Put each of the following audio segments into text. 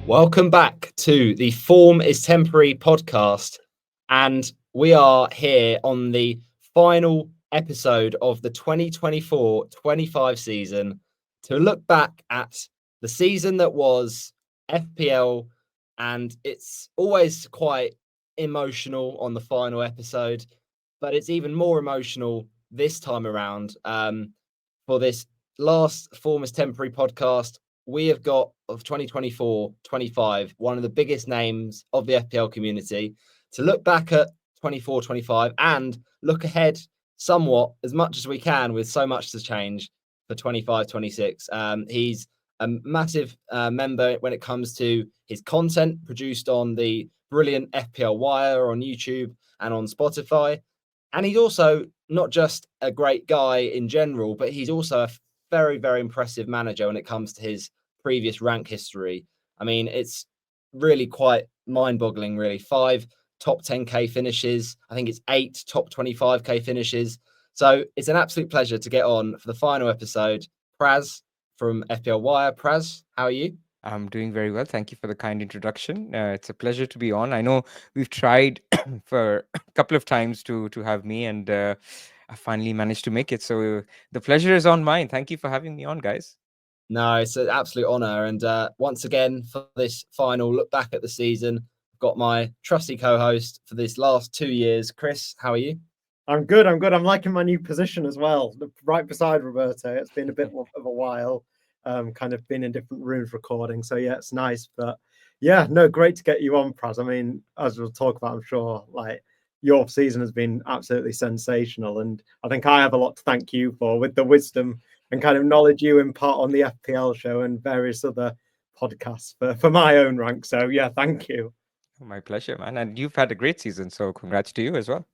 Welcome back to the Form is Temporary podcast. And we are here on the final episode of the 2024-25 season to look back at the season that was FPL. And it's always quite emotional on the final episode, but it's even more emotional this time around for this last Form is Temporary podcast. We have got of 2024-25, one of the biggest names of the FPL community, to look back at 24-25 and look ahead somewhat as much as we can with so much to change for 25-26. He's a massive member when it comes to his content produced on the brilliant FPL Wire on YouTube and on Spotify. And he's also not just a great guy in general, but he's also a very, very impressive manager when it comes to his previous rank history. I mean, it's really quite mind-boggling, really. 5 top 10k finishes. I think it's 8 top 25k finishes. So it's an absolute pleasure to get on for the final episode. Praz from FPL Wire. Praz, how are you? I'm doing very well. Thank you for the kind introduction. It's a pleasure to be on. I know we've tried for a couple of times to have me, and I finally managed to make it. So the pleasure is on mine. Thank you for having me on, guys. No, it's an absolute honour. And once again, for this final look back at the season, I've got my trusty co-host for this last 2 years. Chris, how are you? I'm good. I'm liking my new position as well, right beside Roberto. It's been a bit of a while, kind of been in different rooms recording. So yeah, it's nice. But yeah, no, great to get you on, Praz. I mean, as we'll talk about, I'm sure, like your season has been absolutely sensational. And I think I have a lot to thank you for with the wisdom and kind of knowledge you impart on the FPL show and various other podcasts for my own rank. So yeah, thank you. My pleasure, man. And you've had a great season. So congrats to you as well.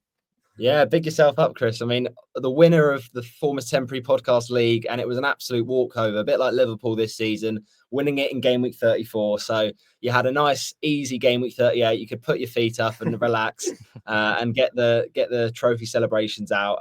Yeah, big yourself up, Chris. I mean, the winner of the Former Temporary Podcast League, and it was an absolute walkover, a bit like Liverpool this season, winning it in game week 34. So you had a nice, easy game week 38. You could put your feet up and relax and get the trophy celebrations out.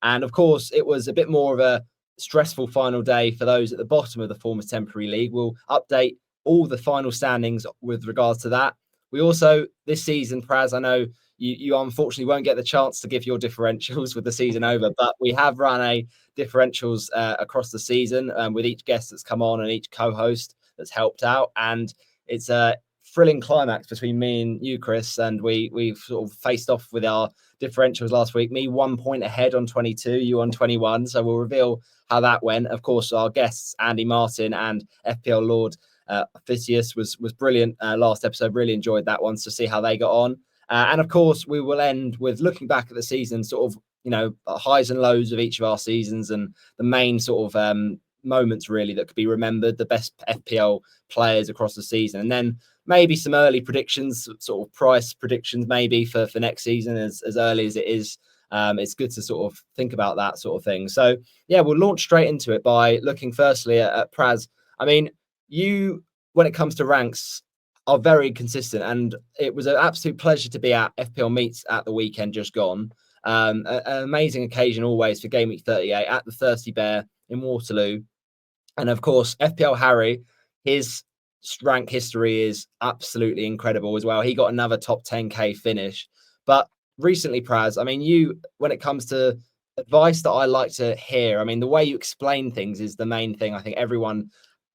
And of course, it was a bit more of a stressful final day for those at the bottom of the Former Temporary League. We'll update all the final standings with regards to that. We also, this season, Praz, I know you unfortunately won't get the chance to give your differentials with the season over, but we have run a differentials across the season with each guest that's come on and each co-host that's helped out. And it's a thrilling climax between me and you, Chris. And we've sort of faced off with our differentials last week. Me 1 point ahead on 22, you on 21. So we'll reveal how that went. Of course, our guests, Andy Martin and FPL Lord Phidias was brilliant last episode. Really enjoyed that one. So see how they got on. And of course, we will end with looking back at the season, sort of, highs and lows of each of our seasons and the main sort of moments really that could be remembered, the best FPL players across the season. And then maybe some early predictions, sort of price predictions maybe for next season as early as it is. It's good to sort of think about that sort of thing. So, yeah, we'll launch straight into it by looking firstly at Praz. I mean, you, when it comes to ranks, are very consistent, and it was an absolute pleasure to be at FPL Meets at the weekend just gone. An amazing occasion always for Game Week 38 at the Thirsty Bear in Waterloo. And of course, FPL Harry, his rank history is absolutely incredible as well. He got another top 10k finish. But recently, Praz, I mean, you, when it comes to advice that I like to hear, I mean, the way you explain things is the main thing. I think everyone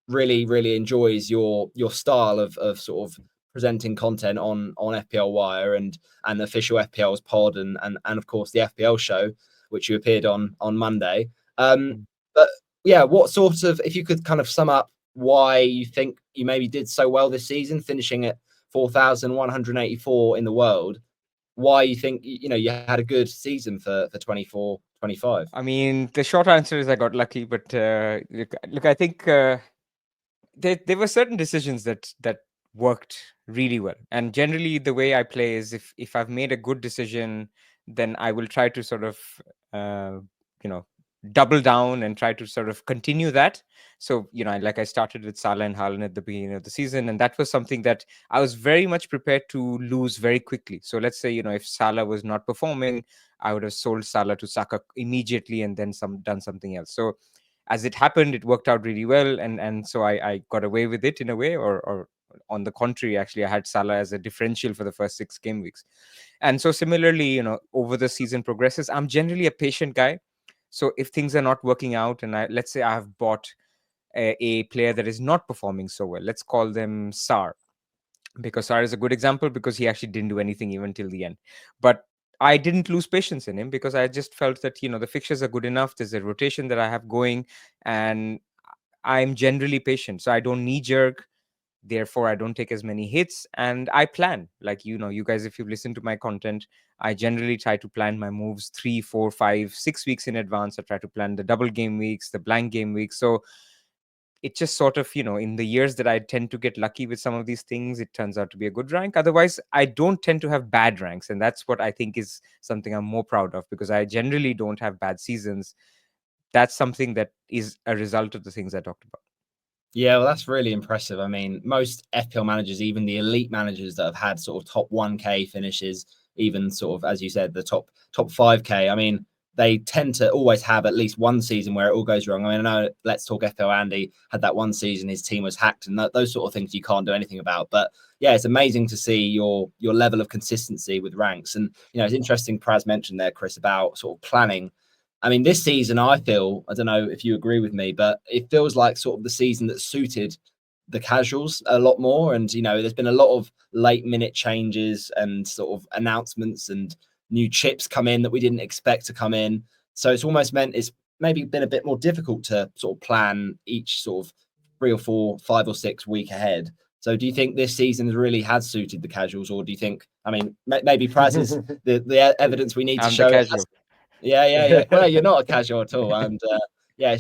really enjoys your style of sort of presenting content on FPL Wire and official FPL's pod and of course the FPL show, which you appeared on Monday. But yeah, what sort of, if you could kind of sum up why you think you maybe did so well this season, finishing at 4,184 in the world, why you think you had a good season for 24-25? I mean, the short answer is I got lucky, but look, I think there were certain decisions that worked really well. And generally, the way I play is if I've made a good decision, then I will try to sort of double down and try to sort of continue that. So, like I started with Salah and Haaland at the beginning of the season, and that was something that I was very much prepared to lose very quickly. So let's say, if Salah was not performing, I would have sold Salah to Saka immediately and then done something else. So as it happened, it worked out really well, and so I got away with it in a way, or On the contrary, actually, I had Salah as a differential for the first 6 game weeks. And so similarly, over the season progresses, I'm generally a patient guy. So if things are not working out, and let's say I have bought a player that is not performing so well, let's call them Sar, because Sar is a good example because he actually didn't do anything even till the end. But I didn't lose patience in him because I just felt that, the fixtures are good enough. There's a rotation that I have going, and I'm generally patient. So I don't knee jerk. Therefore, I don't take as many hits, and I plan. Like, you guys, if you've listened to my content, I generally try to plan my moves 3, 4, 5, 6 weeks in advance. I try to plan the double game weeks, the blank game weeks. So it just sort of, in the years that I tend to get lucky with some of these things, it turns out to be a good rank. Otherwise, I don't tend to have bad ranks. And that's what I think is something I'm more proud of, because I generally don't have bad seasons. That's something that is a result of the things I talked about. Yeah, well, that's really impressive. I mean, most FPL managers, even the elite managers that have had sort of top 1K finishes, even sort of, as you said, the top 5K, I mean, they tend to always have at least one season where it all goes wrong. I mean, I know Let's Talk FPL Andy had that one season, his team was hacked, and those sort of things you can't do anything about. But yeah, it's amazing to see your level of consistency with ranks. And, it's interesting, Praz mentioned there, Chris, about sort of planning. I mean, this season, I don't know if you agree with me, but it feels like sort of the season that suited the casuals a lot more. And, there's been a lot of late minute changes and sort of announcements and new chips come in that we didn't expect to come in. So it's almost meant it's maybe been a bit more difficult to sort of plan each sort of 3 or 4, 5 or 6 week ahead. So do you think this season really has suited the casuals, or do you think, I mean, maybe Praz is the evidence we need to I'm the show? casual. Yeah. Well, you're not a casual at all, and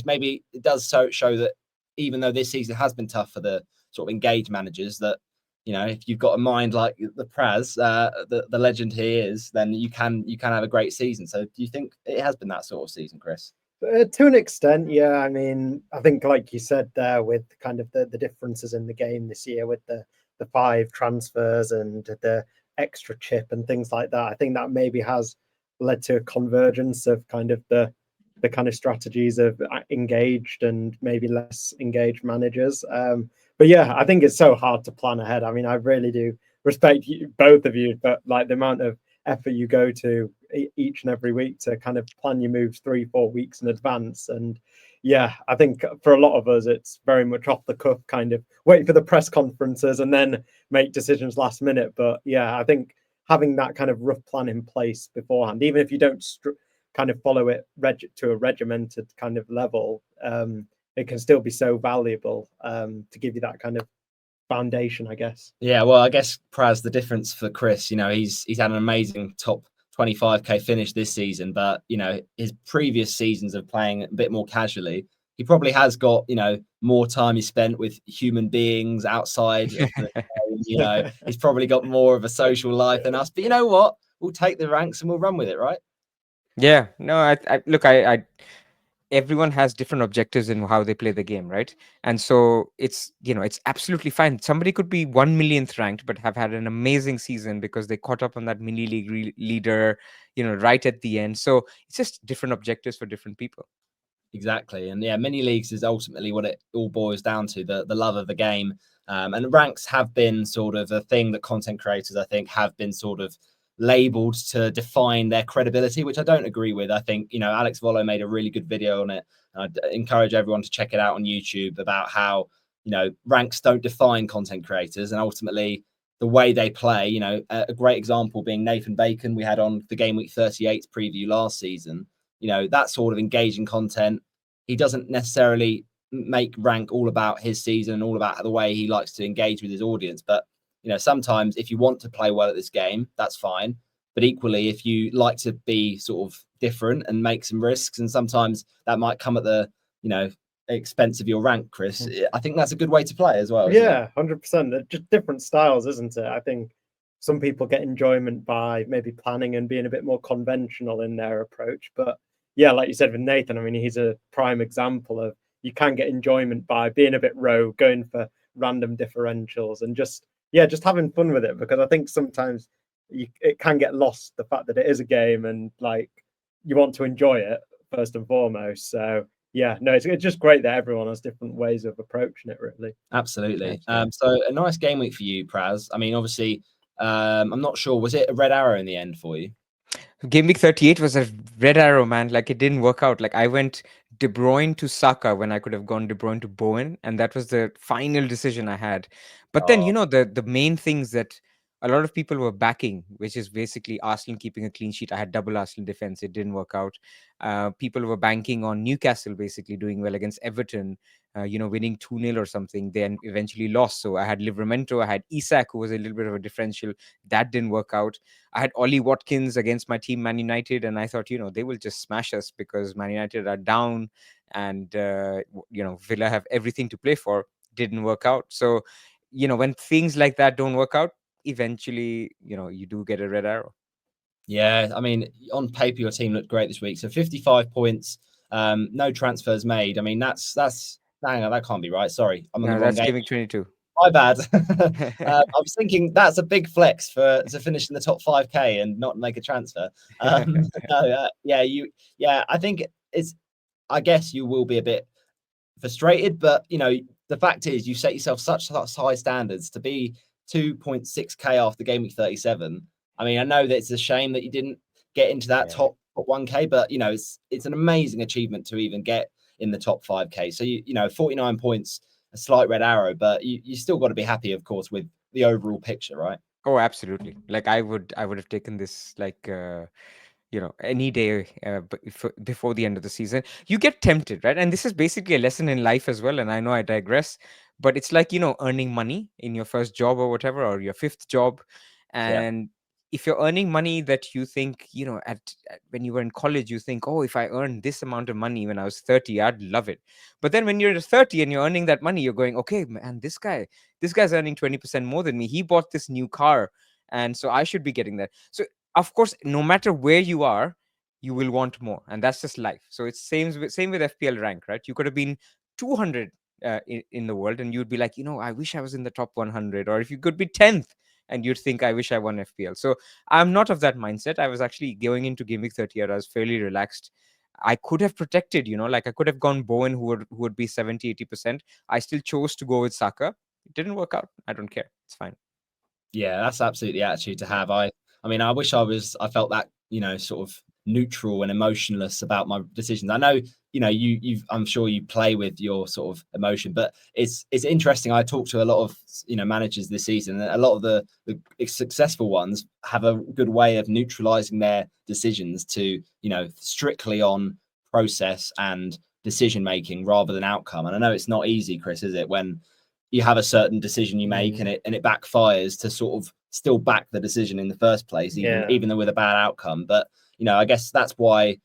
maybe it does show that even though this season has been tough for the sort of engaged managers, that if you've got a mind like the Praz, the legend he is, then you can have a great season. So, do you think it has been that sort of season, Chris? To an extent, yeah. I mean, I think like you said there, with kind of the differences in the game this year, with the 5 transfers and the extra chip and things like that, I think that maybe has led to a convergence of kind of the kind of strategies of engaged and maybe less engaged managers. But yeah, I think it's so hard to plan ahead. I mean, I really do respect both of you, but like the amount of effort you go to each and every week to kind of plan your moves 3-4 weeks in advance. And yeah, I think for a lot of us, it's very much off the cuff, kind of wait for the press conferences and then make decisions last minute. But yeah, I think having that kind of rough plan in place beforehand, even if you don't kind of follow it to a regimented kind of level, it can still be so valuable to give you that kind of foundation, I guess. Yeah, well, I guess Praz, the difference for Chris, he's had an amazing top 25K finish this season, but his previous seasons of playing a bit more casually, he probably has got more time he spent with human beings outside of the game. He's probably got more of a social life than us. But you know what? We'll take the ranks and we'll run with it, right? Yeah, no, I look, everyone has different objectives in how they play the game, right? And so it's absolutely fine. Somebody could be 1 millionth ranked but have had an amazing season because they caught up on that mini league leader right at the end. So it's just different objectives for different people. Exactly. And yeah, mini leagues is ultimately what it all boils down to, the love of the game. And ranks have been sort of a thing that content creators, I think, have been sort of labeled to define their credibility, which I don't agree with. I think, Alex Volo made a really good video on it. I'd encourage everyone to check it out on YouTube about how, ranks don't define content creators, and ultimately the way they play, a great example being Nathan Bacon we had on the Game Week 38 preview last season. That sort of engaging content. He doesn't necessarily make rank all about his season and all about the way he likes to engage with his audience. But, sometimes if you want to play well at this game, that's fine. But equally, if you like to be sort of different and make some risks, and sometimes that might come at the, expense of your rank, Chris, I think that's a good way to play as well. Yeah, 100%. Just different styles, isn't it? I think some people get enjoyment by maybe planning and being a bit more conventional in their approach. But yeah, like you said with Nathan, I mean, he's a prime example of you can get enjoyment by being a bit rogue, going for random differentials and just having fun with it. Because I think sometimes it can get lost, the fact that it is a game and like you want to enjoy it first and foremost. So yeah, no, it's just great that everyone has different ways of approaching it, really. Absolutely. Yeah. So a nice game week for you, Praz. I mean, obviously, I'm not sure. Was it a red arrow in the end for you? Game week 38 was a red arrow, man. Like, it didn't work out. Like, I went De Bruyne to Saka when I could have gone De Bruyne to Bowen, and that was the final decision I had. But then, Oh, the main things that a lot of people were backing, which is basically Arsenal keeping a clean sheet. I had double Arsenal defense. It didn't work out. People were banking on Newcastle basically doing well against Everton, winning 2-0 or something. Then eventually lost. So I had Livramento, I had Isak, who was a little bit of a differential. That didn't work out. I had Ollie Watkins against my team, Man United, and I thought, they will just smash us because Man United are down and, Villa have everything to play for. Didn't work out. So, when things like that don't work out, eventually, you do get a red arrow. yeah. I mean, on paper, your team looked great this week. So 55 points, no transfers made. I mean, hang on, that can't be right. Sorry, I'm on the No, wrong that's game. giving 22. My bad. I was thinking that's a big flex to finish in the top 5K and not make a transfer. I think I guess you will be a bit frustrated, but the fact is you set yourself such high standards to be 2.6K after game week 37. I mean, I know that it's a shame that you didn't get into that Yeah. top 1K, but it's an amazing achievement to even get in the top 5K. So 49 points, a slight red arrow, but you still got to be happy, of course, with the overall picture, right? Oh, absolutely. Like, I would have taken this, like, any day before the end of the season. You get tempted, right? And this is basically a lesson in life as well. And I know I digress, but it's like, earning money in your first job or whatever, or your fifth job. Yeah. And if you're earning money that you think, when you were in college, you think, oh, if I earned this amount of money when I was 30, I'd love it. But then when you're 30 and you're earning that money, you're going, okay, man, this guy's earning 20% more than me. He bought this new car. And so I should be getting that. So, of course, no matter where you are, you will want more, and that's just life. So it's same with FPL rank, right? You could have been 200 in the world, and you'd be like, I wish I was in the top 100. Or if you could be 10th, and you'd think, I wish I won FPL. So I'm not of that mindset. I was actually going into game week 30, I was fairly relaxed. I could have protected, like I could have gone Bowen, who would be 70-80%. I still chose to go with Saka. It didn't work out. I don't care. It's fine. Yeah, that's absolutely the attitude to have. I mean, I wish I felt that, sort of neutral and emotionless about my decisions. I know, I'm sure you play with your sort of emotion, but it's interesting. I talked to a lot of, managers this season, and a lot of the successful ones have a good way of neutralizing their decisions to, strictly on process and decision making rather than outcome. And I know it's not easy, Chris, is it, when you have a certain decision you make and it backfires, to sort of still back the decision in the first place, even though with a bad outcome. But I guess that's why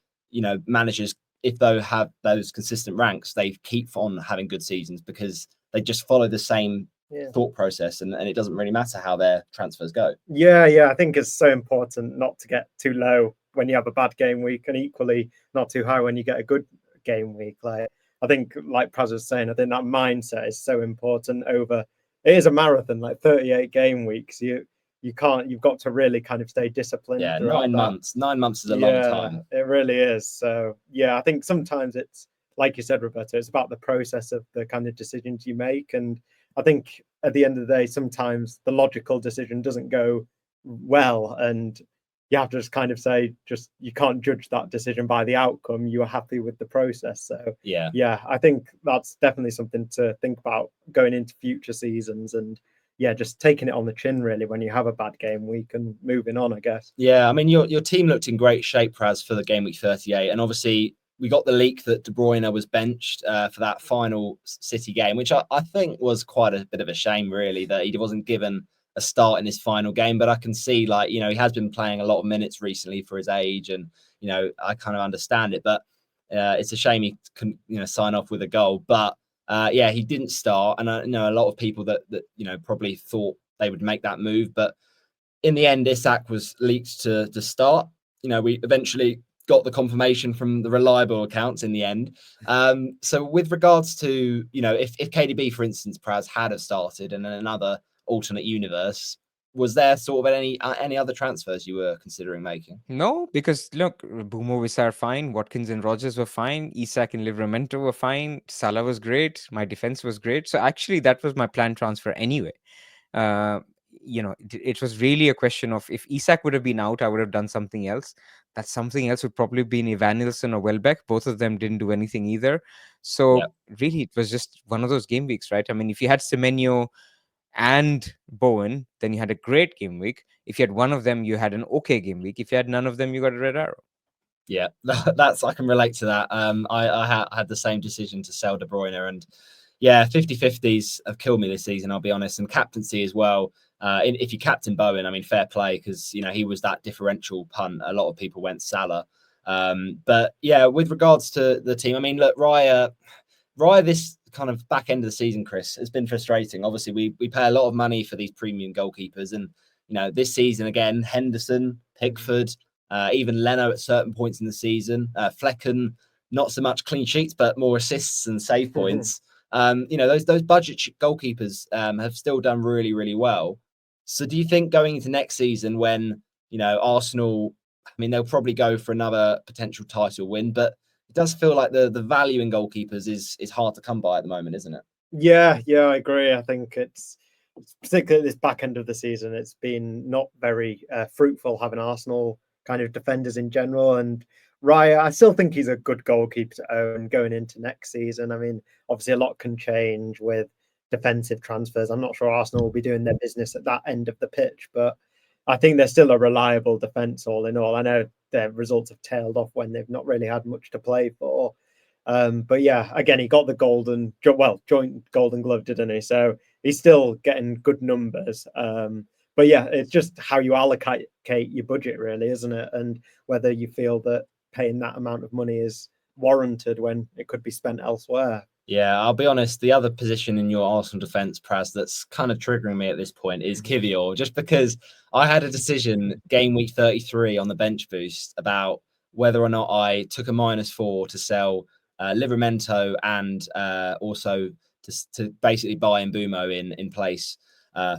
managers, if they have those consistent ranks, they keep on having good seasons because they just follow the same thought process, and it doesn't really matter how their transfers go. I think it's so important not to get too low when you have a bad game week, and equally not too high when you get a good game week. Like, I think, like Praz was saying, I think that mindset is so important. It is a marathon, like 38 game weeks. You've got to really kind of stay disciplined. Yeah, 9 months. 9 months is a long time. It really is. So I think sometimes it's, like you said, Roberto, it's about the process of the kind of decisions you make. And I think at the end of the day, sometimes the logical decision doesn't go well, and you have to just kind of say, you can't judge that decision by the outcome. You are happy with the process. So I think that's definitely something to think about going into future seasons, and just taking it on the chin really when you have a bad game week and moving on, I guess. Yeah, I mean, your team looked in great shape, Praz, for the game week 38, and obviously we got the leak that De Bruyne was benched for that final City game, which I think was quite a bit of a shame, really, that he wasn't given a start in his final game. But I can see, like, he has been playing a lot of minutes recently for his age, and I kind of understand it. But it's a shame he couldn't sign off with a goal. But he didn't start, and I know a lot of people that probably thought they would make that move, but in the end, Isak was leaked to start. We eventually got the confirmation from the reliable accounts in the end. So with regards to, if KDB, for instance, Praz had have started in another alternate universe, was there sort of any other transfers you were considering making? No, because look, Bumo Visar fine, Watkins and Rogers were fine, Isak and Livramento were fine, Salah was great, my defense was great. So actually, that was my planned transfer anyway. It was really a question of if Isak would have been out, I would have done something else. That something else would probably be Ivan Nilsson or Welbeck. Both of them didn't do anything either. So really, it was just one of those game weeks, right? I mean, if you had Semenyo and Bowen, then you had a great game week. If you had one of them, you had an okay game week. If you had none of them, you got a red arrow. Yeah, that's I can relate to that. I had the same decision to sell De Bruyne, and yeah, 50-50s have killed me this season, I'll be honest, and captaincy as well. If you captain Bowen, I mean, fair play, because he was that differential punt. A lot of people went Salah, but yeah, with regards to the team, I mean, look, Raya, this kind of back end of the season, Chris, has been frustrating. Obviously, we pay a lot of money for these premium goalkeepers, and this season again, Henderson, Pickford. Even Leno at certain points in the season. Flecken, not so much clean sheets, but more assists and save points. Those budget goalkeepers have still done really, really well. So do you think going into next season when, Arsenal, I mean, they'll probably go for another potential title win, but it does feel like the value in goalkeepers is hard to come by at the moment, isn't it? Yeah, I agree. I think it's particularly this back end of the season, it's been not very fruitful having Arsenal kind of defenders in general. And Raya, I still think he's a good goalkeeper to own going into next season. I mean, obviously a lot can change with defensive transfers. I'm not sure Arsenal will be doing their business at that end of the pitch, but I think they're still a reliable defence all in all. I know their results have tailed off when they've not really had much to play for. But yeah, again, he got the joint Golden Glove, didn't he? So he's still getting good numbers. But yeah, it's just how you allocate your budget, really, isn't it? And whether you feel that paying that amount of money is warranted when it could be spent elsewhere. Yeah, I'll be honest. The other position in your Arsenal defence, Praz, that's kind of triggering me at this point is Kivior, just because I had a decision game week 33 on the bench boost about whether or not I took a -4 to sell Livramento and also to basically buy Mbumo in place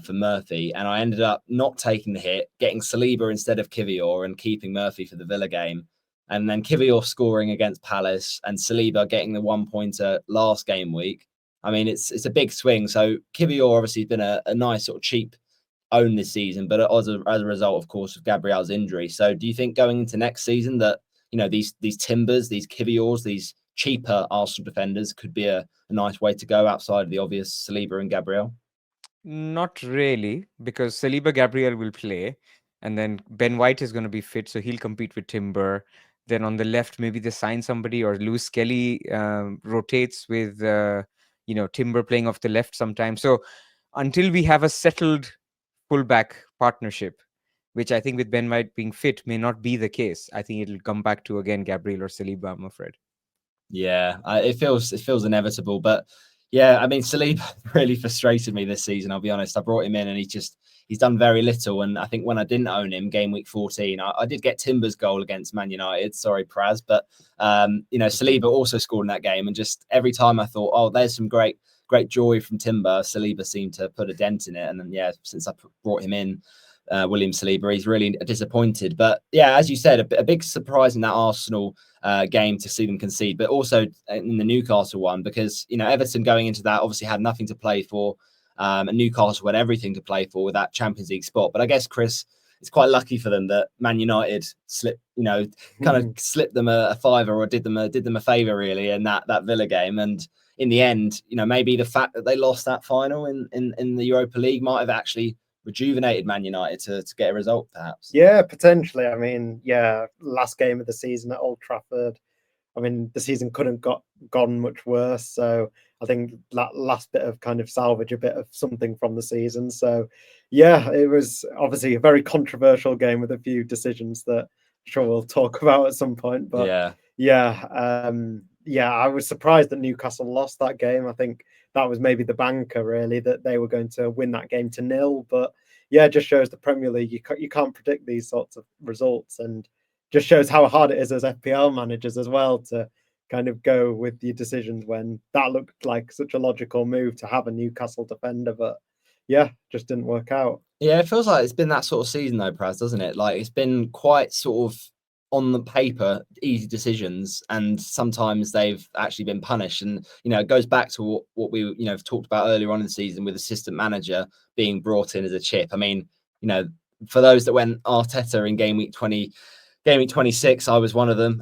for Murphy. And I ended up not taking the hit, getting Saliba instead of Kivior and keeping Murphy for the Villa game. And then Kivior scoring against Palace and Saliba getting the 1-pointer last game week. I mean, it's a big swing. So Kivior obviously has been a nice sort of cheap own this season, but as a result, of course, of Gabriel's injury. So do you think going into next season that, these Timbers, these Kiviors, these cheaper Arsenal defenders could be a nice way to go outside of the obvious Saliba and Gabriel? Not really, because Saliba Gabriel will play, and then Ben White is going to be fit, so he'll compete with Timber. Then on the left, maybe they sign somebody, or Lewis Kelly rotates with Timber playing off the left sometimes. So until we have a settled fullback partnership, which I think with Ben White being fit may not be the case, I think it'll come back to again Gabriel or Saliba, I'm afraid. Yeah, it feels inevitable, but yeah, I mean, Saliba really frustrated me this season. I'll be honest. I brought him in, and he's done very little. And I think when I didn't own him, game week 14, I did get Timber's goal against Man United. Sorry, Praz, but Saliba also scored in that game, and just every time I thought, oh, there's some great joy from Timber, Saliba seemed to put a dent in it. And then since I brought him in, William Saliba, he's really disappointed. But yeah, as you said, a big surprise in that Arsenal game to see them concede, but also in the Newcastle one, because Everton going into that obviously had nothing to play for, and Newcastle had everything to play for with that Champions League spot. But I guess, Chris, it's quite lucky for them that Man United slipped them a fiver, or did them a favour really in that Villa game. And in the end, maybe the fact that they lost that final in the Europa League might have actually rejuvenated Man United to get a result, perhaps. Yeah, potentially. I mean, last game of the season at Old Trafford. I mean, the season couldn't gone much worse. So I think that last bit of kind of salvage a bit of something from the season. So yeah, it was obviously a very controversial game with a few decisions that I'm sure we'll talk about at some point. But I was surprised that Newcastle lost that game. I think that was maybe the banker really, that they were going to win that game to 0. But yeah, it just shows the Premier League you can't predict these sorts of results, and just shows how hard it is as FPL managers as well to kind of go with your decisions when that looked like such a logical move to have a Newcastle defender. But yeah, just didn't work out. Yeah, it feels like it's been that sort of season though, Praz, doesn't it? Like it's been quite sort of on the paper easy decisions, and sometimes they've actually been punished. And it goes back to what we have talked about earlier on in the season with assistant manager being brought in as a chip. I mean, for those that went Arteta in game week 26, I was one of them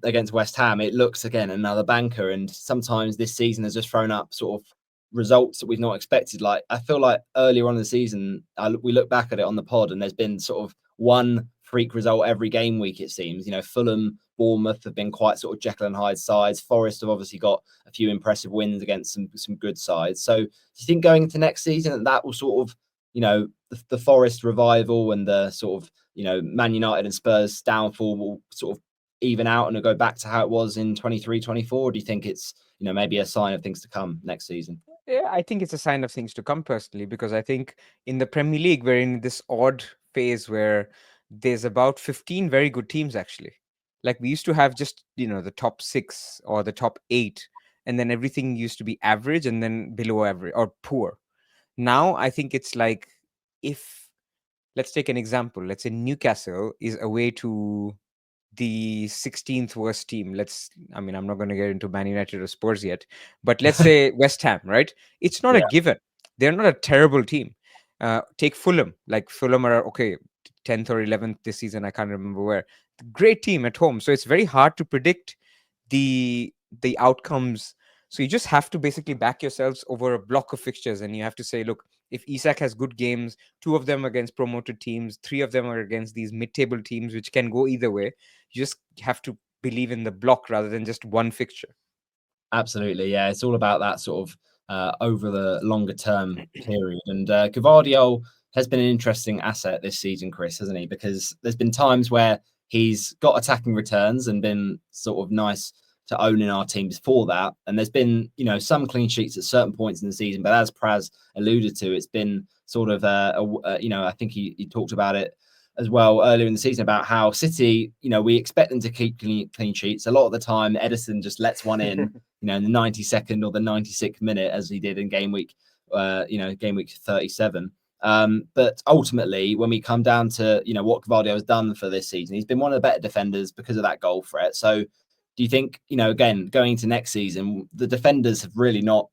against West Ham. It looks again another banker, and sometimes this season has just thrown up sort of results that we've not expected. Like I feel like earlier on in the season, we look back at it on the pod, and there's been sort of one freak result every game week. It seems, Fulham, Bournemouth have been quite sort of Jekyll and Hyde sides. Forest have obviously got a few impressive wins against some good sides. So do you think going into next season that will sort of, the Forest revival and the sort of, Man United and Spurs downfall will sort of even out and it'll go back to how it was in 23-24? Or do you think it's, maybe a sign of things to come next season? Yeah, I think it's a sign of things to come personally, because I think in the Premier League, we're in this odd phase where there's about 15 very good teams, actually. Like we used to have just, the top 6 or the top 8, and then everything used to be average and then below average or poor. Now, I think it's like, if let's take an example, let's say Newcastle is away to the 16th worst team. I'm not going to get into Man United or Spurs yet, but let's say West Ham, right? It's not a given. They're not a terrible team. Take Fulham. Like Fulham are, okay, 10th or 11th this season. I can't remember where. Great team at home. So it's very hard to predict the outcomes. So you just have to basically back yourselves over a block of fixtures, and you have to say, look, if Isak has good games, 2 of them against promoted teams, 3 of them are against these mid-table teams, which can go either way. You just have to believe in the block rather than just one fixture. Absolutely, yeah. It's all about that sort of over the longer term period. And Gvardiol has been an interesting asset this season, Chris, hasn't he? Because there's been times where he's got attacking returns and been sort of nice to own in our team before that. And there's been, some clean sheets at certain points in the season. But as Praz alluded to, it's been sort of, I think he talked about it as well earlier in the season about how City, we expect them to keep clean sheets. A lot of the time, Edison just lets one in, in the 92nd or the 96th minute, as he did in game week 37. But ultimately, when we come down to, what Gvardiol has done for this season, he's been one of the better defenders because of that goal threat. So do you think, again, going into next season, the defenders have really not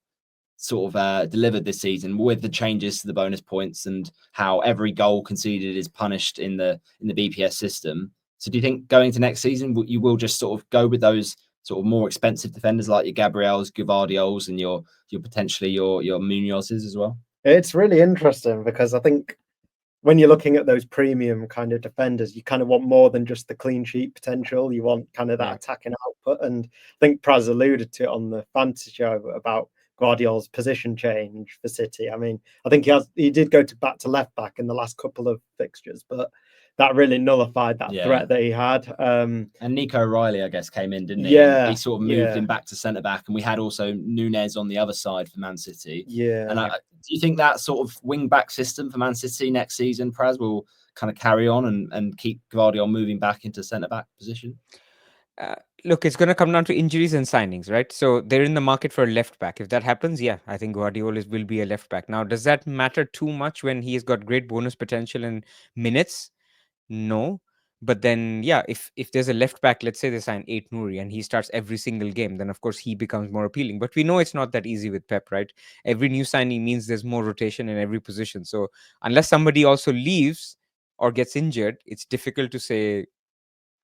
sort of delivered this season with the changes to the bonus points and how every goal conceded is punished in the BPS system? So do you think going to next season you will just sort of go with those sort of more expensive defenders like your Gabriels, Gvardiols, and your potentially your Munozes as well? It's really interesting because I think when you're looking at those premium kind of defenders, you kind of want more than just the clean sheet potential. You want kind of that attacking output. And I think Praz alluded to it on the fantasy show about Gvardiol's position change for City. I mean, I think he did go back to left back in the last couple of fixtures, but that really nullified that threat that he had. And Nico O'Reilly, I guess, came in, didn't he? Yeah, and he sort of moved him back to centre back, and we had also Nunez on the other side for Man City. Yeah. And do you think that sort of wing back system for Man City next season, Praz, will kind of carry on and keep Gvardiol moving back into centre back position? Look, it's going to come down to injuries and signings, right? So they're in the market for a left back. If that happens, I think Guardiola will be a left back. Now, does that matter too much when he's got great bonus potential in minutes? No. But then, if there's a left back, let's say they sign Ait-Nouri and he starts every single game, then of course he becomes more appealing. But we know it's not that easy with Pep, right? Every new signing means there's more rotation in every position. So unless somebody also leaves or gets injured, it's difficult to say,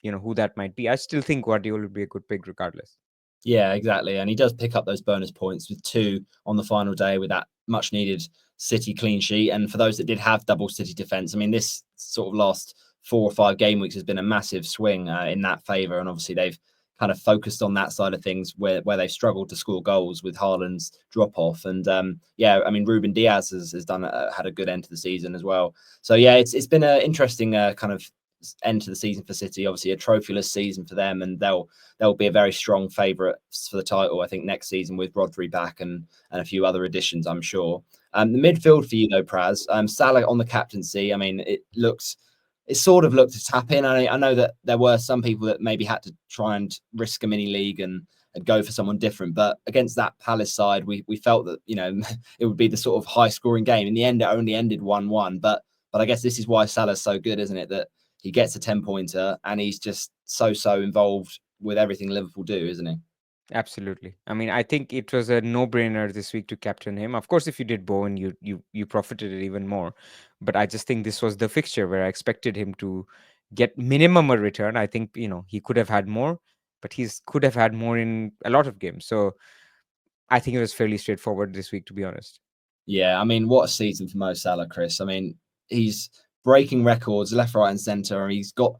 who that might be. I still think Guardiola would be a good pick regardless. Yeah, exactly. And he does pick up those bonus points with 2 on the final day with that much needed City clean sheet. And for those that did have double City defence, I mean, this sort of last 4 or 5 game weeks has been a massive swing in that favour. And obviously they've kind of focused on that side of things where they've struggled to score goals with Haaland's drop off. And I mean, Ruben Diaz has had a good end to the season as well. So it's been an interesting kind of end to the season for City. Obviously a trophyless season for them, and they'll be a very strong favourite for the title, I think, next season with Rodri back and a few other additions, I'm sure. The midfield for you though, Praz, Salah on the captaincy. I mean, it sort of looked to tap in. I know that there were some people that maybe had to try and risk a mini league and go for someone different. But against that Palace side, we felt that, you know, it would be the sort of high scoring game. In the end, it only ended 1-1. But I guess this is why Salah's so good, isn't it? That he gets a 10-pointer and he's just so involved with everything Liverpool do, isn't he? Absolutely. I mean, I think it was a no-brainer this week to captain him. Of course, if you did Bowen, you profited it even more. But I just think this was the fixture where I expected him to get minimum a return. I think, you know, he could have had more, but could have had more in a lot of games. So I think it was fairly straightforward this week, to be honest. Yeah, I mean, what a season for Mo Salah, Chris. I mean, he's breaking records left, right, and centre. He's got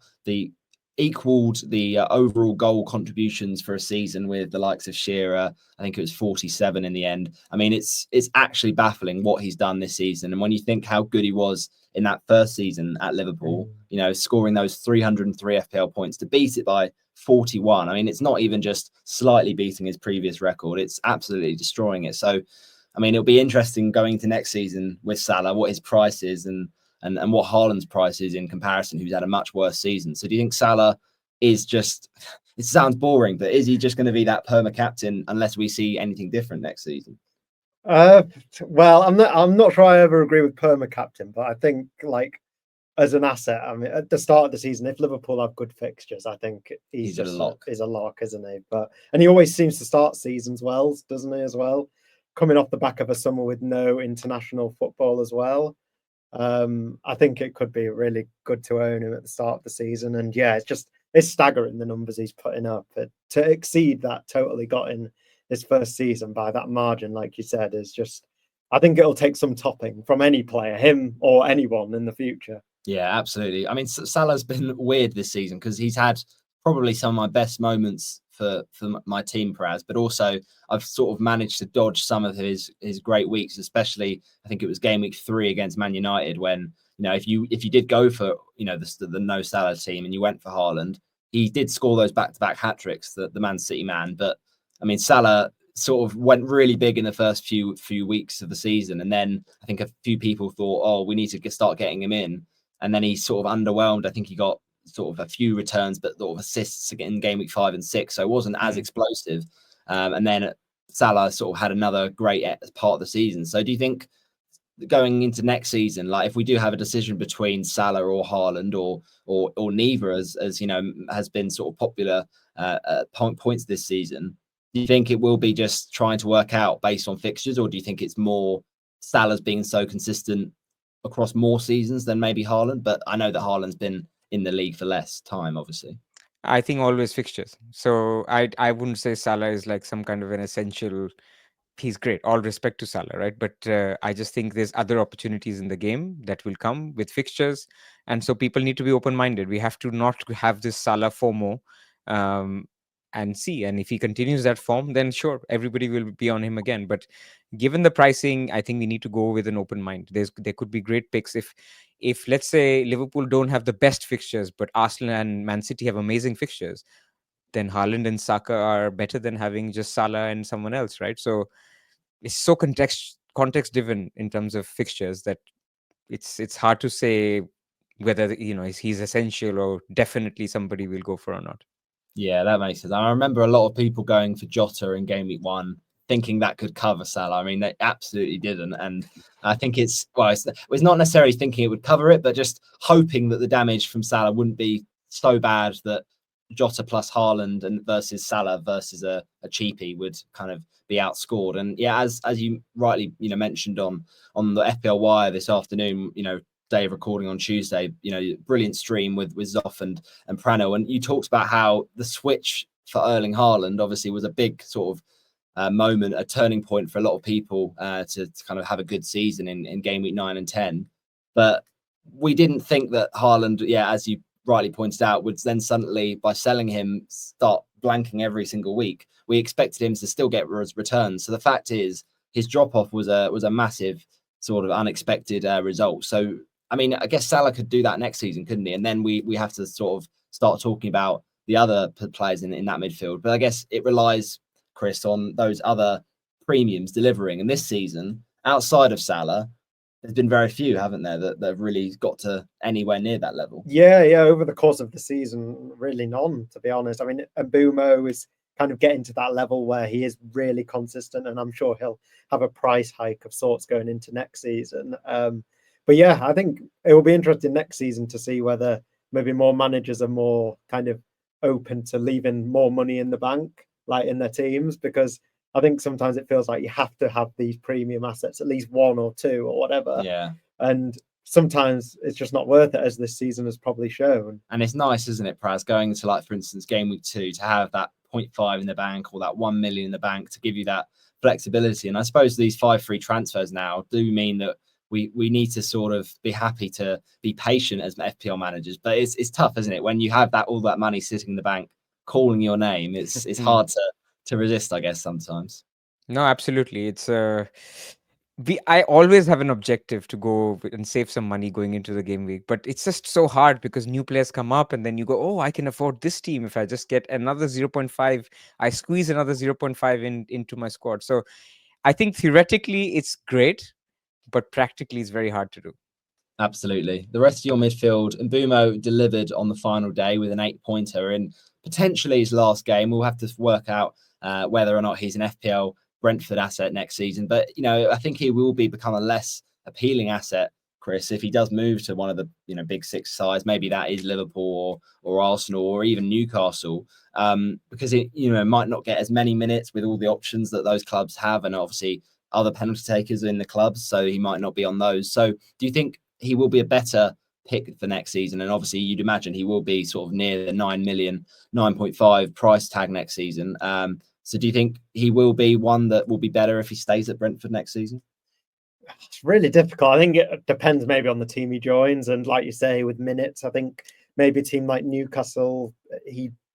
equaled the overall goal contributions for a season with the likes of Shearer. I think it was 47 in the end. I mean, it's actually baffling what he's done this season. And when you think how good he was in that first season at Liverpool, you know, scoring those 303 FPL points to beat it by 41. I mean, it's not even just slightly beating his previous record. It's absolutely destroying it. So, I mean, it'll be interesting going to next season with Salah, what his price is and what Haaland's price is in comparison, who's had a much worse season. So do you think Salah is just, it sounds boring, but is he just going to be that perma captain unless we see anything different next season? Well, I'm not sure I ever agree with perma captain, but I think like as an asset, I mean, at the start of the season, if Liverpool have good fixtures, I think he's just a lock, isn't he? And he always seems to start seasons well, doesn't he, as well? Coming off the back of a summer with no international football as well. I think it could be really good to own him at the start of the season. And yeah, it's staggering the numbers he's putting up. To exceed that totally got in his first season by that margin, like you said, is just, I think it'll take some topping from any player, him or anyone in the future. Yeah, absolutely. I mean, Salah's been weird this season because he's had probably some of my best moments for my team, Praz, but also I've sort of managed to dodge some of his great weeks, especially I think it was game week 3 against Man United when, you know, if you did go for, you know, the no Salah team and you went for Haaland, he did score those back-to-back hat-tricks, the Man City man. But I mean, Salah sort of went really big in the first few weeks of the season, and then I think a few people thought, oh, we need to start getting him in. And then he sort of underwhelmed. I think he got sort of a few returns, but sort of assists in game week 5 and 6. So it wasn't as explosive. And then Salah sort of had another great part of the season. So do you think going into next season, like if we do have a decision between Salah or Haaland or neither, as you know, has been sort of popular points this season, do you think it will be just trying to work out based on fixtures, or do you think it's more Salah's being so consistent across more seasons than maybe Haaland? But I know that Haaland's been in the league for less time, obviously. I think always fixtures. So I wouldn't say Salah is like some kind of an essential. He's great. All respect to Salah, right? But I just think there's other opportunities in the game that will come with fixtures, and so people need to be open-minded. We have to not have this Salah FOMO, and see. And if he continues that form, then sure, everybody will be on him again. But given the pricing, I think we need to go with an open mind. There could be great picks if let's say Liverpool don't have the best fixtures, but Arsenal and Man City have amazing fixtures, then Haaland and Saka are better than having just Salah and someone else, right? So it's so context driven in terms of fixtures that it's hard to say whether, you know, he's essential or definitely somebody will go for or not. Yeah, that makes sense. I remember a lot of people going for Jota in game week 1, thinking that could cover Salah. I mean, they absolutely didn't. And I think it's not necessarily thinking it would cover it, but just hoping that the damage from Salah wouldn't be so bad that Jota plus Haaland and versus Salah versus a cheapie would kind of be outscored. And yeah, as you rightly, you know, mentioned on the FPL Wire this afternoon, you know, day of recording on Tuesday, you know, brilliant stream with Zoff and Prano, and you talked about how the switch for Erling Haaland obviously was a big sort of moment, a turning point for a lot of people to kind of have a good season in game week 9 and 10. But we didn't think that Haaland, yeah, as you rightly pointed out, would then suddenly, by selling him, start blanking every single week. We expected him to still get returns. So the fact is, his drop off was a massive sort of unexpected result. So I mean, I guess Salah could do that next season, couldn't he? And then we have to sort of start talking about the other players in that midfield. But I guess it relies, Chris, on those other premiums delivering. And this season, outside of Salah, there's been very few, haven't there, that have really got to anywhere near that level? Yeah. Over the course of the season, really none, to be honest. I mean, Mbumo kind of getting to that level where he is really consistent, and I'm sure he'll have a price hike of sorts going into next season. But yeah, I think it will be interesting next season to see whether maybe more managers are more kind of open to leaving more money in the bank, like in their teams, because I think sometimes it feels like you have to have these premium assets, at least one or two or whatever. Yeah. And sometimes it's just not worth it, as this season has probably shown. And it's nice, isn't it, Praz, going to, like, for instance, game week 2, to have that 0.5 in the bank or that 1 million in the bank to give you that flexibility. And I suppose these 5 free transfers now do mean that we need to sort of be happy to be patient as FPL managers. But it's tough, isn't it? When you have all that money sitting in the bank calling your name, it's hard to resist, I guess, sometimes. No, absolutely. It's I always have an objective to go and save some money going into the game week, but it's just so hard because new players come up and then you go, oh, I can afford this team. If I just get another 0.5, I squeeze another 0.5 into my squad. So I think theoretically it's great, but practically it's very hard to do. Absolutely. The rest of your midfield, Mbumo delivered on the final day with an 8-pointer in potentially his last game. We'll have to work out whether or not he's an FPL Brentford asset next season. But, I think he will become a less appealing asset, Chris, if he does move to one of the, big 6 sides. Maybe that is Liverpool or Arsenal or even Newcastle, because it, might not get as many minutes with all the options that those clubs have. And obviously other penalty takers in the clubs, so he might not be on those. So do you think he will be a better pick for next season? And obviously you'd imagine he will be sort of near the 9 million, 9.5 price tag next season. So do you think he will be one that will be better if he stays at Brentford next season? It's really difficult. I think it depends maybe on the team he joins. And like you say, with minutes, I think maybe a team like Newcastle,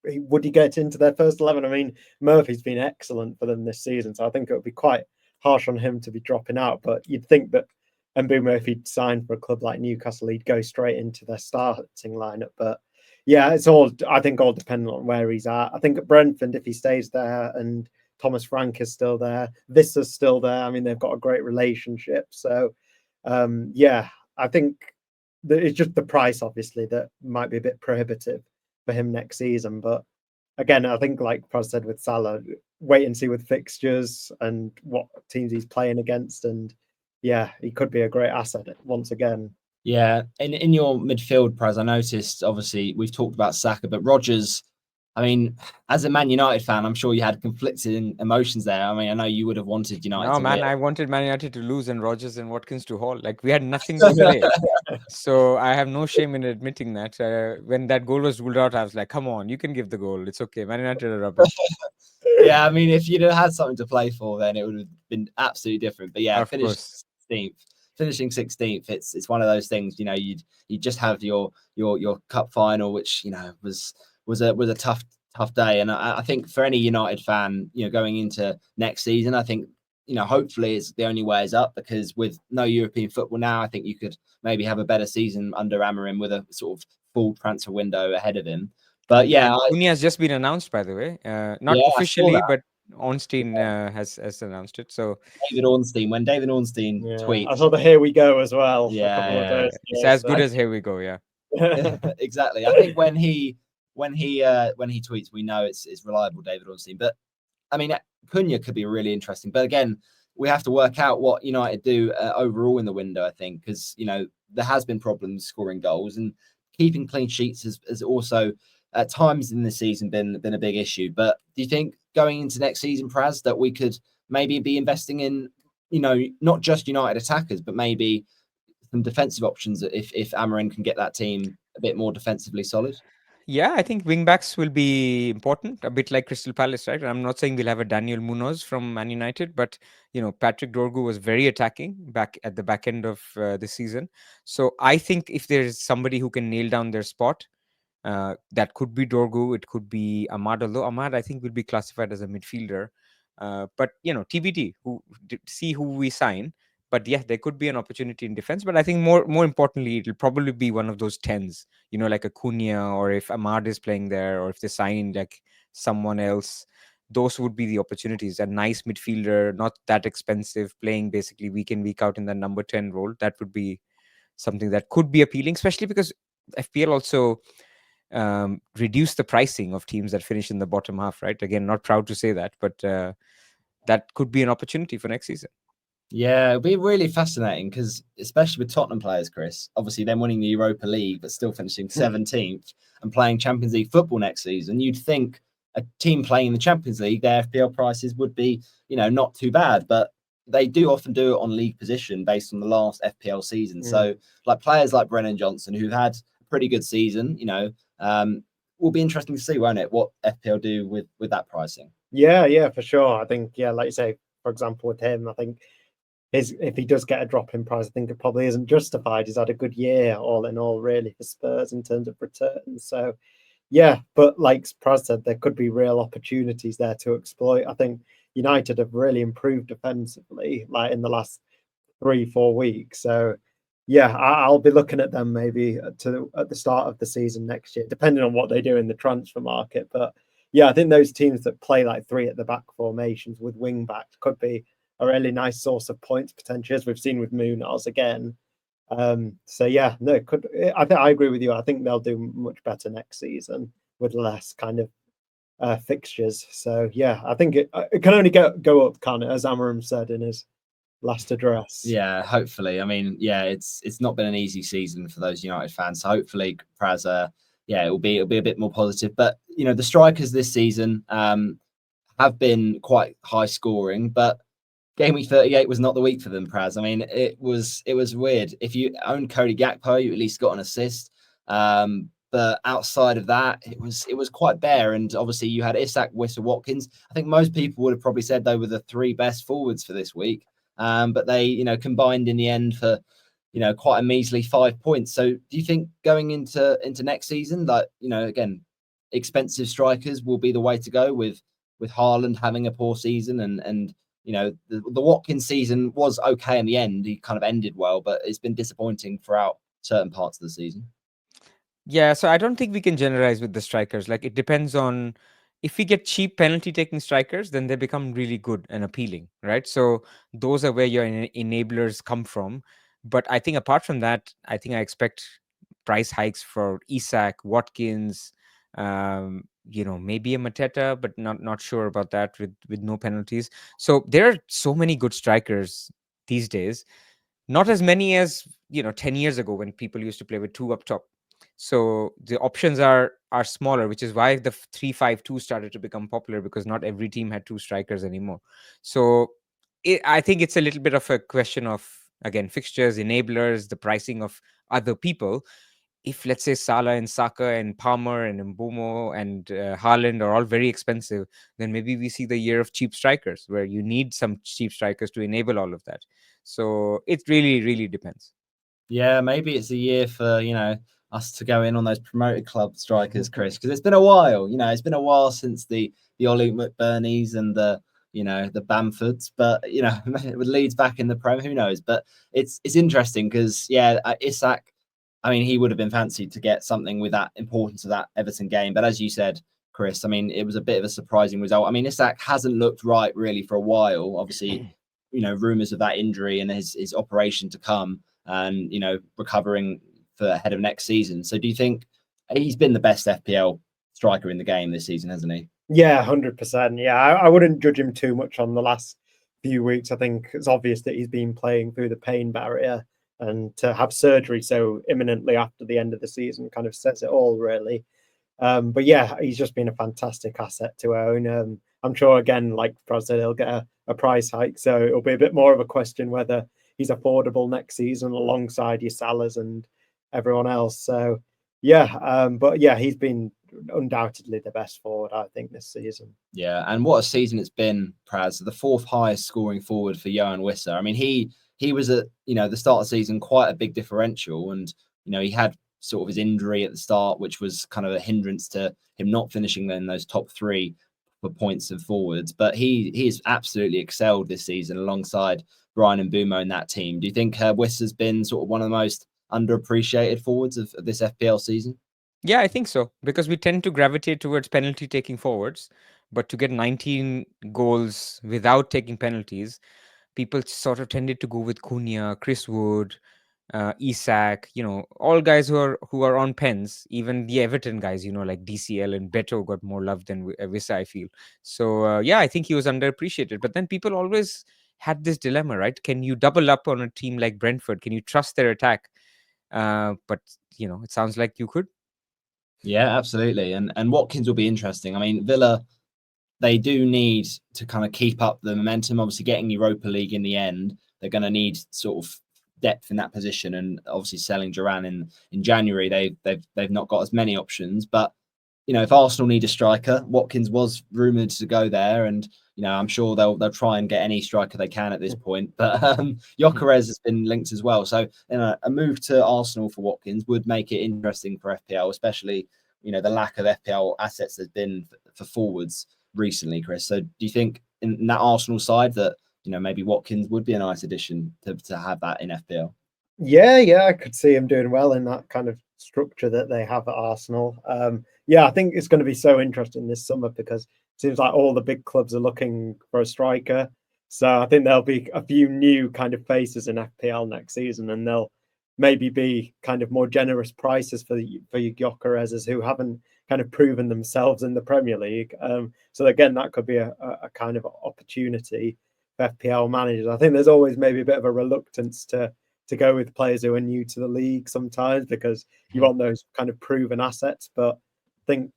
would he get into their first 11? I mean, Murphy's been excellent for them this season, so I think it would be quite harsh on him to be dropping out. But you'd think that Mbumo, if he'd signed for a club like Newcastle, he'd go straight into their starting lineup. But yeah, it's all, I think, all dependent on where he's at. I think at Brentford, if he stays there and Thomas Frank is still there, this is still there, I mean, they've got a great relationship. So yeah, I think that it's just the price, obviously, that might be a bit prohibitive for him next season. But again, I think, like Praz said with Salah, wait and see with fixtures and what teams he's playing against. And yeah, he could be a great asset once again. Yeah, in your midfield, Praz, I noticed, obviously, we've talked about Saka, but Rodgers, I mean, as a Man United fan, I'm sure you had conflicting emotions there. I mean, I know you would have wanted United to win. I wanted Man United to lose and Rodgers and Watkins to haul. Like, we had nothing to play. So I have no shame in admitting that. When that goal was ruled out, I was like, come on, you can give the goal. It's okay. Man United are rubbish. Yeah, I mean, if you'd have had something to play for, then it would have been absolutely different. But yeah, finishing 16th, it's one of those things. You just have your cup final, which was a tough day. And I think for any United fan, going into next season, I think hopefully it's the only way is up, because with no European football now, I think you could maybe have a better season under Amorim with a sort of full transfer window ahead of him. But yeah, Cunha has just been announced, by the way, not officially, but Ornstein has announced it. So David Ornstein, when David Ornstein tweets, I saw the "Here we go" as well. Yeah, it's as good as "Here we go." Yeah, exactly. I think when he tweets, we know it's reliable David Ornstein. But I mean, Cunha could be really interesting. But again, we have to work out what United do overall in the window, I think, because there has been problems scoring goals, and keeping clean sheets has also at times in the season been a big issue. But do you think going into next season, Praz, that we could maybe be investing in not just United attackers, but maybe some defensive options if Amorim can get that team a bit more defensively solid? Yeah, I think wingbacks will be important, a bit like Crystal Palace, right? I'm not saying we'll have a Daniel Munoz from Man United, but Patrick Dorgu was very attacking back at the back end of the season. So I think if there's somebody who can nail down their spot, that could be Dorgu, it could be Ahmad, although Ahmad I think will be classified as a midfielder. But TBD, see who we sign. But yeah, there could be an opportunity in defense. But I think more importantly, it'll probably be one of those 10s, like a Cunha, or if Ahmad is playing there, or if they sign like someone else, those would be the opportunities. A nice midfielder, not that expensive, playing basically week in, week out in the number 10 role. That would be something that could be appealing, especially because FPL also reduce the pricing of teams that finish in the bottom half, right? Again, not proud to say that, but that could be an opportunity for next season. Yeah, it'll be really fascinating because, especially with Tottenham players, Chris, obviously them winning the Europa League but still finishing 17th and playing Champions League football next season, you'd think a team playing in the Champions League, their FPL prices would be, not too bad, but they do often do it on league position based on the last FPL season. So, like players like Brennan Johnson, who've had a pretty good season, will be interesting to see, won't it, what FPL do with that pricing. Yeah, for sure. I think, like you say, for example, with him, I think if he does get a drop in price, I think it probably isn't justified. He's had a good year, all in all, really, for Spurs in terms of returns. So, yeah, but like Praz said, there could be real opportunities there to exploit. I think United have really improved defensively, like in the last 3-4 weeks. So, yeah, I'll be looking at them maybe at the start of the season next year, depending on what they do in the transfer market. But yeah, I think those teams that play like 3 at the back formations with wing backs could be a really nice source of points potential, as we've seen with Munoz again. So yeah, no, I agree with you. I think they'll do much better next season with less kind of fixtures. So yeah, I think it can only go up, can't it? As Amarim said in his last address. Yeah, hopefully. I mean, yeah, it's not been an easy season for those United fans. So hopefully, Praz, it'll be a bit more positive. But the strikers this season have been quite high scoring, but game week 38 was not the week for them, Praz. I mean, it was weird. If you owned Cody Gakpo, you at least got an assist. But outside of that, it was quite bare. And obviously, you had Isak, Wissa, Watkins. I think most people would have probably said they were the 3 best forwards for this week. But they, combined in the end for, quite a measly 5 points. So do you think going into next season, like, again, expensive strikers will be the way to go with Haaland having a poor season and the Watkins season was okay in the end. He kind of ended well, but it's been disappointing throughout certain parts of the season. Yeah, so I don't think we can generalize with the strikers. Like, it depends on, if we get cheap penalty taking strikers, then they become really good and appealing, right? So those are where your enablers come from. But I think apart from that, I expect price hikes for Isak, Watkins, maybe a Mateta, but not sure about that with no penalties. So there are so many good strikers these days. Not as many as 10 years ago when people used to play with 2 up top. So the options are smaller, which is why the 3-5-2 started to become popular, because not every team had 2 strikers anymore. So I think it's a little bit of a question of, again, fixtures, enablers, the pricing of other people. If, let's say, Salah and Saka and Palmer and Mbumo and Haaland are all very expensive, then maybe we see the year of cheap strikers, where you need some cheap strikers to enable all of that. So it really, really depends. Yeah, maybe it's a year for, us to go in on those promoted club strikers, Chris, because it's been a while. It's been a while since the Ollie McBurneys and the Bamfords, but with Leeds back in the Prem, who knows? But it's interesting because Isak, I mean, he would have been fancied to get something with that importance of that Everton game, but as you said, Chris, I mean, it was a bit of a surprising result. I mean, Isak hasn't looked right really for a while. Obviously, rumors of that injury and his operation to come, and recovering for ahead of next season. So do you think he's been the best FPL striker in the game this season, hasn't he? Yeah, 100%. Yeah, I wouldn't judge him too much on the last few weeks. I think it's obvious that he's been playing through the pain barrier, and to have surgery so imminently after the end of the season kind of says it all, really. But yeah, he's just been a fantastic asset to own. I'm sure, again, like Praz said, he'll get a price hike, so it'll be a bit more of a question whether he's affordable next season alongside your Salahs and everyone else. So yeah, but yeah, he's been undoubtedly the best forward, I think, this season. Yeah, and what a season it's been, Praz. The 4th highest scoring forward for Johan Wissa. I mean, he was at the start of the season quite a big differential, and he had sort of his injury at the start, which was kind of a hindrance to him not finishing in those top 3 for points of forwards. But he has absolutely excelled this season alongside Brian and Mbumo in that team. Do you think Wissa's been sort of one of the most underappreciated forwards of this FPL season? Yeah, I think so, because we tend to gravitate towards penalty taking forwards, but to get 19 goals without taking penalties, people sort of tended to go with Cunha, Chris Wood, Isak, all guys who are on pens, even the Everton guys, like DCL and Beto got more love than Wissa, I feel. So I think he was underappreciated. But then people always had this dilemma, right? Can you double up on a team like Brentford? Can you trust their attack? But it sounds like you could. Yeah, absolutely. And Watkins will be interesting. I mean, Villa, they do need to kind of keep up the momentum. Obviously, getting Europa League in the end, they're going to need sort of depth in that position. And obviously, selling Duran in January, they've not got as many options. But if Arsenal need a striker, Watkins was rumoured to go there, and I'm sure they'll try and get any striker they can at this point. But Gyökeres has been linked as well, so a move to Arsenal for Watkins would make it interesting for FPL, especially the lack of FPL assets there's been for forwards recently, Chris. So do you think in that Arsenal side that maybe Watkins would be a nice addition to have that in FPL? Yeah, I could see him doing well in that kind of structure that they have at Arsenal. I think it's going to be so interesting this summer because it seems like all the big clubs are looking for a striker. So I think there'll be a few new kind of faces in FPL next season, and they'll maybe be kind of more generous prices for your Gyökeres who haven't kind of proven themselves in the Premier League. So again, that could be a kind of opportunity for FPL managers. I think there's always maybe a bit of a reluctance to go with players who are new to the league sometimes because you want those kind of proven assets. But I think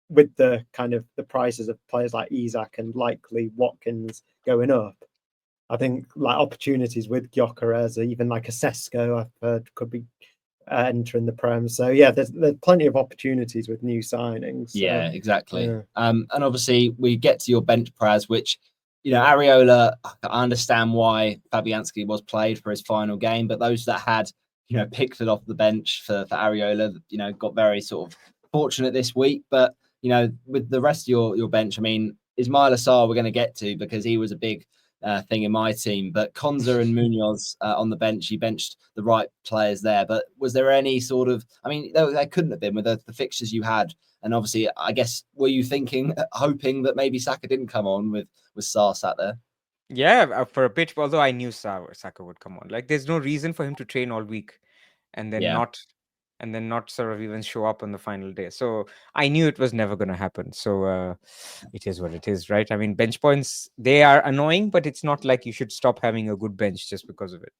with the kind of the prices of players like Isak and likely Watkins going up, I think like opportunities with Gyökeres or even like a Sesko I've heard could be entering the Prem. So there's plenty of opportunities with new signings. Yeah, exactly. Yeah. And obviously we get to your bench, Praz, which Areola, I understand why Fabianski was played for his final game, but those that had Pickford off the bench for Areola, got very sort of fortunate this week. But with the rest of your bench, I mean, Ismail Assar we're going to get to because he was a big thing in my team. But Konza and Munoz on the bench, you benched the right players there. But was there any sort of, I mean, there couldn't have been with the fixtures you had. And obviously, I guess, were you hoping that maybe Saka didn't come on with Sarr sat there? Yeah, for a bit, although I knew Saka would come on. Like, there's no reason for him to train all week and then not sort of even show up on the final day. So I knew it was never going to happen. So it is what it is, right? I mean, bench points, they are annoying, but it's not like you should stop having a good bench just because of it.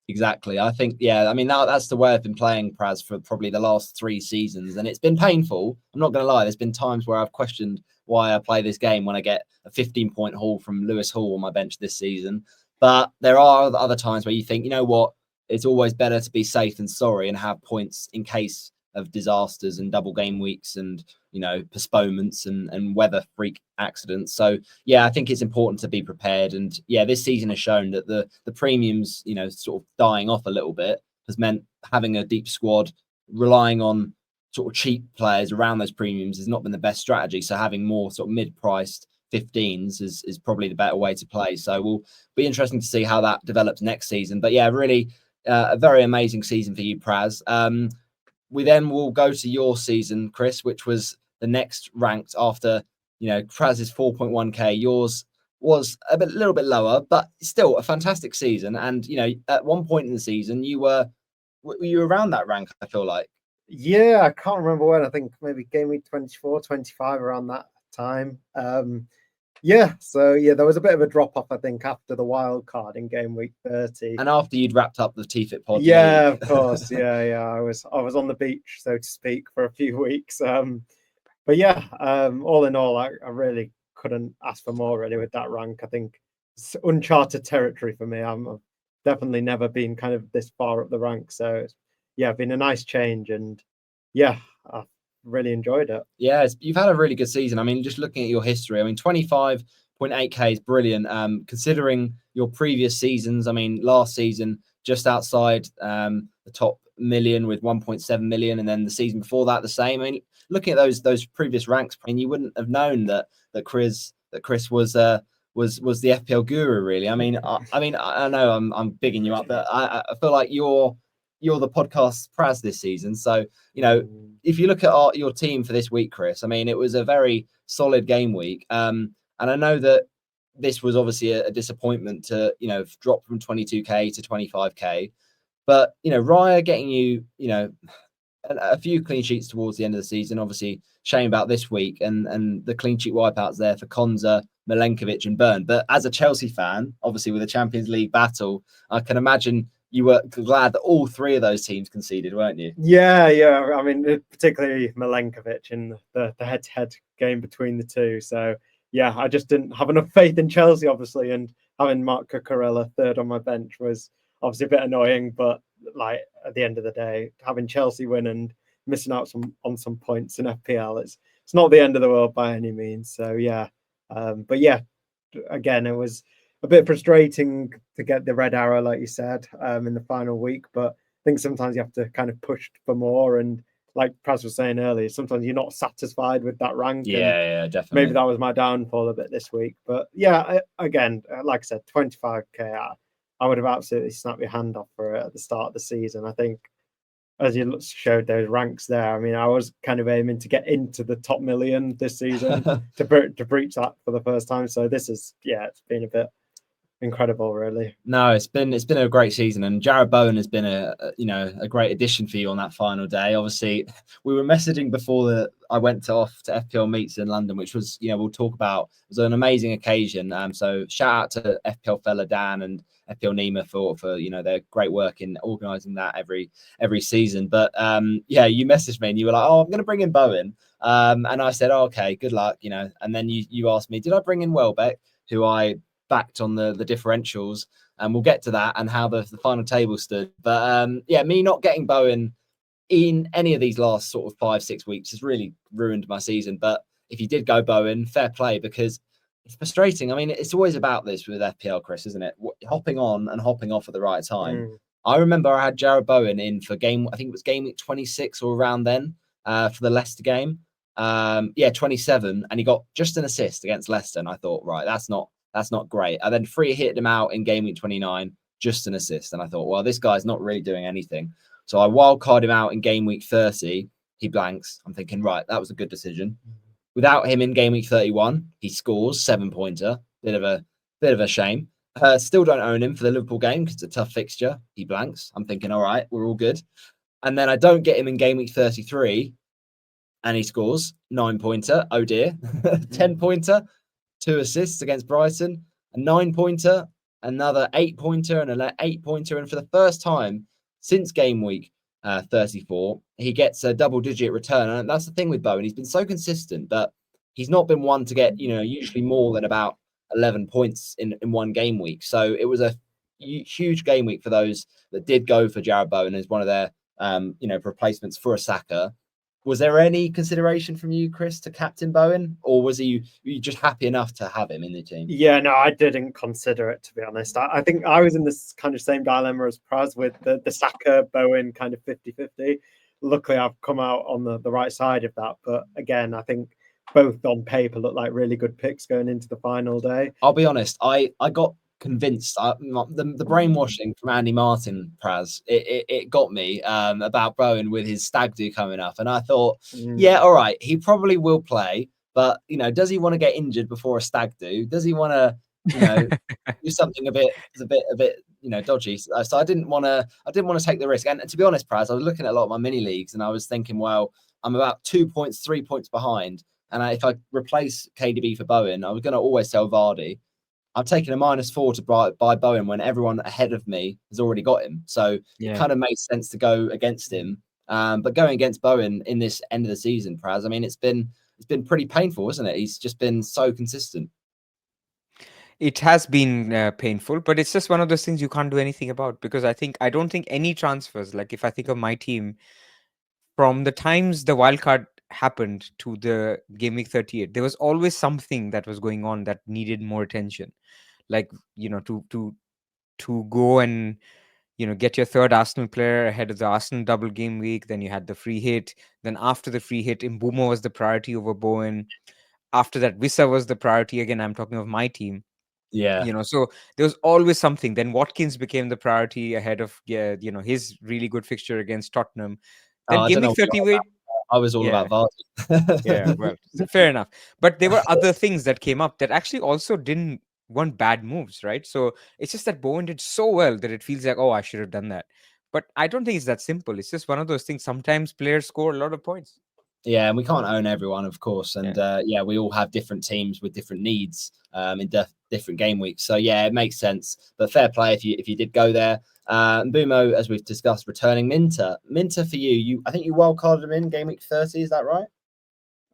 Exactly. I think, I mean, that's the way I've been playing Praz for probably the last 3 seasons, and it's been painful. I'm not going to lie. There's been times where I've questioned why I play this game when I get a 15-point haul from Lewis Hall on my bench this season. But there are other times where you think, you know what, it's always better to be safe than sorry and have points in case of disasters and double game weeks and postponements and weather freak accidents. So I think it's important to be prepared. And this season has shown that the premiums sort of dying off a little bit has meant having a deep squad, relying on sort of cheap players around those premiums has not been the best strategy. So having more sort of mid-priced 15s is probably the better way to play. So we'll be interesting to see how that develops next season. But really a very amazing season for you, Praz. We then will go to your season, Chris, which was the next ranked after, Praz's 4.1k. Yours was a little bit lower, but still a fantastic season. And, at one point in the season, you were around that rank, I feel like. Yeah, I can't remember when. I think maybe game week 24, 25 around that time. So there was a bit of a drop off, I think, after the wild card in game week 30. And after you'd wrapped up the TFIT Pod. Yeah, of course. I was on the beach, so to speak, for a few weeks. All in all, I really couldn't ask for more really with that rank. I think it's uncharted territory for me. I've definitely never been kind of this far up the rank. So it's been a nice change, and I've really enjoyed it. Yeah, you've had a really good season. I mean, just looking at your history, I mean, 25.8k is brilliant. Considering your previous seasons, I mean, last season just outside the top million with 1.7 million, and then the season before that the same. I mean, looking at those previous ranks, I mean, you wouldn't have known that Chris was the FPL guru, really. I mean, I know I'm bigging you up, but I feel like you're the podcast Praz this season. So, if you look at your team for this week, Chris, I mean, it was a very solid game week. And I know that this was obviously a disappointment to, drop from 22k to 25k. But Raya getting you a few clean sheets towards the end of the season. Obviously, shame about this week and the clean sheet wipeouts there for Konza, Milenkovic, and Byrne. But as a Chelsea fan, obviously with the Champions League battle, I can imagine you were glad that all three of those teams conceded, weren't you? Yeah. I mean, particularly Milenkovic in the head-to-head game between the two. So yeah, I just didn't have enough faith in Chelsea, obviously, and having Mark Cucurella third on my bench was obviously a bit annoying. But like at the end of the day, having Chelsea win and missing out on some points in FPL, it's not the end of the world by any means. So yeah, but yeah, again, it was a bit frustrating to get the red arrow, like you said, in the final week. But I think sometimes you have to kind of push for more. And like Praz was saying earlier, sometimes you're not satisfied with that rank. Yeah, definitely. Maybe that was my downfall a bit this week. But yeah, again, like I said, 25k, I would have absolutely snapped your hand off for it at the start of the season. I think, as you showed those ranks there, I mean, I was kind of aiming to get into the top million this season to breach that for the first time. So this is, it's been a bit incredible, really. No, it's been a great season, and Jarrod Bowen has been a great addition for you on that final day. Obviously, we were messaging before I went off to FPL meets in London, which was we'll talk about. It was an amazing occasion. So shout out to FPL fella Dan and FPL Nima for their great work in organising that every season. But you messaged me and you were like, "Oh, I'm going to bring in Bowen," and I said, oh, "Okay, good luck," And then you asked me, "Did I bring in Welbeck?" who I backed on the differentials, and we'll get to that and how the final table stood. But me not getting Bowen in any of these last sort of 5-6 weeks has really ruined my season. But if you did go Bowen, fair play, because it's frustrating. I mean, it's always about this with FPL, Chris, isn't it? Hopping on and hopping off at the right time. I remember I had Jarrod Bowen in for I think it was game week 26 or around then, for the Leicester game. 27, and he got just an assist against Leicester, and I thought, right, that's not great. I then free hit him out in game week 29, just an assist. And I thought, well, this guy's not really doing anything. So I wildcard him out in game week 30. He blanks. I'm thinking, right, that was a good decision. Without him in game week 31, he scores 7-pointer. Bit of a shame. Still don't own him for the Liverpool game because it's a tough fixture. He blanks. I'm thinking, all right, we're all good. And then I don't get him in game week 33, and he scores 9-pointer. Oh dear. 10-pointer. 2 assists against Brighton, a 9-pointer, another 8-pointer, and an 8-pointer. And for the first time since game week 34, he gets a double-digit return. And that's the thing with Bowen. He's been so consistent, but he's not been one to get, usually more than about 11 points in one game week. So it was a huge game week for those that did go for Jarrod Bowen as one of their, replacements for a Saka. Was there any consideration from you, Chris, to captain Bowen, or were you just happy enough to have him in the team? Yeah, no, I didn't consider it, to be honest. I think I was in this kind of same dilemma as Praz with the Saka Bowen kind of 50-50. Luckily, I've come out on the right side of that. But again, I think both on paper look like really good picks going into the final day. I'll be honest, I got convinced. The brainwashing from Andy Martin, Praz, it got me about Bowen with his stag do coming up, and I thought, yeah, all right, he probably will play, but does he want to get injured before a stag do? Does he want to do something a bit dodgy? So I didn't want to take the risk. And to be honest, Praz, I was looking at a lot of my mini leagues, and I was thinking, well, I'm about 2 points, 3 points behind, and if I replace KDB for Bowen, I was going to always sell Vardy. I've taken a -4 to buy Bowen when everyone ahead of me has already got him. So it kind of makes sense to go against him. But going against Bowen in this end of the season, Praz, I mean, it's been pretty painful, isn't it? He's just been so consistent. It has been painful, but it's just one of those things you can't do anything about, because I don't think any transfers, like if I think of my team, from the times the wildcard happened to the game week 38, there was always something that was going on that needed more attention. Like, to go and, get your third Arsenal player ahead of the Arsenal double game week. Then you had the free hit. Then after the free hit, Mbeumo was the priority over Bowen. After that, Wissa was the priority. Again, I'm talking of my team. Yeah. So there was always something. Then Watkins became the priority ahead of, his really good fixture against Tottenham. Then game week 38. I was all about Vardy. Yeah, well, fair enough. But there were other things that came up that actually also weren't bad moves, right? So it's just that Bowen did so well that it feels like, oh, I should have done that. But I don't think it's that simple. It's just one of those things. Sometimes players score a lot of points. Yeah, and we can't own everyone, of course. And we all have different teams with different needs in different game weeks. So yeah, it makes sense. But fair play if you did go there. Mbumo, as we've discussed, returning Minter. Minter for you. I think you wildcarded him in game week 30. Is that right?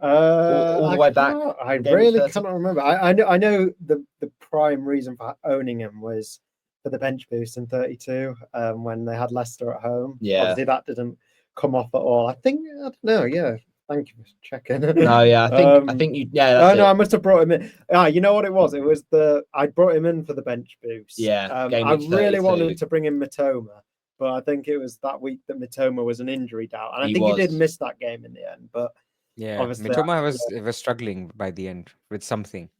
All the way back. I really cannot remember. I know the prime reason for owning him was for the bench boost in 32 when they had Leicester at home. Yeah. Obviously that didn't come off at all. I don't know. Yeah. Thank you for checking. No, yeah, I think you. Yeah, that's no, I must have brought him in. You know what it was? It was I brought him in for the bench boost. Yeah, I really wanted to bring in Mitoma, but I think it was that week that Mitoma was an injury doubt, and I think he did miss that game in the end. But yeah, Mitoma was struggling by the end with something.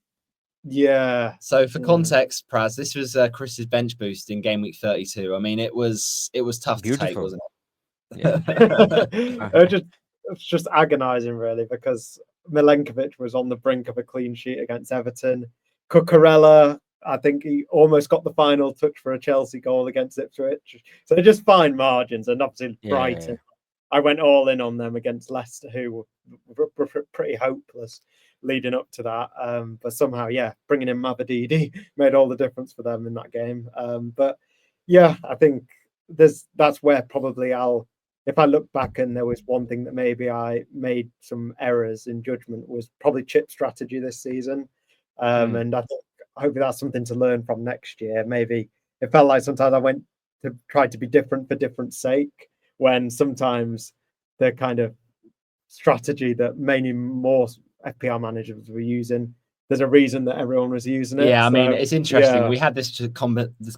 Yeah. So for context, Praz, this was Chris's bench boost in game week 32. I mean, it was tough to take, wasn't it? Yeah. It's just agonising, really, because Milenkovic was on the brink of a clean sheet against Everton. Cucurella, I think he almost got the final touch for a Chelsea goal against Ipswich. So just fine margins, and obviously Brighton. I went all in on them against Leicester, who were pretty hopeless leading up to that. But somehow, bringing in Mavadidi made all the difference for them in that game. But yeah, I think that's where probably if I look back and there was one thing that maybe I made some errors in judgment was probably chip strategy this season. And I think hopefully that's something to learn from next year. Maybe it felt like sometimes I went to try to be different for different sake, when sometimes the kind of strategy that mainly more FPL managers were using, there's a reason that everyone was using it. Yeah, I mean, it's interesting. We had this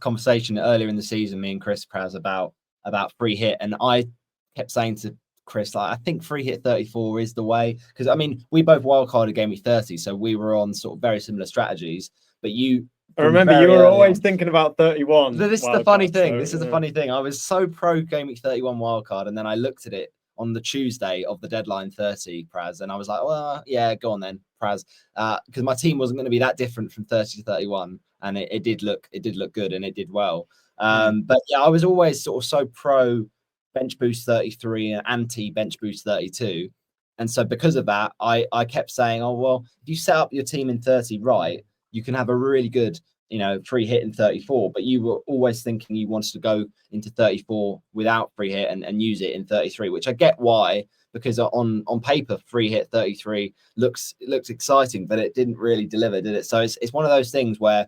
conversation earlier in the season, me and Chris Praz, about free hit, and I kept saying to Chris, like, I think free hit 34 is the way, because I mean, we both wildcarded game week 30, so we were on sort of very similar strategies. But I remember you were always thinking about 31. This is the funny thing. This is the funny thing. I was so pro game week 31 wildcard, and then I looked at it on the Tuesday of the deadline 30, Praz, and I was like, well, yeah, go on then, Praz, because my team wasn't going to be that different from 30 to 31, and it did look good, and it did well. But yeah, I was always sort of so pro bench boost 33 and anti bench boost 32, and so because of that, I kept saying, oh well, if you set up your team in 30 right, you can have a really good free hit in 34, but you were always thinking you wanted to go into 34 without free hit and use it in 33, which I get why, because on paper free hit 33 looks exciting, but it didn't really deliver, did it? So it's one of those things where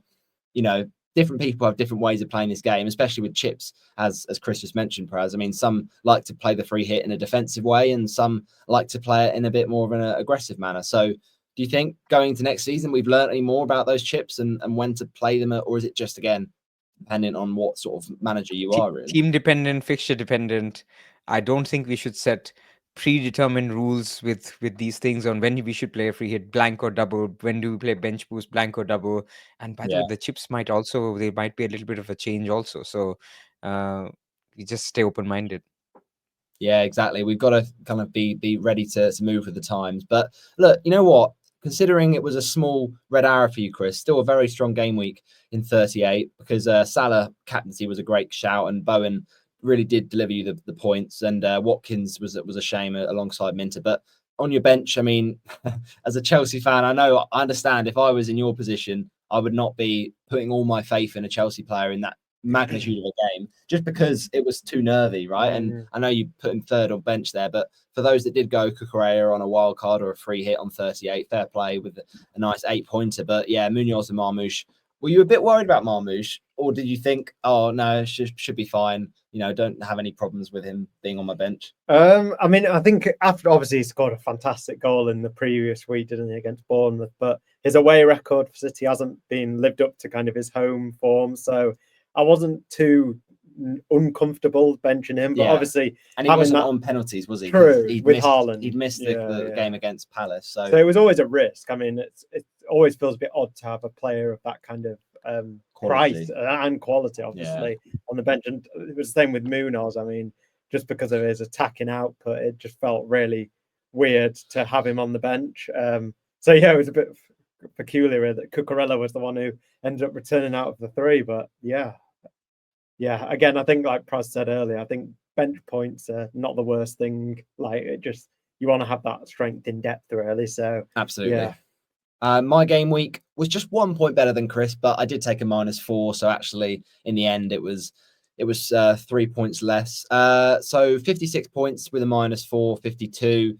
different people have different ways of playing this game, especially with chips, as Chris just mentioned, Praz. I mean, some like to play the free hit in a defensive way, and some like to play it in a bit more of an aggressive manner. So do you think going into next season we've learned any more about those chips and when to play them, or is it just, again, dependent on what sort of manager you are, really? Team dependent, fixture dependent. I don't think we should set predetermined rules with these things on when we should play a free hit, blank or double, when do we play bench boost, blank or double. And by the way, the chips might be a little bit of a change also. So we just stay open-minded. Yeah, exactly. We've got to kind of be ready to move with the times. But look, you know what? Considering it was a small red arrow for you, Chris, still a very strong game week in 38, because Salah captaincy was a great shout, and Bowen really did deliver you the points, and Watkins was a shame alongside Minter. But on your bench, I mean, as a Chelsea fan, I understand if I was in your position, I would not be putting all my faith in a Chelsea player in that magnitude of a game, just because it was too nervy, right? And I know you put him third on bench there, but for those that did go Cucurella on a wild card or a free hit on 38, fair play with a nice 8-pointer. But yeah, Munoz and Marmoush, were you a bit worried about Marmoush, or did you think, oh no, should be fine, don't have any problems with him being on my bench? I mean, I think after, obviously, he scored a fantastic goal in the previous week, didn't he, against Bournemouth, but his away record for City hasn't been lived up to kind of his home form, so I wasn't too uncomfortable benching him, but obviously, and he wasn't on penalties, was he? True, with Haaland, he'd missed the game against Palace, so it was always a risk. I mean, it always feels a bit odd to have a player of that kind of price and quality, obviously, on the bench. And it was the same with Munoz. I mean, just because of his attacking output, it just felt really weird to have him on the bench. So yeah, it was a bit peculiar that Cucurella was the one who ended up returning out of the three. But yeah, Yeah, again, I think like Praz said earlier, I think bench points are not the worst thing. Like it just you want to have that strength in depth really. So Absolutely. yeah. My game week was just 1 point better than Chris, but I did take a -4. So actually, in the end, it was 3 points less. So 56 points with a -4, 52.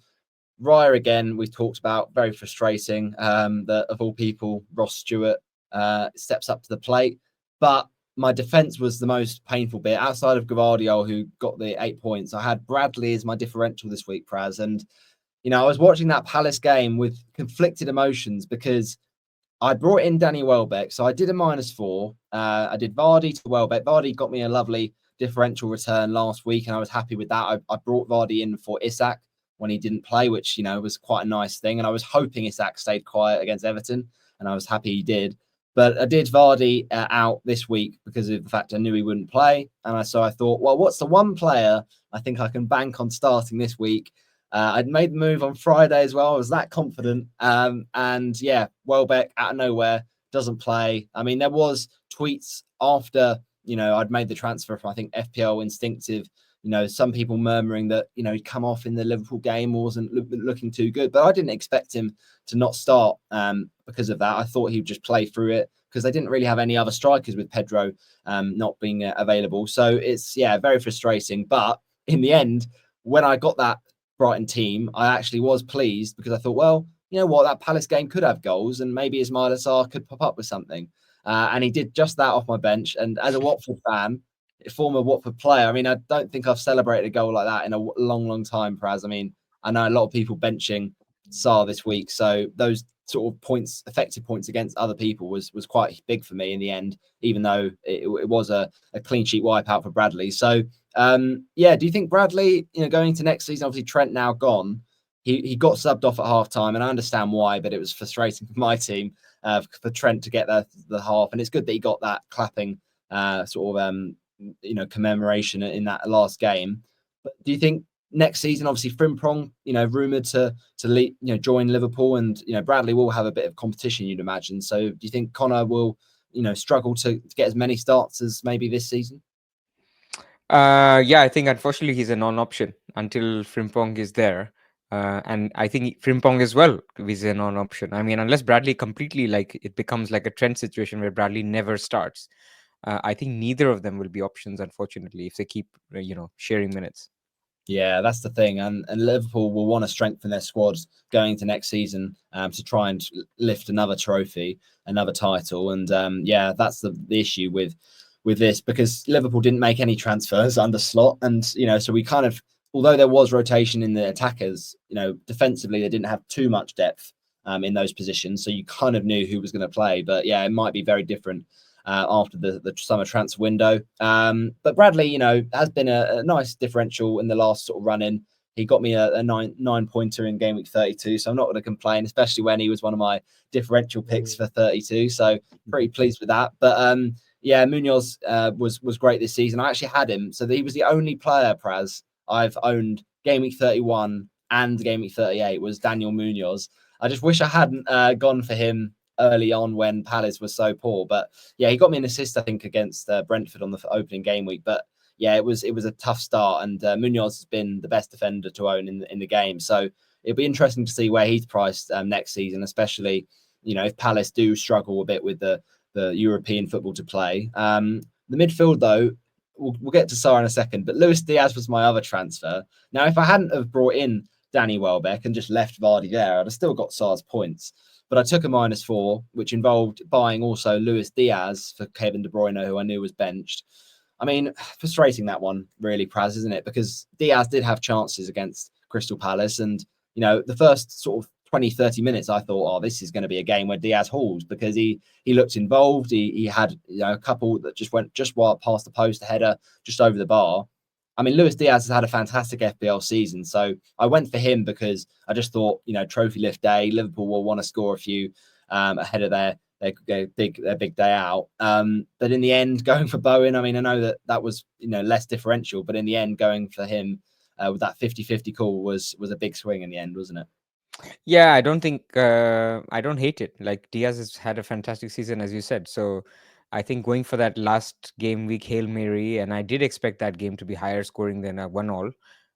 Raya again, we've talked about, very frustrating. That of all people, Ross Stewart steps up to the plate, but my defense was the most painful bit. Outside of Gavardiol, who got the 8 points, I had Bradley as my differential this week, Praz, and I was watching that Palace game with conflicted emotions because I brought in Danny Welbeck, so I did a -4. I did Vardy to Welbeck. Vardy got me a lovely differential return last week, and I was happy with that. I brought Vardy in for Isak when he didn't play, which was quite a nice thing. And I was hoping Isak stayed quiet against Everton, and I was happy he did. But I did Vardy out this week because of the fact I knew he wouldn't play, and so I thought, well, what's the one player I think I can bank on starting this week? I'd made the move on Friday as well. I was that confident. And yeah, Welbeck out of nowhere doesn't play. I mean, there was tweets after, I'd made the transfer from, I think, FPL Instinctive, some people murmuring that, he'd come off in the Liverpool game, wasn't looking too good. But I didn't expect him to not start because of that. I thought he'd just play through it because they didn't really have any other strikers with Pedro not being available. So it's, very frustrating. But in the end, when I got that Brighton team, I actually was pleased because I thought, well, you know what, that Palace game could have goals and maybe Ismaila Sarr could pop up with something. And he did just that off my bench. And as a Watford fan, a former Watford player, I mean, I don't think I've celebrated a goal like that in a long, long time, Praz. I mean, I know a lot of people benching Sarr this week. So those sort of points, effective points against other people was quite big for me in the end, even though it was a clean sheet wipeout for Bradley. So do you think Bradley, going into next season, obviously Trent now gone, he got subbed off at half time, and I understand why, but it was frustrating for my team for Trent to get the half, and it's good that he got that clapping commemoration in that last game. But do you think next season, obviously Frimpong, rumored to join Liverpool, and Bradley will have a bit of competition, you'd imagine. So do you think Connor will struggle to get as many starts as maybe this season? Yeah, I think unfortunately he's a non-option until Frimpong is there. And I think Frimpong as well is a non-option. I mean, unless Bradley completely, like, it becomes like a Trent situation where Bradley never starts. I think neither of them will be options, unfortunately, if they keep, sharing minutes. Yeah, that's the thing. And Liverpool will want to strengthen their squads going into next season to try and lift another trophy, another title. And that's the issue with this, because Liverpool didn't make any transfers under Slot. And, so we kind of, although there was rotation in the attackers, defensively, they didn't have too much depth in those positions. So you kind of knew who was going to play. But yeah, it might be very different after the summer transfer window. But Bradley, has been a nice differential in the last sort of run in. He got me a nine pointer in game week 32, so I'm not going to complain, especially when he was one of my differential picks for 32. So pretty pleased with that. But Munoz was great this season. I actually had him, so he was the only player, Praz, I've owned game week 31 and game week 38 was Daniel Munoz. I just wish I hadn't gone for him early on when Palace was so poor. But yeah, he got me an assist, I think, against Brentford on the opening game week. But yeah, it was a tough start, and Munoz has been the best defender to own in the game. So it'll be interesting to see where he's priced next season, especially if Palace do struggle a bit with the European football to play. The midfield, though, we'll get to Sarr in a second, but Luis Diaz was my other transfer. Now, if I hadn't have brought in Danny Welbeck and just left Vardy there, I'd have still got Sarr's points. But I took a -4, which involved buying also Luis Diaz for Kevin De Bruyne, who I knew was benched. I mean, frustrating that one, really, Praz, isn't it? Because Diaz did have chances against Crystal Palace. And, the first sort of 20, 30 minutes, I thought, oh, this is going to be a game where Diaz hauls, because he looked involved. He had a couple that just went just past the post, a header just over the bar. I mean, Luis Diaz has had a fantastic FPL season, so I went for him because I just thought, trophy lift day, Liverpool will want to score a few ahead of their big day out. But in the end, going for Bowen, I mean, I know that was less differential, but in the end, going for him with that 50-50 call was a big swing in the end, wasn't it? Yeah, I don't hate it. Like, Diaz has had a fantastic season, as you said. So I think going for that last game week Hail Mary, and I did expect that game to be higher scoring than a 1-1.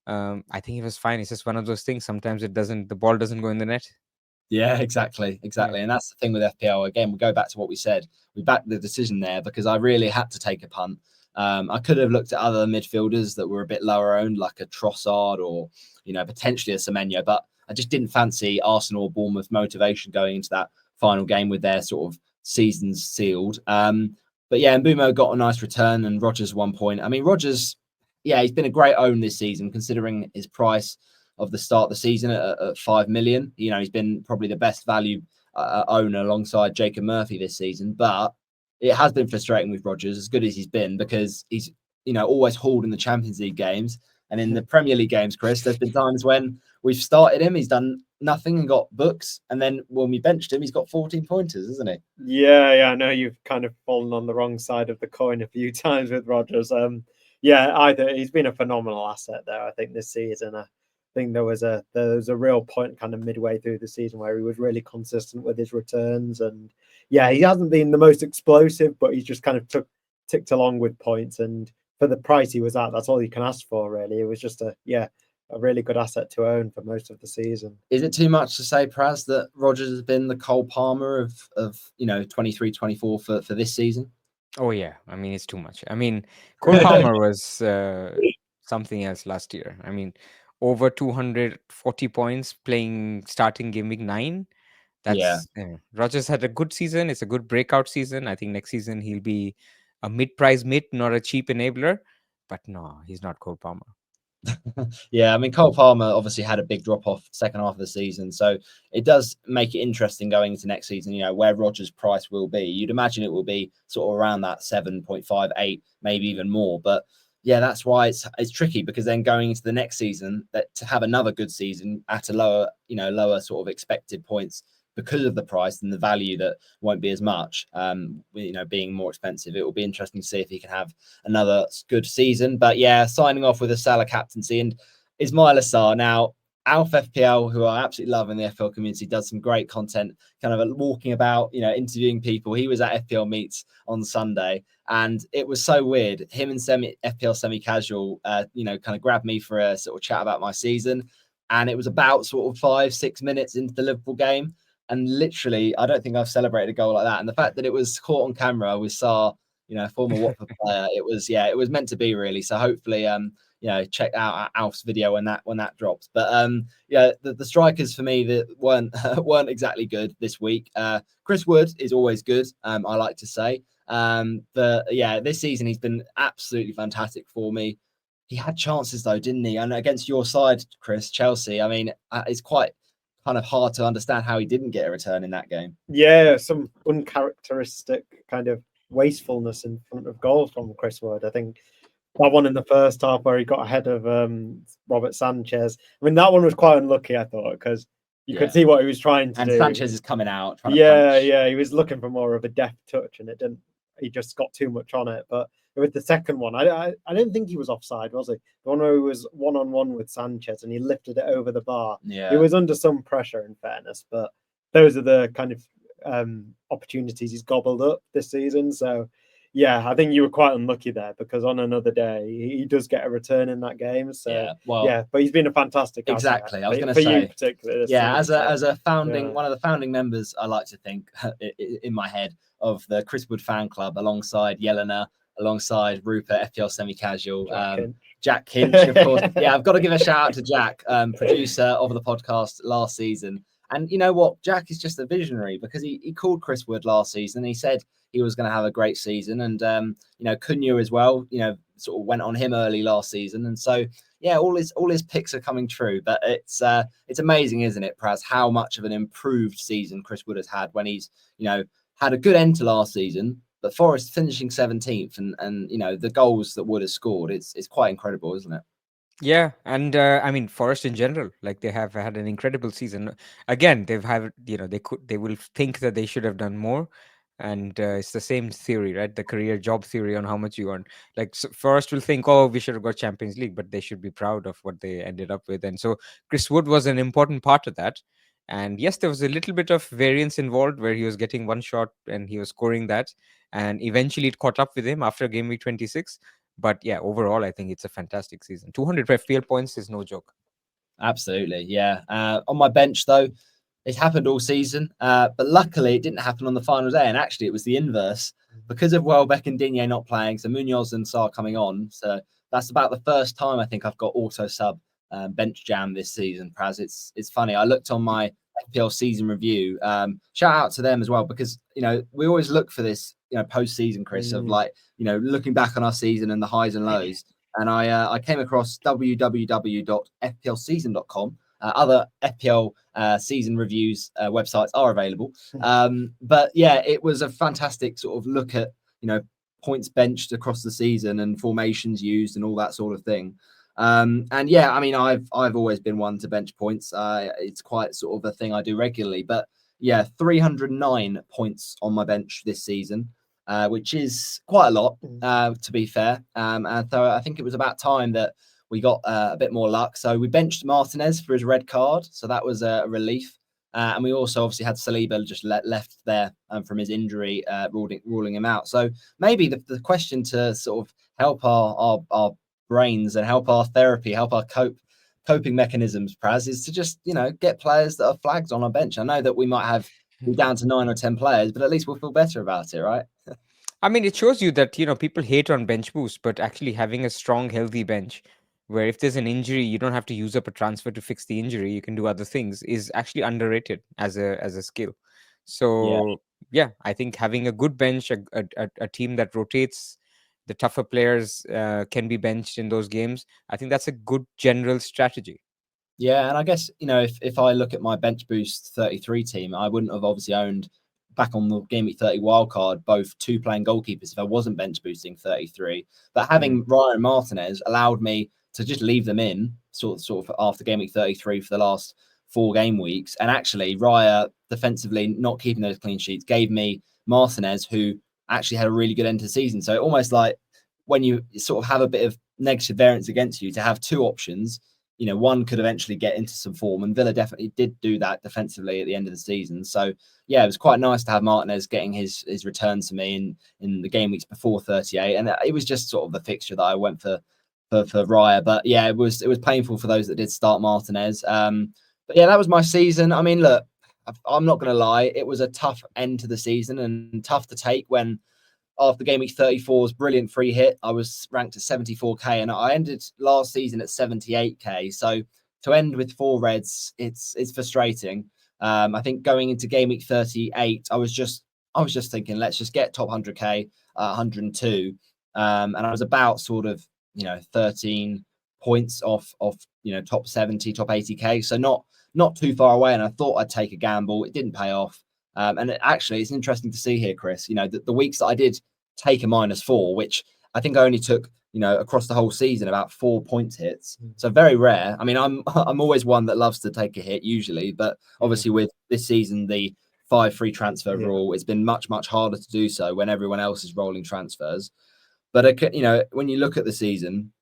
I think it was fine. It's just one of those things. Sometimes the ball doesn't go in the net. Yeah, exactly. And that's the thing with FPL. Again, we go back to what we said. We backed the decision there because I really had to take a punt. I could have looked at other midfielders that were a bit lower owned, like a Trossard or, potentially a Semenyo, but I just didn't fancy Arsenal or Bournemouth motivation going into that final game with their sort of seasons sealed. But yeah, Mbumo got a nice return and Rodgers 1 point. I mean, Rodgers, yeah, he's been a great own this season considering his price of the start of the season at 5 million. He's been probably the best value owner alongside Jacob Murphy this season. But it has been frustrating with Rodgers, as good as he's been, because he's always hauled in the Champions League games. And in the Premier League games, Chris, there's been times when we've started him, he's done nothing and got books. And then when we benched him, he's got 14 pointers, isn't he? Yeah, I know you've kind of fallen on the wrong side of the coin a few times with Rodgers. Either he's been a phenomenal asset there, I think, this season. I think there was a real point kind of midway through the season where he was really consistent with his returns. And yeah, he hasn't been the most explosive, but he's just kind of ticked along with points. And for the price he was at, that's all you can ask for, really. It was just a really good asset to own for most of the season. Is it too much to say, Praz, that Rodgers has been the Cole Palmer of 23-24 for this season? Oh yeah, I mean it's too much. I mean Cole Palmer was something else last year. I mean over 240 points starting game week 9. Rodgers had a good season. It's a good breakout season. I think next season he'll be a mid-price mid, not a cheap enabler. But no, he's not Cole Palmer. Yeah, I mean, Cole Palmer obviously had a big drop-off second half of the season, so it does make it interesting going into next season, where Rodgers' price will be. You'd imagine it will be sort of around that 7.58, maybe even more. But yeah, that's why it's tricky, because then going into the next season, that to have another good season at a lower sort of expected points because of the price and the value that won't be as much, being more expensive. It will be interesting to see if he can have another good season. But yeah, signing off with a Salah captaincy and Ismail Assar. Now, Alf FPL, who I absolutely love in the FPL community, does some great content, kind of walking about, interviewing people. He was at FPL Meets on Sunday, and it was so weird. Him and FPL Semi-Casual, kind of grabbed me for a sort of chat about my season. And it was about sort of 5-6 minutes into the Liverpool game. And literally, I don't think I've celebrated a goal like that. And the fact that it was caught on camera with Sarr, former Watford player, it was meant to be, really. So hopefully, check out Alf's video when that drops. But the strikers for me that weren't exactly good this week. Chris Wood is always good, I like to say. But yeah, this season he's been absolutely fantastic for me. He had chances though, didn't he? And against your side, Chris, Chelsea, I mean, it's quite kind of hard to understand how he didn't get a return in that game. Yeah, some uncharacteristic kind of wastefulness in front of goal from Chris Wood. I think that one in the first half where he got ahead of Robert Sanchez. I mean, that one was quite unlucky, I thought, because you could see what he was trying to do. And Sanchez is coming out. Yeah, he was looking for more of a deft touch, and it didn't. He just got too much on it. But with the second one, I didn't think he was offside, was he? The one where he was 1-on-1 with Sanchez and he lifted it over the bar. Yeah, he was under some pressure, in fairness, but those are the kind of opportunities he's gobbled up this season. So yeah, I think you were quite unlucky there, because on another day he does get a return in that game. So but he's been a fantastic exactly. asset. I was going to say, you particularly. As a founding one of the founding members, I like to think in my head of the Chris Wood fan club, alongside Yelena, alongside Rupert, FPL Semi-Casual, Jack Kinch, of course. Yeah, I've got to give a shout out to Jack, producer of the podcast last season. And you know what? Jack is just a visionary, because he called Chris Wood last season. He said he was going to have a great season. And, Cunha as well, sort of went on him early last season. And so, yeah, all his picks are coming true. But it's amazing, isn't it, Praz, how much of an improved season Chris Wood has had when he's, had a good end to last season. But Forest finishing 17th and the goals that Wood has scored, it's quite incredible, isn't it? Yeah, and I mean Forest in general, like they have had an incredible season. Again, they will think that they should have done more, and it's the same theory, right? The career job theory on how much you earn. Like Forest will think, oh, we should have got Champions League, but they should be proud of what they ended up with. And so Chris Wood was an important part of that. And yes, there was a little bit of variance involved where he was getting one shot and he was scoring that. And eventually it caught up with him after game week 26. But yeah, overall, I think it's a fantastic season. 200 FPL points is no joke. Absolutely, yeah. On my bench, though, it happened all season, but luckily it didn't happen on the final day. And actually, it was the inverse because of Welbeck and Digne not playing. So Munoz and Sarr coming on. So that's about the first time I think I've got auto sub bench jam this season. Praz, it's funny. I looked on my FPL season review. Shout out to them as well because we always look for this post season, Chris, of like looking back on our season and the highs and lows. And I came across www.fplseason.com. Other FPL season reviews websites are available. But yeah, it was a fantastic sort of look at, points benched across the season and formations used and all that sort of thing. And yeah, I mean, I've always been one to bench points. It's quite sort of a thing I do regularly. But yeah, 309 points on my bench this season. Which is quite a lot, to be fair. And so I think it was about time that we got a bit more luck. So we benched Martinez for his red card. So that was a relief. And we also obviously had Saliba just left there from his injury, ruling him out. So maybe the question to sort of help our brains and help our therapy, help our coping mechanisms, Praz, is to just, get players that are flagged on our bench. I know that we might have down to 9 or 10 players, but at least we'll feel better about it, right? I mean, it shows you that, people hate on bench boost, but actually having a strong, healthy bench where if there's an injury, you don't have to use up a transfer to fix the injury. You can do other things is actually underrated as a skill. So yeah, I think having a good bench, a team that rotates the tougher players can be benched in those games. I think that's a good general strategy. Yeah, and I guess, if I look at my bench boost 33 team, I wouldn't have obviously owned back on the game week 30 wildcard, both two playing goalkeepers if I wasn't bench boosting 33. But having Ryan Martinez allowed me to just leave them in sort of after game week 33 for the last 4 game weeks. And actually, Raya defensively not keeping those clean sheets gave me Martinez, who actually had a really good end to the season. So almost like when you sort of have a bit of negative variance against you, to have two options, one could eventually get into some form, and Villa definitely did do that defensively at the end of the season. So yeah, it was quite nice to have Martinez getting his return to me in the game weeks before 38, and it was just sort of the fixture that I went for Raya. But yeah, it was painful for those that did start Martinez. But yeah, that was my season. I mean, look, I'm not going to lie, it was a tough end to the season and tough to take when, after game week 34's brilliant free hit, I was ranked at 74k, and I ended last season at 78k. So to end with 4 reds, it's frustrating. I think going into game week 38, I was just thinking, let's just get top 100k, 102, and I was about sort of 13 points off top 70, top 80k. So not too far away, and I thought I'd take a gamble. It didn't pay off. And actually, it's interesting to see here, Chris, the weeks that I did take a -4, which I think I only took, across the whole season, about 4 points hits. So very rare. I mean, I'm always one that loves to take a hit usually, but obviously with this season, the 5 free transfer rule, it's been much, much harder to do so when everyone else is rolling transfers. But, when you look at the season,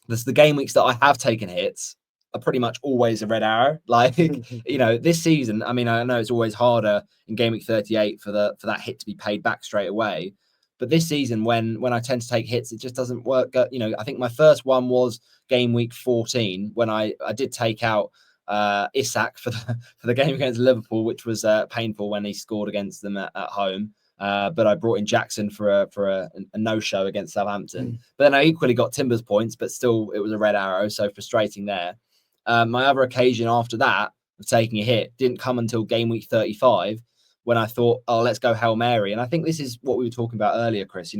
the game weeks that I have taken hits are pretty much always a red arrow. Like, this season, I mean, I know it's always harder in game week 38 for that hit to be paid back straight away. But this season, when I tend to take hits, it just doesn't work. I think my first one was game week 14 when I did take out Isak for the game against Liverpool, which was painful when he scored against them at home. But I brought in Jackson for a no-show against Southampton. But then I equally got Timber's points, but still it was a red arrow, so frustrating there. My other occasion after that of taking a hit didn't come until game week 35, when I thought, oh, let's go Hail Mary. And I think this is what we were talking about earlier, Chris.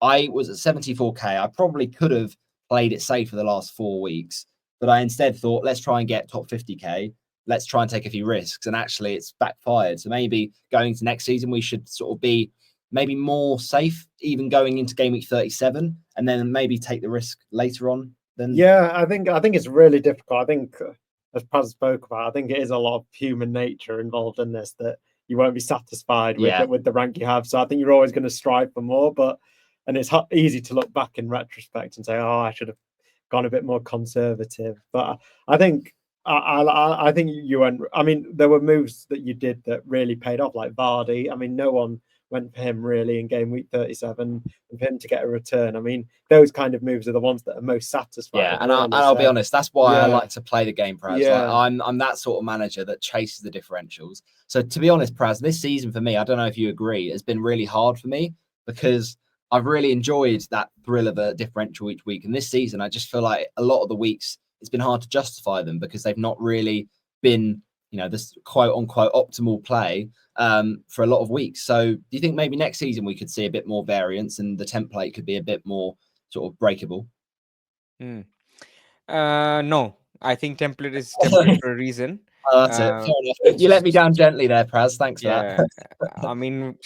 I was at 74k. I probably could have played it safe for the last 4 weeks, but I instead thought, let's try and get top 50k. Let's try and take a few risks. And actually, it's backfired. So maybe going into next season, we should sort of be maybe more safe, even going into game week 37, and then maybe take the risk later on. Yeah, I think it's really difficult. I think, as Praz spoke about, I think it is a lot of human nature involved in this, that you won't be satisfied with the rank you have. So I think you're always going to strive for more. And it's easy to look back in retrospect and say, oh, I should have gone a bit more conservative. But I think I think you went. I mean, there were moves that you did that really paid off, like Vardy. I mean, no one went for him really in game week 37, and for him to get a return. I mean, those kind of moves are the ones that are most satisfying. Yeah, and really. I'll be honest, that's why I yeah. like to play the game, Praz. Yeah. Like, I'm that sort of manager that chases the differentials. So to be honest, Praz, this season for me, I don't know if you agree, has been really hard for me because I've really enjoyed that thrill of a differential each week. And this season, I just feel like a lot of the weeks it's been hard to justify them because they've not really been, this quote unquote optimal play for a lot of weeks. So do you think maybe next season we could see a bit more variance and the template could be a bit more sort of breakable? No, I think template is template for a reason. Oh, that's it. Fair enough. You let me down gently there, Praz. Thanks for that. I mean,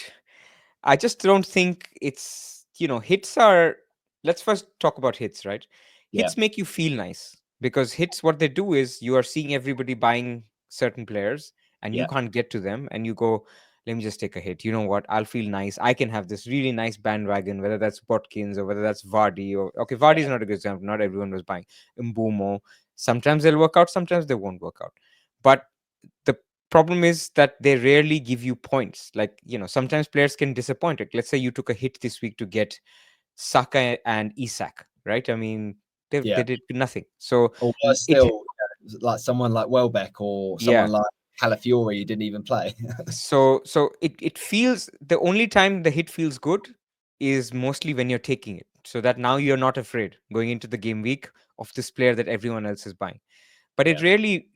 I just don't think it's, hits are. Let's first talk about hits, right? Hits make you feel nice because hits, what they do is you are seeing everybody buying certain players and you can't get to them and you go, let me just take a hit. You know what? I'll feel nice. I can have this really nice bandwagon, whether that's Watkins or whether that's Vardy or Vardy is not a good example. Not everyone was buying Mbumo. Sometimes they'll work out, sometimes they won't work out. But the problem is that they rarely give you points. Like, sometimes players can disappoint. Like, let's say you took a hit this week to get Saka and Isak, right? I mean, they did nothing. So or worse still, like someone like Welbeck or someone like Calafiori you didn't even play. So it feels, the only time the hit feels good is mostly when you're taking it. So that now you're not afraid going into the game week of this player that everyone else is buying. But it really,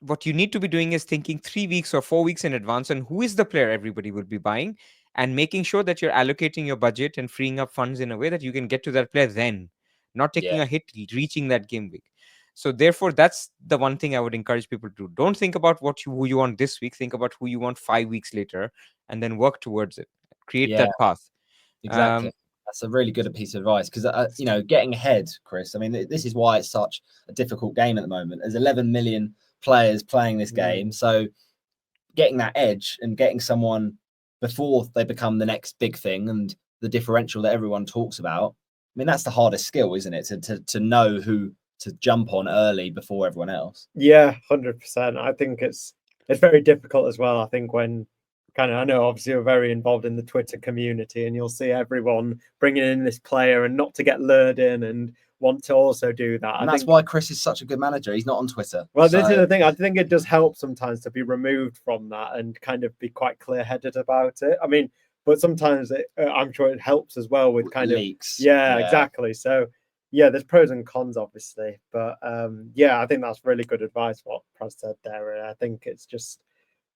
what you need to be doing is thinking 3 weeks or 4 weeks in advance on who is the player everybody will be buying and making sure that you're allocating your budget and freeing up funds in a way that you can get to that player then, not taking a hit, reaching that game week. So therefore, that's the one thing I would encourage people to do. Don't think about who you want this week. Think about who you want 5 weeks later and then work towards it. Create that path. Exactly. That's a really good piece of advice because, getting ahead, Chris, I mean, this is why it's such a difficult game at the moment. There's 11 million players playing this game. So getting that edge and getting someone before they become the next big thing and the differential that everyone talks about, I mean, that's the hardest skill, isn't it? To know who to jump on early before everyone else. Yeah, 100%. I think it's very difficult as well. I think when I know obviously you're very involved in the Twitter community and you'll see everyone bringing in this player and not to get lured in and want to also do that. And that's why Chris is such a good manager. He's not on Twitter. Well, this is the thing. I think it does help sometimes to be removed from that and kind of be quite clear-headed about it. I mean, but sometimes I'm sure it helps as well with kind leaks. of exactly. So there's pros and cons, obviously, but I think that's really good advice what Praz said there. I think it's just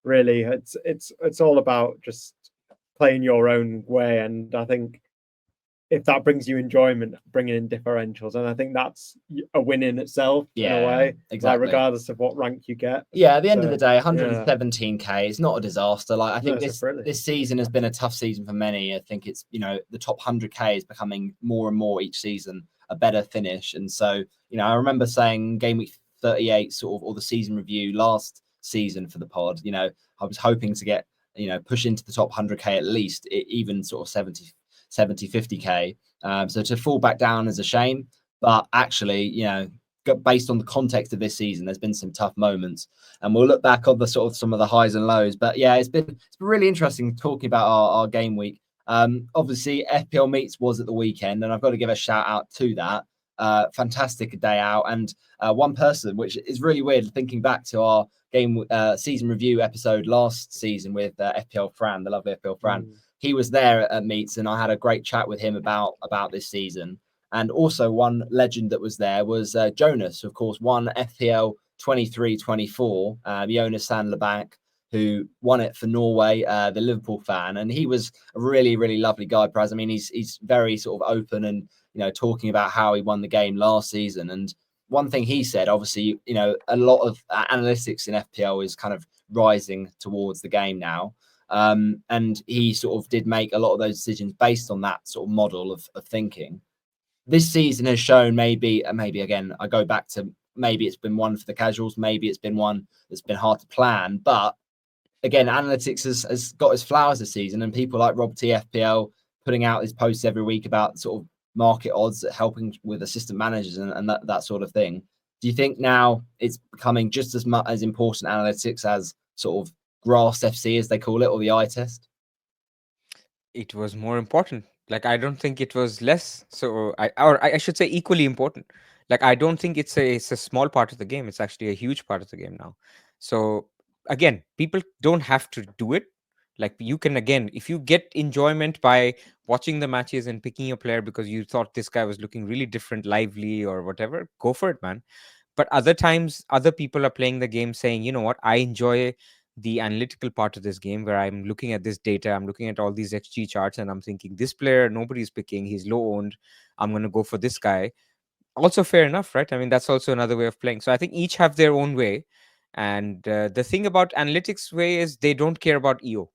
really it's all about just playing your own way, and I think if that brings you enjoyment, bringing in differentials, and I think that's a win in itself in a way, exactly. like regardless of what rank you get. At the end of the day, 117k is not a disaster. Like I think this season has been a tough season for many. I think it's the top 100k is becoming more and more each season a better finish, and so I remember saying game week 38 sort of, or the season review last season for the pod, I was hoping to get push into the top 100k at least, even sort of 70 50k. So to fall back down is a shame, but actually based on the context of this season, there's been some tough moments, and we'll look back on the sort of some of the highs and lows. But it's been really interesting talking about our game week. Obviously FPL meets was at the weekend, and I've got to give a shout out to that. Fantastic day out, and one person, which is really weird thinking back to our game season review episode last season with FPL Fran, the lovely FPL Fran. He was there at meets, and I had a great chat with him about this season. And also one legend that was there was Jonas, of course, won FPL 23-24, Jonas Sandlerbank, who won it for Norway, the Liverpool fan. And he was a really, really lovely guy, Praz. I mean, he's very sort of open and, talking about how he won the game last season. And one thing he said, obviously, a lot of analytics in FPL is kind of rising towards the game now. And he sort of did make a lot of those decisions based on that sort of model of thinking. This season has shown maybe again, I go back to maybe it's been one for the casuals, maybe it's been one that's been hard to plan. But again, analytics has got its flowers this season, and people like Rob T FPL putting out his posts every week about sort of market odds, helping with assistant managers and that sort of thing. Do you think now it's becoming just as much as important analytics as sort of grass FC, as they call it, or the eye test? It was more important. Like, I don't think it was less. So I should say equally important. Like, I don't think it's a small part of the game. It's actually a huge part of the game now. So again, people don't have to do it. Like, you can, again, if you get enjoyment by watching the matches and picking a player because you thought this guy was looking really different, lively or whatever, go for it, man. But other times, other people are playing the game saying, you know what, I enjoy the analytical part of this game where I'm looking at this data, I'm looking at all these XG charts, and I'm thinking, this player nobody's picking, he's low owned, I'm going to go for this guy. Also fair enough, right? I mean, that's also another way of playing. So I think each have their own way. And the thing about analytics way is they don't care about EO.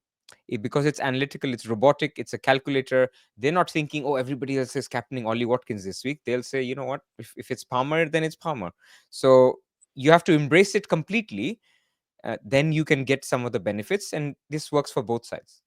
Because it's analytical, it's robotic, it's a calculator. They're not thinking, oh, everybody else is captaining Ollie Watkins this week. They'll say, you know what, if it's Palmer, then it's Palmer. So you have to embrace it completely. Then you can get some of the benefits, and this works for both sides.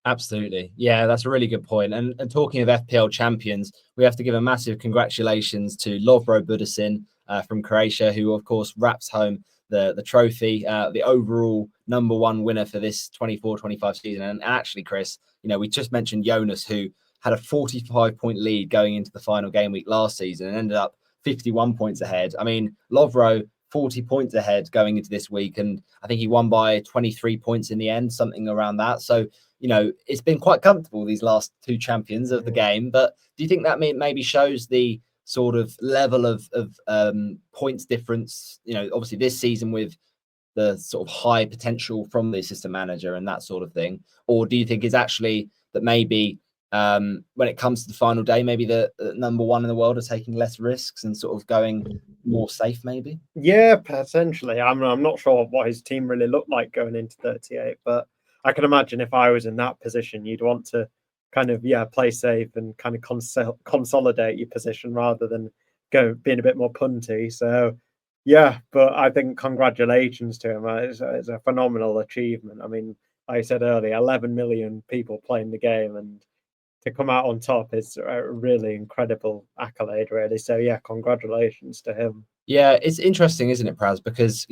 Absolutely. Yeah, that's a really good point. And talking of FPL champions, we have to give a massive congratulations to Lovro Budisin from Croatia, who, of course, wraps home the trophy, the overall #1 winner for this 24-25 season. And actually, Chris, we just mentioned Jonas, who had a 45-point lead going into the final game week last season and ended up 51 points ahead. I mean, Lovro 40 points ahead going into this week, and I think he won by 23 points in the end, something around that. So, it's been quite comfortable, these last two champions of the game. But do you think that maybe shows the sort of level of points difference, obviously this season with the sort of high potential from the assistant manager and that sort of thing? Or do you think it's actually that maybe when it comes to the final day, maybe the #1 in the world are taking less risks and sort of going more safe, maybe? Yeah, potentially. I'm not sure what his team really looked like going into 38, but I can imagine if I was in that position, you'd want to kind of play safe and kind of consolidate your position rather than being a bit more punty. So yeah, but I think congratulations to him. It's a phenomenal achievement. I mean, like I said earlier, 11 million people playing the game, and to come out on top is a really incredible accolade, really. So yeah, congratulations to him. Yeah, it's interesting, isn't it, Praz? Because,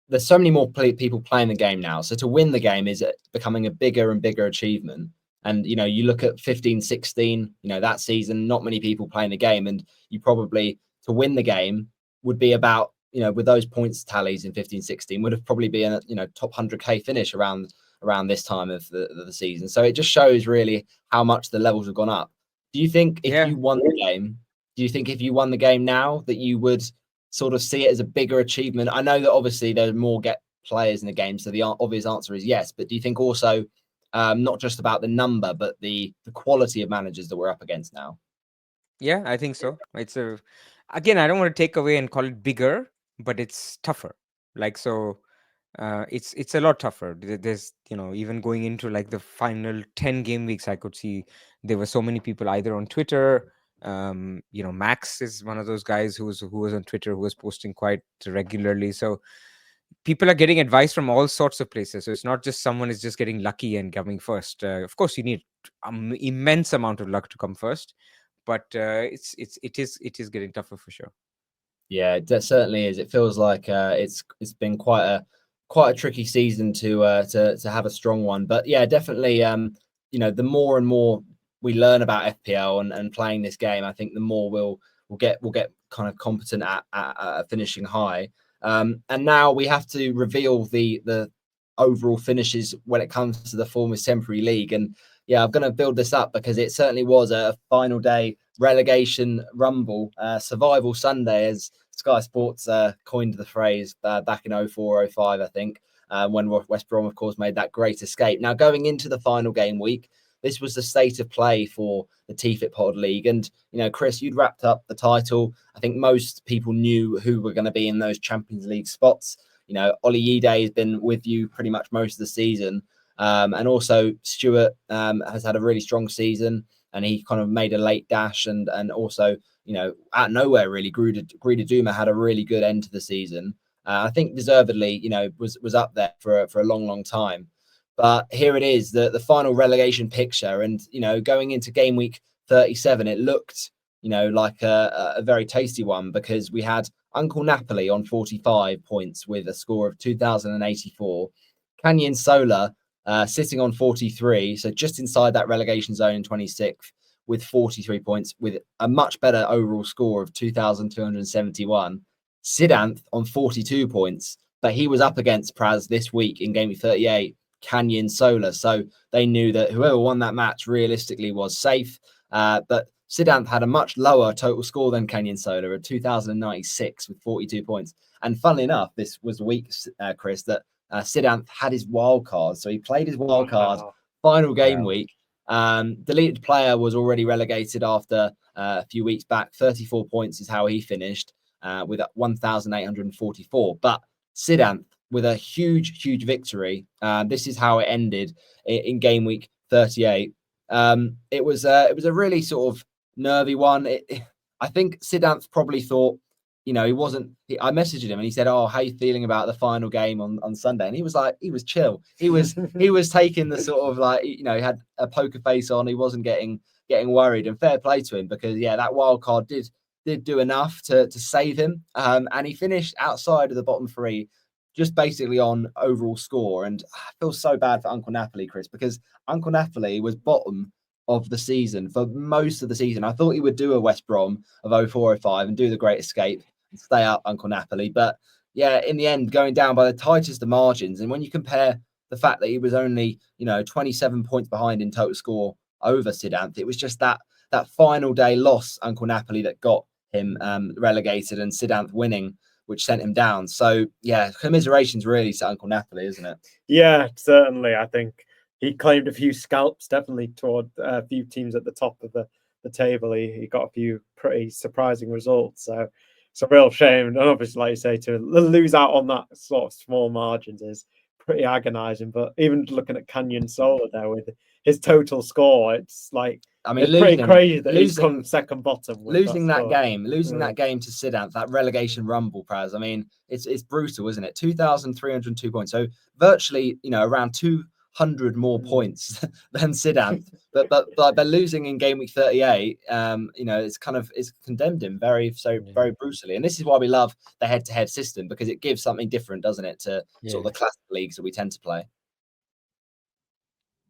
there's so many more people playing the game now. So to win the game is becoming a bigger and bigger achievement. And, you look at 15-16, that season, not many people playing the game. And you probably, to win the game, would be about, with those points tallies in 15-16, would have probably been a, top 100K finish around this time of the season. So it just shows really how much the levels have gone up. Do you think if you won the game, now that you would sort of see it as a bigger achievement? I know that obviously there's more players in the game, so the obvious answer is yes. But do you think also not just about the number, but the quality of managers that we're up against now? Yeah, I think so. Again, I don't want to take away and call it bigger, but it's tougher. Like, so it's a lot tougher. There's, even going into like the final 10 game weeks, I could see there were so many people either on Twitter. Max is one of those guys who was on Twitter, who was posting quite regularly. So people are getting advice from all sorts of places. So it's not just someone is just getting lucky and coming first. Of course, you need immense amount of luck to come first, but it is getting tougher for sure. Yeah, it certainly is. It feels like it's been quite a tricky season to have a strong one. But yeah, definitely. The more and more we learn about FPL and playing this game, I think the more we'll get kind of competent at finishing high. And now we have to reveal the overall finishes when it comes to the Formers Temporary League. And yeah, I'm going to build this up because it certainly was a final day relegation rumble, survival Sunday, as Sky Sports coined the phrase back in 04-05, I think, when West Brom, of course, made that great escape. Now, going into the final game week, this was the state of play for the TFIT Pod League. And, Chris, you'd wrapped up the title. I think most people knew who were going to be in those Champions League spots. Ollie Yide has been with you pretty much most of the season. And also Stuart has had a really strong season, and he kind of made a late dash and also, out of nowhere, really, Grida Duma had a really good end to the season. I think deservedly, was up there for a long, long time. But here it is, the final relegation picture. And, going into game week 37, it looked, like a very tasty one, because we had Uncle Napoli on 45 points with a score of 2,084. Canyon Solar sitting on 43, so just inside that relegation zone in 26th with 43 points with a much better overall score of 2,271. Sidanth on 42 points, but he was up against Praz this week in game week 38, Canyon Solar. So they knew that whoever won that match realistically was safe. But Sidanth had a much lower total score than Canyon Solar at 2,096 with 42 points. And funnily enough, this was the week, Chris, that Sidanth had his wild card. So he played his wild card final game week. Deleted player was already relegated after a few weeks back. 34 points is how he finished with 1,844. But Sidanth with a huge victory. This is how it ended in game week 38. It was a really sort of nervy one. I think Sidanth probably thought, you know, I messaged him and he said, "Oh, how you feeling about the final game on Sunday?" And he was like, he was chill. He was taking the sort of like, you know, he had a poker face on. He wasn't getting worried, and fair play to him because that wild card did do enough to save him. And he finished outside of the bottom three, just basically on overall score. And I feel so bad for Uncle Napoli, Chris, because Uncle Napoli was bottom of the season for most of the season. I thought he would do a West Brom of 04-05 and do the Great Escape and stay up, Uncle Napoli. But in the end, going down by the tightest of margins. And when you compare the fact that he was only, 27 points behind in total score over Sidanth, it was just that final day loss, Uncle Napoli, that got him relegated, and Sidanth winning, which sent him down. So, commiserations really to Uncle Napoli, isn't it? Yeah, certainly. I think he claimed a few scalps, definitely toward a few teams at the top of the table. He got a few pretty surprising results. So it's a real shame. And obviously, like you say, to lose out on that sort of small margins is pretty agonising. But even looking at Canyon Solar there with his total score, it's like, it's pretty crazy that he's come second bottom. Losing that game to Sidanth, that relegation rumble, Praz. I mean, it's brutal, isn't it? 2,302 points. So virtually, around 200 more points than Sidanth. but losing in game week 38, it's condemned him very brutally. And this is why we love the head-to-head system, because it gives something different, doesn't it, to sort of the classic leagues that we tend to play.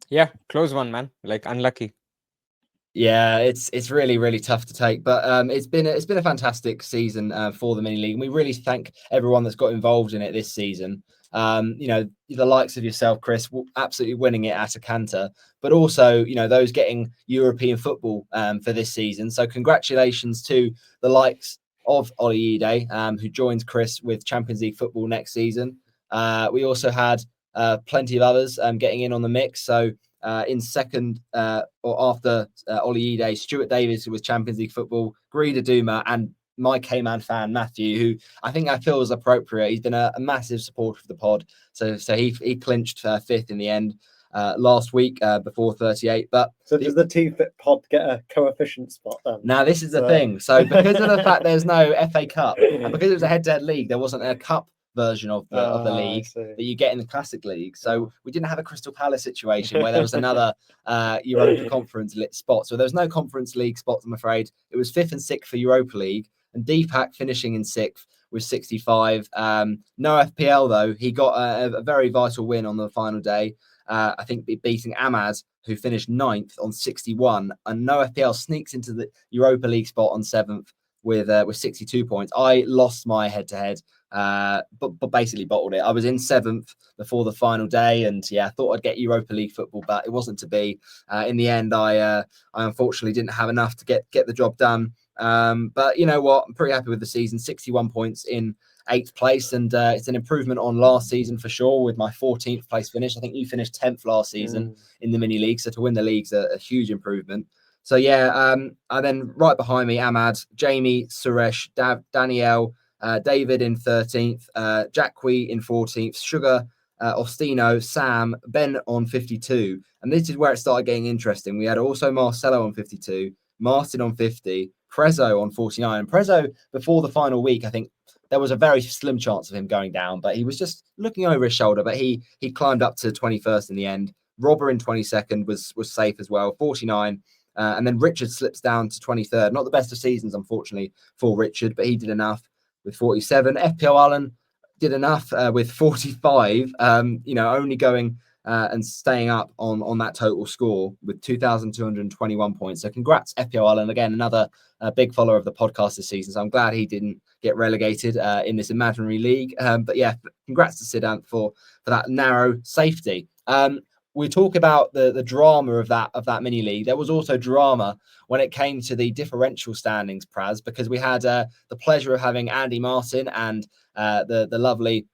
Yeah, close one, man. Like, unlucky. Yeah, it's really, really tough to take, but it's been a fantastic season for the mini league, and we really thank everyone that's got involved in it this season. The likes of yourself, Chris, absolutely winning it at a canter, but also those getting European football for this season. So congratulations to the likes of Oli Ide, who joins Chris with Champions League football next season. We also had plenty of others getting in on the mix. So. In second or after Oli Ide, Stuart Davis, who was Champions League football, Grida Duma, and my K-Man fan, Matthew, who I feel is appropriate. He's been a massive supporter of the pod. So he clinched fifth in the end last week before 38. But so does the TFIT Pod get a coefficient spot then? Now, this is the thing. So because of the fact there's no FA Cup, and because it was a head-to-head league, there wasn't a cup version of the league that you get in the Classic League. So we didn't have a Crystal Palace situation where there was another Europa Conference spot. So there's no Conference League spots, I'm afraid. It was 5th and 6th for Europa League, and Deepak finishing in 6th with 65. No FPL though. He got a very vital win on the final day. I think beating Ahmad, who finished 9th on 61, and no FPL sneaks into the Europa League spot on 7th with 62 points. I lost my head-to-head, but basically bottled it. I was in 7th before the final day, and I thought I'd get Europa League football, but it wasn't to be. In the end, I unfortunately didn't have enough to get the job done. But you know what? I'm pretty happy with the season. 61 points in 8th place, and it's an improvement on last season for sure with my 14th place finish. I think you finished 10th last season in the mini league, so to win the league's a huge improvement. So and then right behind me, Ahmad, Jamie, Suresh, Danielle, David in 13th, Jacqui in 14th, Sugar, Ostino, Sam, Ben on 52. And this is where it started getting interesting. We had also Marcelo on 52, Martin on 50, Prezzo on 49. And Prezzo, before the final week, I think there was a very slim chance of him going down, but he was just looking over his shoulder. But he climbed up to 21st in the end. Robber in 22nd was safe as well, 49. And then Richard slips down to 23rd. Not the best of seasons, unfortunately, for Richard, but he did enough. with 47. FPL Alan did enough with 45, only going and staying up on that total score with 2,221 points. So congrats, FPL Alan. Again, another big follower of the podcast this season. So I'm glad he didn't get relegated in this imaginary league. But yeah, congrats to Siddhant for that narrow safety. We talk about the drama of that mini league. There was also drama when it came to the differential standings, Praz, because we had the pleasure of having Andy Martin and the lovely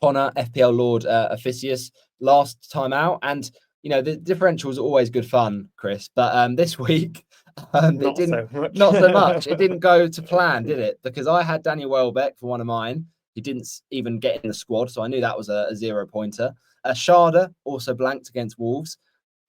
Connor, FPL Lord Officius, last time out. And the differential was always good fun, Chris. But this week, it didn't. Not so much. It didn't go to plan, did it? Because I had Daniel Welbeck for one of mine. He didn't even get in the squad, so I knew that was a 0-pointer. Sharda also blanked against Wolves,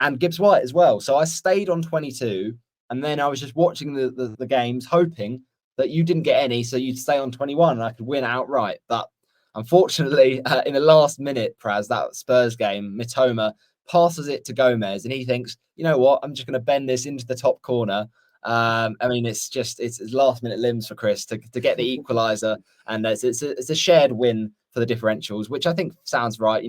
and Gibbs White as well. So I stayed on 22, and then I was just watching the games, hoping that you didn't get any, so you'd stay on 21 and I could win outright. But unfortunately, in the last minute, Praz, that Spurs game, Mitoma passes it to Gomez, and he thinks, you know what, I'm just going to bend this into the top corner. It's last minute limbs for Chris to get the equaliser, and it's a shared win for the differentials, which I think sounds right.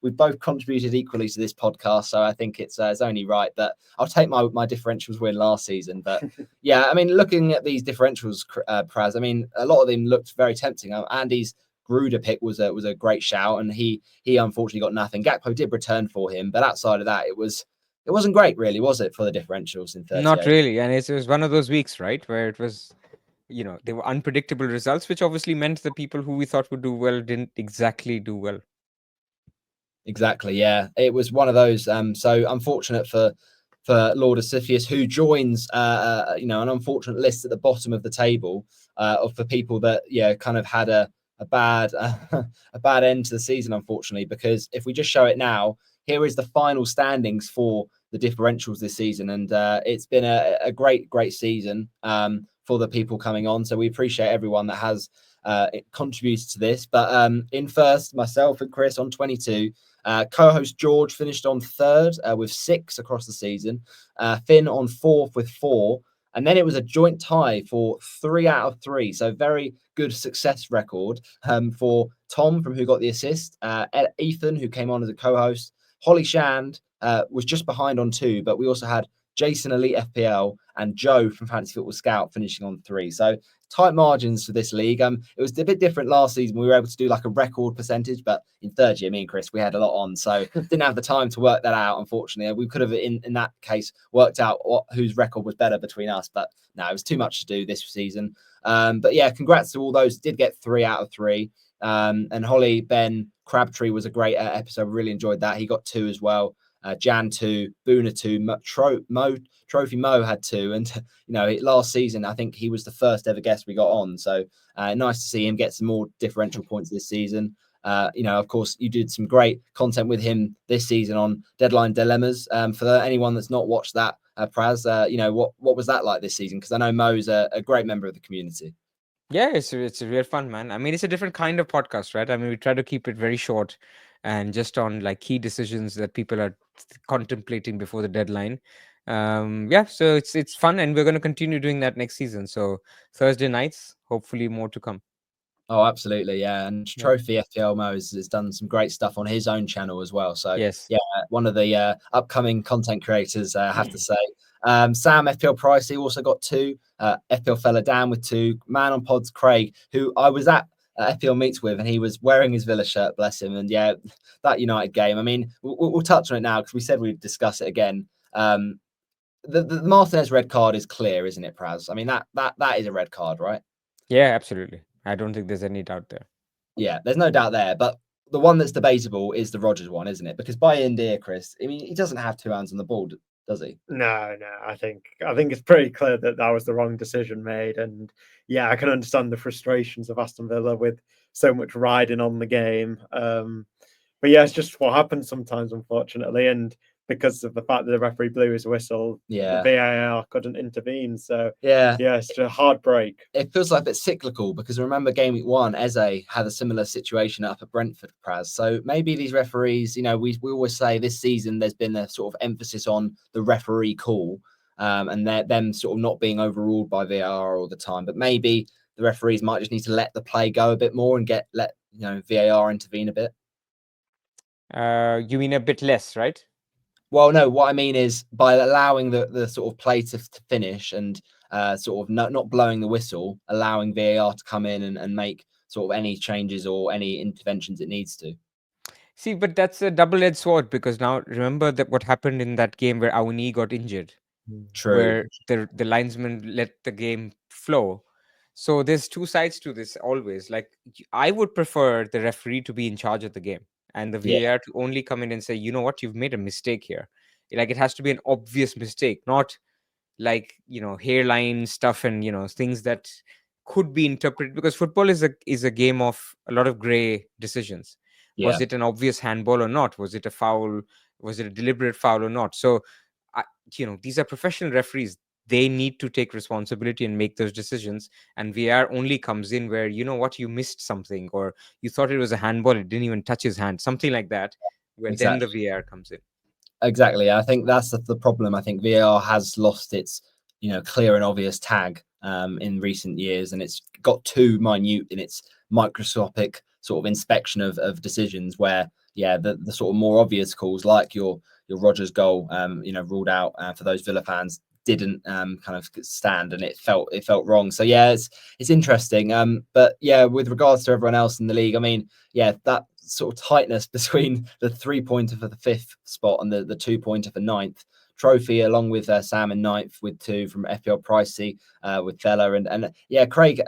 We've both contributed equally to this podcast, so I think it's only right that I'll take my differentials win last season. But yeah, I mean, looking at these differentials, Praz, I mean, a lot of them looked very tempting. Andy's Gruder pick was a great shout, and he unfortunately got nothing. Gakpo did return for him, but outside of that, it wasn't great, really, was it, for the differentials in 38? Not really, and it was one of those weeks, right, where it was, they were unpredictable results, which obviously meant the people who we thought would do well didn't exactly do well. Exactly, yeah. It was one of those. So unfortunate for Lord Asiphius, who joins an unfortunate list at the bottom of the table for people that kind of had a bad a bad end to the season, unfortunately. Because if we just show it now, here is the final standings for the differentials this season, and it's been a great season for the people coming on. So we appreciate everyone that has contributed to this. But in first, myself and Chris on 22. Co-host George finished on third with 6 across the season. Finn on fourth with 4. And then it was a joint tie for 3 out of 3. So very good success record for Tom, from who got the assist. Ethan, who came on as a co-host. Holly Shand was just behind on 2, but we also had Jason Elite FPL and Joe from Fantasy Football Scout finishing on 3. So tight margins for this league. It was a bit different last season. We were able to do like a record percentage, but in third year, me and Chris, we had a lot on, so didn't have the time to work that out. Unfortunately, we could have in that case worked out whose record was better between us, but no, it was too much to do this season. But yeah, congrats to all those who did get 3 out of 3. And Holly, Ben, Crabtree was a great episode. Really enjoyed that. He got 2 as well. Jan 2, Boona 2, Trophy Mo had 2, and last season I think he was the first ever guest we got on. So nice to see him get some more differential points this season. Of course, you did some great content with him this season on Deadline Dilemmas. For anyone that's not watched that, Praz, what was that like this season? Because I know Mo's a great member of the community. Yeah, it's a real fun, man. I mean, it's a different kind of podcast, right? I mean, we try to keep it very short and just on like key decisions that people are contemplating before the deadline. So it's fun, and we're going to continue doing that next season. So Thursday nights, hopefully more to come. Oh, absolutely, yeah. And Trophy FPL Mo has done some great stuff on his own channel as well. So yes, yeah, one of the upcoming content creators, I have to say. Sam FPL Pricey also got 2. FPL Fella Dan with 2. Man on Pods Craig, who I was at FPL Meets with, and he was wearing his Villa shirt, bless him. And yeah, that United game. I mean, we'll touch on it now because we said we'd discuss it again. The Martinez red card is clear, isn't it, Praz? I mean, that is a red card, right? Yeah, absolutely. I don't think there's any doubt there. Yeah, there's no doubt there. But the one that's debatable is the Rodgers one, isn't it? Because by India, Chris, I mean, he doesn't have 2 hands on the ball, does he? No. I think it's pretty clear that was the wrong decision made. And yeah, I can understand the frustrations of Aston Villa with so much riding on the game. But yeah, it's just what happens sometimes, unfortunately. And because of the fact that the referee blew his whistle, the VAR couldn't intervene. So yeah, it's a hard break. It feels like it's cyclical, because remember game week 1, Eze had a similar situation up at Brentford, Praz. So maybe these referees, we always say this season there's been a sort of emphasis on the referee call, and them sort of not being overruled by VAR all the time. But maybe the referees might just need to let the play go a bit more and let VAR intervene a bit. You mean a bit less, right? Well, no, what I mean is by allowing the sort of play to finish and sort of not blowing the whistle, allowing VAR to come in and make sort of any changes or any interventions it needs to. See, but that's a double-edged sword, because now remember that what happened in that game where Awani got injured, True. where the linesman let the game flow. So there's two sides to this always. Like, I would prefer the referee to be in charge of the game and the Yeah. VAR to only come in and say, you know what, you've made a mistake here. Like, it has to be an obvious mistake, not like, hairline stuff and things that could be interpreted, because football is a game of a lot of gray decisions. Yeah. Was it an obvious handball or not? Was it a foul? Was it a deliberate foul or not? So these are professional referees. They need to take responsibility and make those decisions, and VAR only comes in where, you know what, you missed something, or you thought it was a handball, it didn't even touch his hand, something like that, where then the VAR comes in. Exactly. I think that's the problem. I think VAR has lost its, clear and obvious tag in recent years, and it's got too minute in its microscopic sort of inspection of decisions. Where, the sort of more obvious calls, like your Rodgers goal, ruled out for those Villa fans, didn't kind of stand, and it felt wrong. So it's interesting. But with regards to everyone else in the league, I mean, that sort of tightness between the 3-pointer for the 5th spot and the 2-pointer for 9th trophy, along with Sam in 9th with 2 from FPL Pricey with Fella, and Craig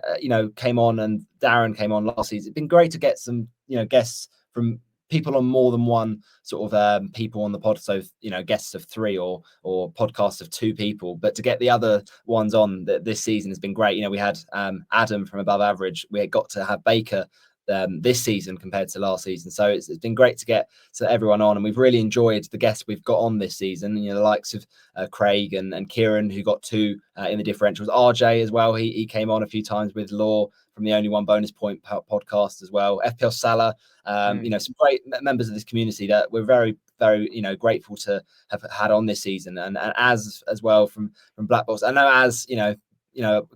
came on, and Darren came on last season. It's been great to get some guests from people on more than one sort of people on the pod, so guests of 3 or podcasts of 2 people, but to get the other ones on this season has been great. We had Adam from Above Average, we got to have Baker this season compared to last season, so it's been great to get everyone on, and we've really enjoyed the guests we've got on this season. The likes of Craig and Kieran, who got 2 in the differentials. RJ as well, he came on a few times with Law from the Only One Bonus Point podcast as well. FPL Salah, some great members of this community that we're very, very grateful to have had on this season, and as well from Black Box. I know as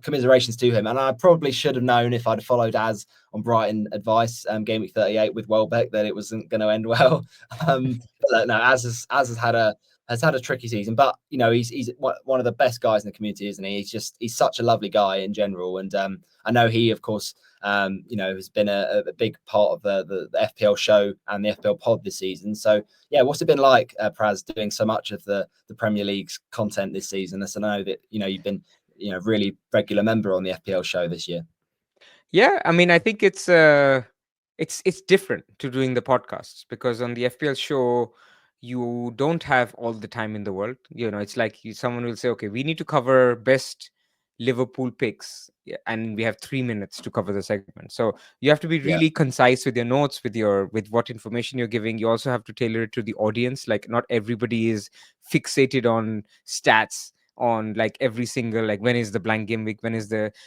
commiserations to him, and I probably should have known if I'd followed Az on Brighton advice, game week 38 with Welbeck, that it wasn't going to end well. But no, Az has had a tricky season, but he's one of the best guys in the community, isn't he? He's such a lovely guy in general, and I know he, of course, has been a big part of the FPL show and the FPL pod this season. So what's it been like, Praz, doing so much of the Premier League's content this season? As I know that you've been really regular member on the FPL show this year. Yeah, I mean, I think it's different to doing the podcasts, because on the FPL show you don't have all the time in the world. It's like someone will say, okay, we need to cover best Liverpool picks, and we have 3 minutes to cover the segment. So you have to be really concise with your notes, with what information you're giving. You also have to tailor it to the audience. Like, not everybody is fixated on stats, on like every single, like, when is the blank game week,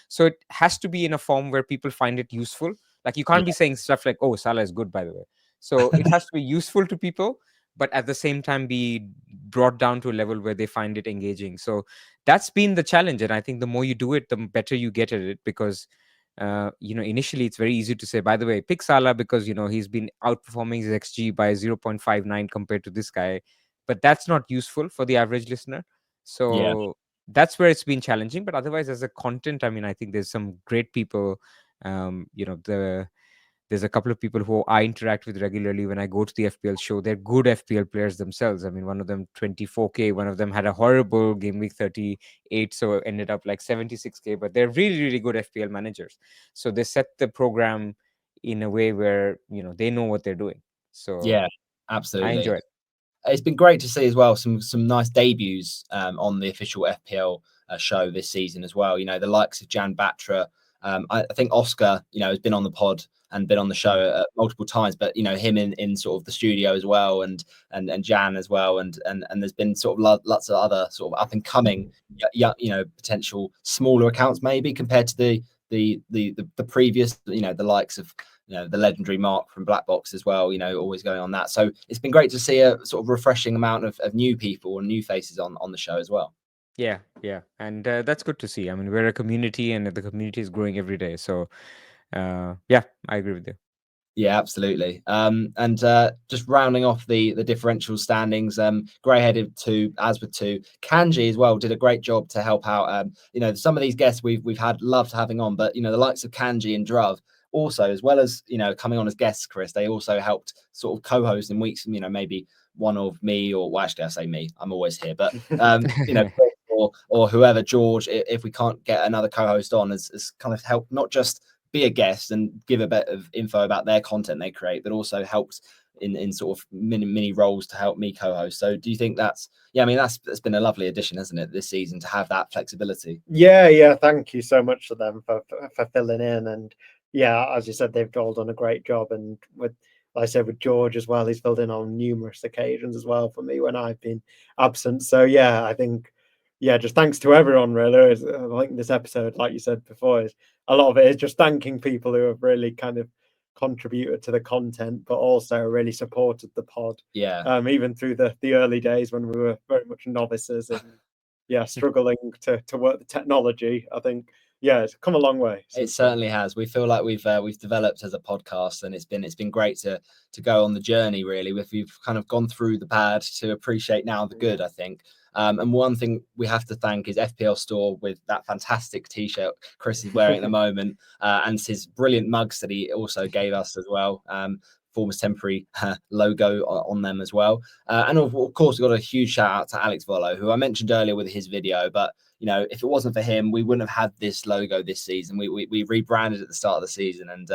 so it has to be in a form where people find it useful. Like, you can't be saying stuff like, oh, Salah is good, by the way. So it has to be useful to people, but at the same time be brought down to a level where they find it engaging. So that's been the challenge, and I think the more you do it, the better you get at it, because initially it's very easy to say, by the way, pick Salah because he's been outperforming his XG by 0.59 compared to this guy, but that's not useful for the average listener. So that's where it's been challenging. But otherwise, as a content, I mean, I think there's some great people. There's a couple of people who I interact with regularly when I go to the FPL show. They're good FPL players themselves. I mean, one of them 24K, one of them had a horrible game week 38, so ended up like 76K, but they're really, really good FPL managers. So they set the program in a way where, they know what they're doing. So absolutely. I enjoy it. It's been great to see as well some nice debuts on the official FPL show this season as well. The likes of Jan Batra. I think Oscar, has been on the pod and been on the show multiple times, but him in sort of the studio as well, and Jan as well, and there's been sort of lots of other sort of up and coming, potential smaller accounts maybe compared to the previous, the likes of the legendary Mark from Black Box as well, always going on that. So it's been great to see a sort of refreshing amount of new people and new faces on the show as well. Yeah, and that's good to see. I mean, we're a community, and the community is growing every day. So, yeah, I agree with you. Yeah, absolutely. And just rounding off the differential standings, grey-headed two, as with two, Kanji as well did a great job to help out. Some of these guests we've had loved having on, but the likes of Kanji and Druv also, as well as coming on as guests, Chris, they also helped sort of co-host in weeks. Maybe one of me, or well, actually I say me, I'm always here, but Chris or whoever, George, if we can't get another co-host on, has kind of helped not just be a guest and give a bit of info about their content they create, but also helps in sort of mini roles to help me co-host. So do you think that's been a lovely addition, hasn't it, this season, to have that flexibility? Yeah. Thank you so much to them for filling in. And yeah, as you said, they've all done a great job. And with, like I said, with George as well, he's filled in on numerous occasions as well for me when I've been absent. So yeah, I think, yeah, just thanks to everyone really. I think this episode, like you said before, is a lot of it is just thanking people who have really kind of contributed to the content, but also really supported the pod. Yeah. Even through the early days when we were very much novices and struggling to work the technology. I think it's come a long way. It certainly has. We feel like we've developed as a podcast, and it's been great to go on the journey. Really, we've kind of gone through the bad to appreciate now the good, I think. And one thing we have to thank is FPL Store with that fantastic T-shirt Chris is wearing at the moment, and his brilliant mugs that he also gave us as well. Former's temporary logo on them as well. And of course, we've got a huge shout out to Alex Volo, who I mentioned earlier with his video, but if it wasn't for him, we wouldn't have had this logo this season. We rebranded at the start of the season, and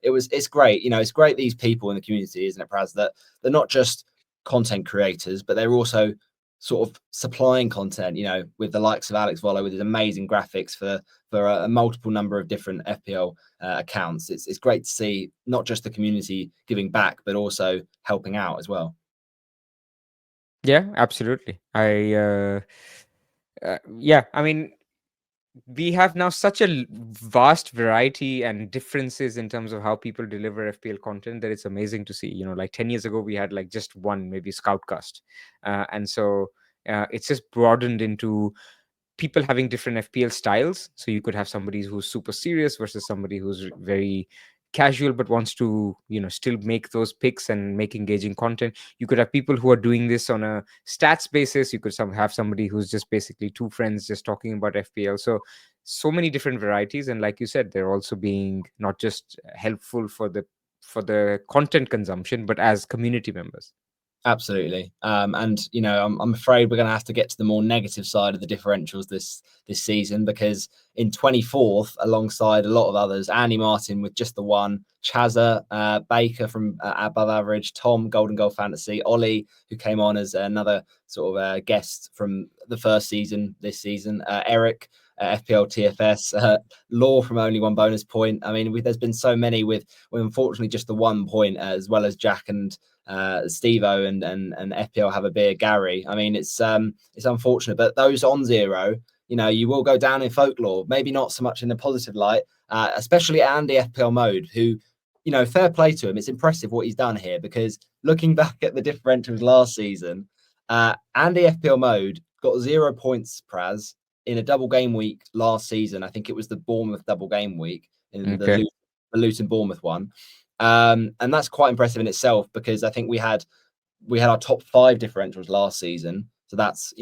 it's great. It's great, these people in the community, isn't it, Praz, that they're not just content creators, but they're also sort of supplying content, with the likes of Alex Volo with his amazing graphics for a multiple number of different FPL accounts. It's great to see not just the community giving back, but also helping out as well. Yeah, absolutely. I mean, we have now such a vast variety and differences in terms of how people deliver FPL content that it's amazing to see. Like 10 years ago, we had like just one, maybe Scoutcast. And so it's just broadened into people having different FPL styles. So you could have somebody who's super serious versus somebody who's very casual but wants to still make those picks and make engaging content. You could have people who are doing this on a stats basis. You could have somebody who's just basically two friends just talking about FPL. So many different varieties, and like you said, they're also being not just helpful for the content consumption, but as community members. Absolutely. And I'm afraid we're going to have to get to the more negative side of the differentials this season, because in 24th, alongside a lot of others, Andy Martin with just the one, Chazza, Baker from above average, Tom, Golden Goal Fantasy, Ollie, who came on as another sort of guest from the first season this season, Eric, FPL TFS, Law from only one bonus point. I mean, there's been so many with unfortunately just the 1 point, as well as Jack and Steve-O and FPL have a beer, Gary. I mean, it's unfortunate, but those on zero, you will go down in folklore. Maybe not so much in a positive light, especially Andy FPL mode, who, fair play to him. It's impressive what he's done here, because looking back at the differentials last season, Andy FPL mode got 0 points, Praz, in a double game week last season. I think it was the Bournemouth double game week in the Luton Bournemouth one. And that's quite impressive in itself, because I think we had our top 5 differentials last season. So that's,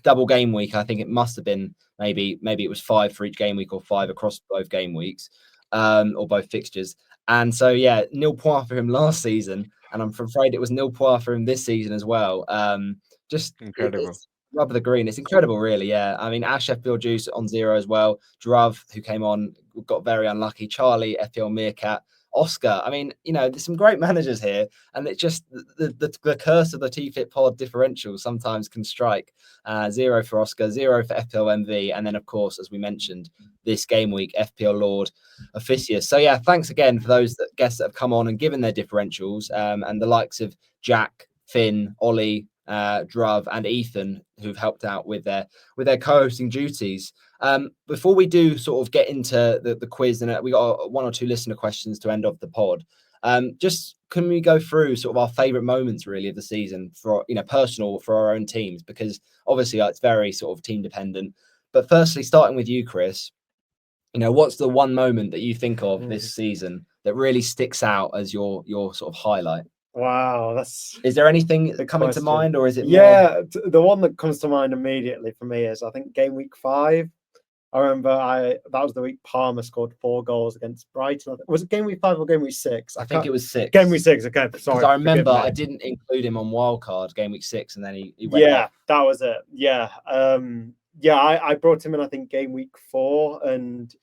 double game week. I think it must have been maybe it was 5 for each game week, or 5 across both game weeks, or both fixtures. And so, yeah, nil point for him last season. And I'm afraid it was nil point for him this season as well. Just incredible. It's rub of the green. It's incredible, really. Yeah. I mean, Ash FPL Juice on 0 as well. Druv, who came on, got very unlucky. Charlie FPL Meerkat. Oscar. I mean, there's some great managers here, and it's just the curse of the TFIT Pod differential sometimes can strike. 0 for Oscar, 0 for FPL MV, and then, of course, as we mentioned, this game week, FPL Lord Officius. So, yeah, thanks again for those guests that have come on and given their differentials, and the likes of Jack, Finn, Ollie, Druv, and Ethan, who've helped out with their co-hosting duties. Before we do sort of get into the quiz, and we got 1 or 2 listener questions to end off the pod, Just can we go through sort of our favourite moments really of the season for personal for our own teams, because obviously it's very sort of team dependent. But firstly, starting with you, Chris, what's the one moment that you think of this season that really sticks out as your sort of highlight? Wow, is there anything coming to mind, or is it more... the one that comes to mind immediately for me is, I think, game week 5. I remember that was the week Palmer scored 4 goals against Brighton. Was it game week 5 or game week 6? I think it was 6. Game week 6, okay. Sorry. Because I remember I didn't include him on wildcard game week 6, and then he went off. That was it. Yeah. I brought him in, I think, game week 4, and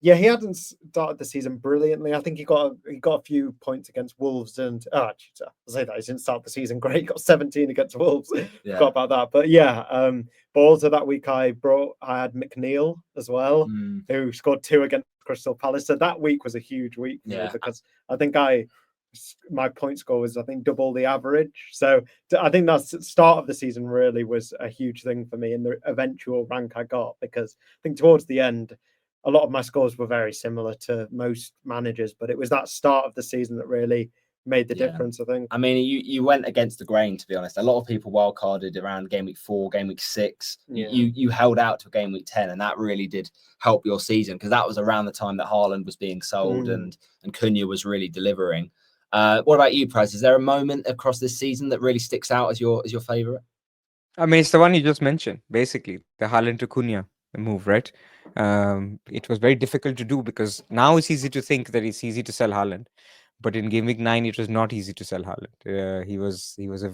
he hadn't started the season brilliantly. I think he got a few points against Wolves, and I'll say that he didn't start the season great. He got 17 against Wolves. Forgot about that. But but also that week I had McNeil as well, who scored 2 against Crystal Palace. So that week was a huge week for me, because I think my point score was, I think, double the average. So I think that's the start of the season really was a huge thing for me in the eventual rank I got, because I think towards the end, a lot of my scores were very similar to most managers, but it was that start of the season that really made the difference, I think. I mean, you went against the grain, to be honest. A lot of people wildcarded around game week 4, game week 6. You held out to game week 10, and that really did help your season, because that was around the time that Haaland was being sold and Cunha was really delivering. What about you, Praz? Is there a moment across this season that really sticks out as your favourite? I mean, it's the one you just mentioned, basically, the Haaland to Cunha move, right? It was very difficult to do, because now it's easy to think that it's easy to sell Haaland, but in game week 9 it was not easy to sell Haaland. He was a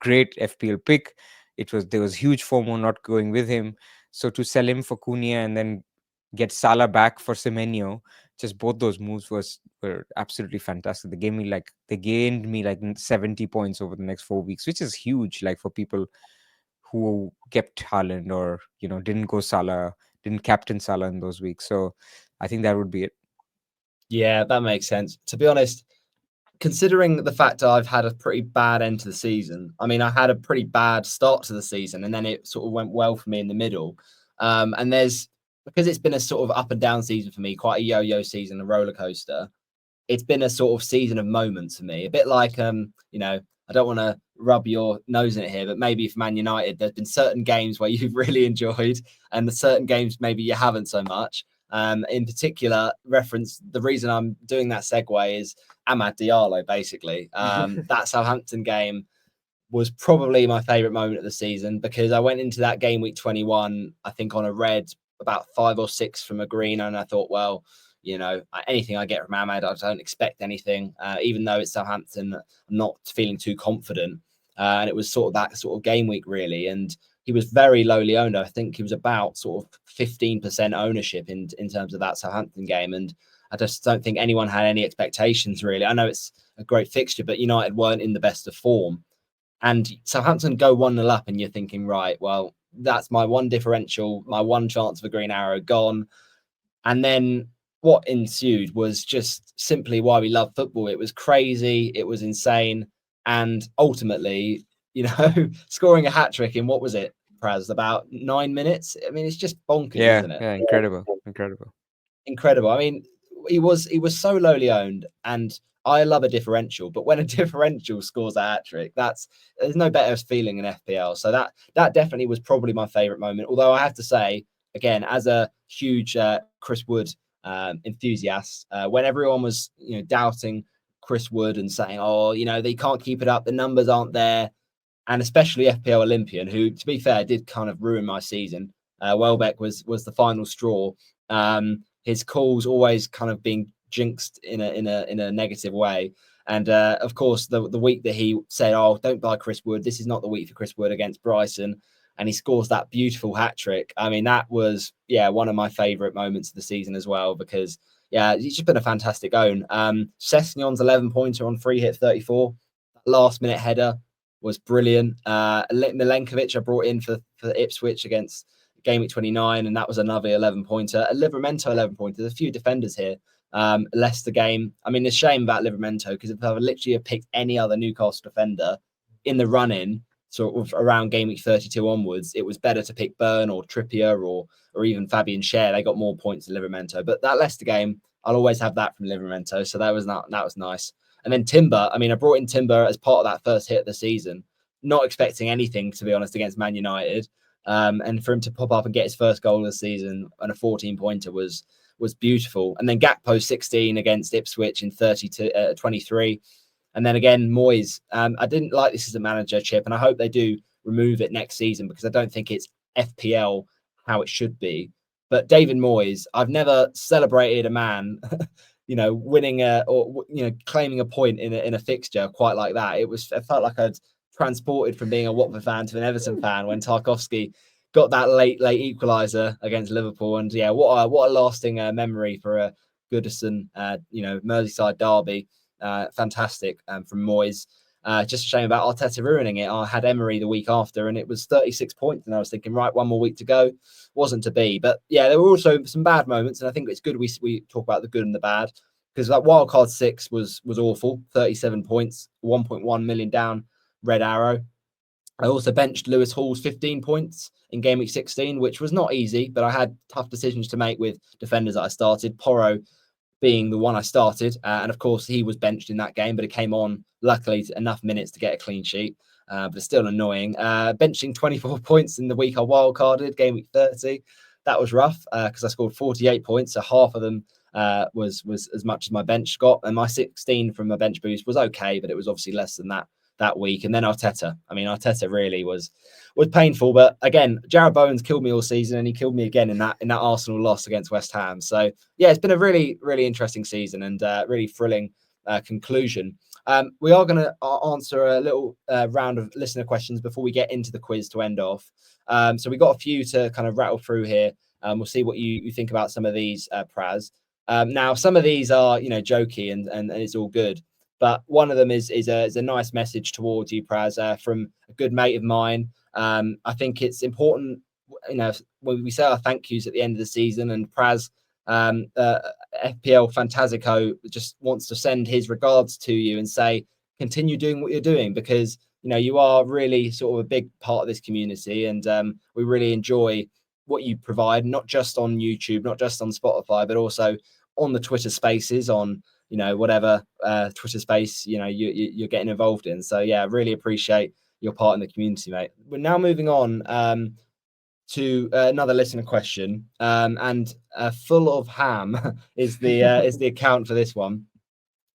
great FPL pick. There was huge FOMO not going with him, so to sell him for Cunha and then get Salah back for Semenyo, just both those moves were absolutely fantastic. They gained me like 70 points over the next 4 weeks, which is huge, like for people who kept Haaland or didn't go Salah, didn't captain Salah in those weeks. So I think that would be it. Yeah, that makes sense. To be honest, considering the fact that I've had a pretty bad end to the season, I mean, I had a pretty bad start to the season, and then it sort of went well for me in the middle. And because it's been a sort of up and down season for me, quite a yo-yo season, a roller coaster. It's been a sort of season of moments for me, a bit like I don't want to rub your nose in it here, but maybe for Man United, there's been certain games where you've really enjoyed, and the certain games maybe you haven't so much. In particular, the reason I'm doing that segue is Amad Diallo, basically. That Southampton game was probably my favourite moment of the season, because I went into that game week 21, I think, on a red, about 5 or 6 from a green, and I thought, well, anything I get from Ahmad, I don't expect anything, even though it's Southampton, I'm not feeling too confident. And it was sort of that sort of game week, really. And he was very lowly owned. I think he was about sort of 15% ownership in terms of that Southampton game. And I just don't think anyone had any expectations, really. I know it's a great fixture, but United weren't in the best of form. And Southampton go 1-0 up, and you're thinking, right, well, that's my one differential, my one chance of a green arrow gone. And then what ensued was just simply why we love football. It was crazy. It was insane. And ultimately, scoring a hat-trick in, what was it, Praz, about 9 minutes? I mean, it's just bonkers, isn't it? Yeah, incredible. I mean, he was so lowly owned, and I love a differential, but when a differential scores a hat-trick, there's no better feeling in FPL. So that definitely was probably my favourite moment. Although I have to say, again, as a huge Chris Wood enthusiast, when everyone was doubting Chris Wood and saying, they can't keep it up, the numbers aren't there, and especially FPL Olympian, who, to be fair, did kind of ruin my season. Welbeck was the final straw. His calls always kind of being jinxed in a negative way. And of course, the week that he said, don't buy Chris Wood, this is not the week for Chris Wood against Brighton, and he scores that beautiful hat-trick. I mean, that was, one of my favourite moments of the season as well, because, he's just been a fantastic own. Sessegnon's 11-pointer on free hit 34. That last-minute header was brilliant. Milenkovic I brought in for Ipswich against game week 29, and that was another 11-pointer. A Livramento 11-pointer. There's a few defenders here. Leicester game. I mean, it's a shame about Livramento, because if I literally picked any other Newcastle defender in the run-in, sort of around game week 32 onwards, it was better to pick Burn or Trippier or even Fabian Schär. They got more points than Livramento. But that Leicester game, I'll always have that from Livramento. So that was nice. And then Timber, I mean, I brought in Timber as part of that first hit of the season, not expecting anything, to be honest, against Man United. And for him to pop up and get his first goal of the season and a 14-pointer was beautiful. And then Gakpo 16 against Ipswich in 23. And then again, Moyes. I didn't like this as a manager, Chip, and I hope they do remove it next season because I don't think it's FPL how it should be. But David Moyes, I've never celebrated a man, winning or claiming a point in a fixture quite like that. It felt like I'd transported from being a Watford fan to an Everton fan when Tarkowski got that late equaliser against Liverpool. And yeah, what a lasting memory for a Goodison, Merseyside derby. Fantastic from Moyes. Just a shame about Arteta ruining it. I had Emery the week after and it was 36 points and I was thinking, right, one more week to go. Wasn't to be. But yeah, there were also some bad moments and I think it's good we talk about the good and the bad because that wildcard 6 was awful. 37 points, 1.1 million down, Red Arrow. I also benched Lewis Hall's 15 points in game week 16, which was not easy, but I had tough decisions to make with defenders that I started. Porro being the one I started. And of course, he was benched in that game, but it came on, luckily, enough minutes to get a clean sheet. But it's still annoying. Benching 24 points in the week I wildcarded, game week 30. That was rough because I scored 48 points. So half of them was as much as my bench got. And my 16 from my bench boost was okay, but it was obviously less than that week. And then Arteta. I mean, Arteta really was painful. But again, Jarrod Bowen's killed me all season and he killed me again in that Arsenal loss against West Ham. So yeah, it's been a really, really interesting season and really thrilling conclusion. We are going to answer a little round of listener questions before we get into the quiz to end off. So we got a few to kind of rattle through here. We'll see what you think about some of these, Praz. Now, some of these are, jokey and it's all good. But one of them is a nice message towards you, Praz, from a good mate of mine. I think it's important, when we say our thank yous at the end of the season, and Praz, FPL Fantazico, just wants to send his regards to you and say, continue doing what you're doing because, you are really sort of a big part of this community and we really enjoy what you provide, not just on YouTube, not just on Spotify, but also on the Twitter spaces, on whatever Twitter space you're getting involved in. So yeah, really appreciate your part in the community, mate. We're now moving on to another listener question, and full of ham is the account for this one.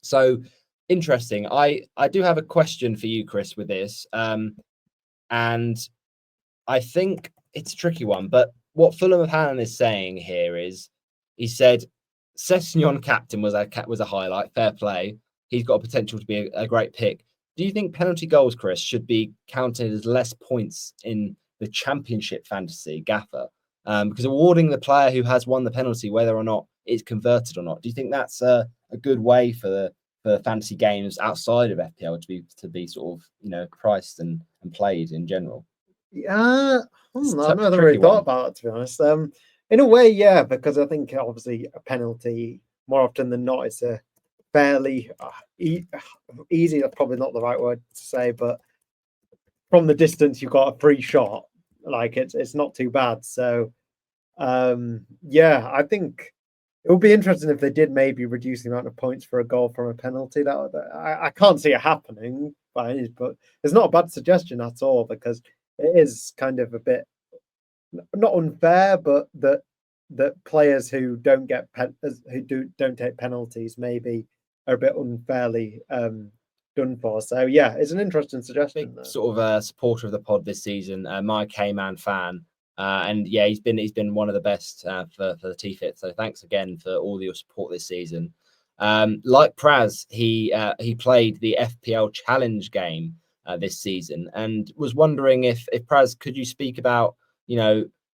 So interesting. I do have a question for you, Chris, with this, and I think it's a tricky one. But what Fulham of Ham is saying here is, he said, Sessegnon captain was a highlight. Fair play. He's got a potential to be a great pick. Do you think penalty goals, Chris, should be counted as less points in the Championship fantasy, Gaffer? Because awarding the player who has won the penalty, whether or not it's converted or not, do you think that's a good way for fantasy games outside of FPL to be sort of priced and played in general? Yeah, I've never really thought about it, to be honest. In a way, yeah, because I think obviously a penalty more often than not is a fairly easy. That's probably not the right word to say, but from the distance you've got a free shot. Like it's not too bad. So yeah, I think it would be interesting if they did maybe reduce the amount of points for a goal from a penalty. I can't see it happening, but it's not a bad suggestion at all because it is kind of a bit not unfair, but that players who don't get don't take penalties maybe are a bit unfairly done for. So yeah, it's an interesting suggestion. Big sort of a supporter of the pod this season, my K-Man fan, and yeah, he's been one of the best for the TFIT. So thanks again for all your support this season. Like Praz, he played the FPL Challenge game this season, and was wondering if Praz, could you speak about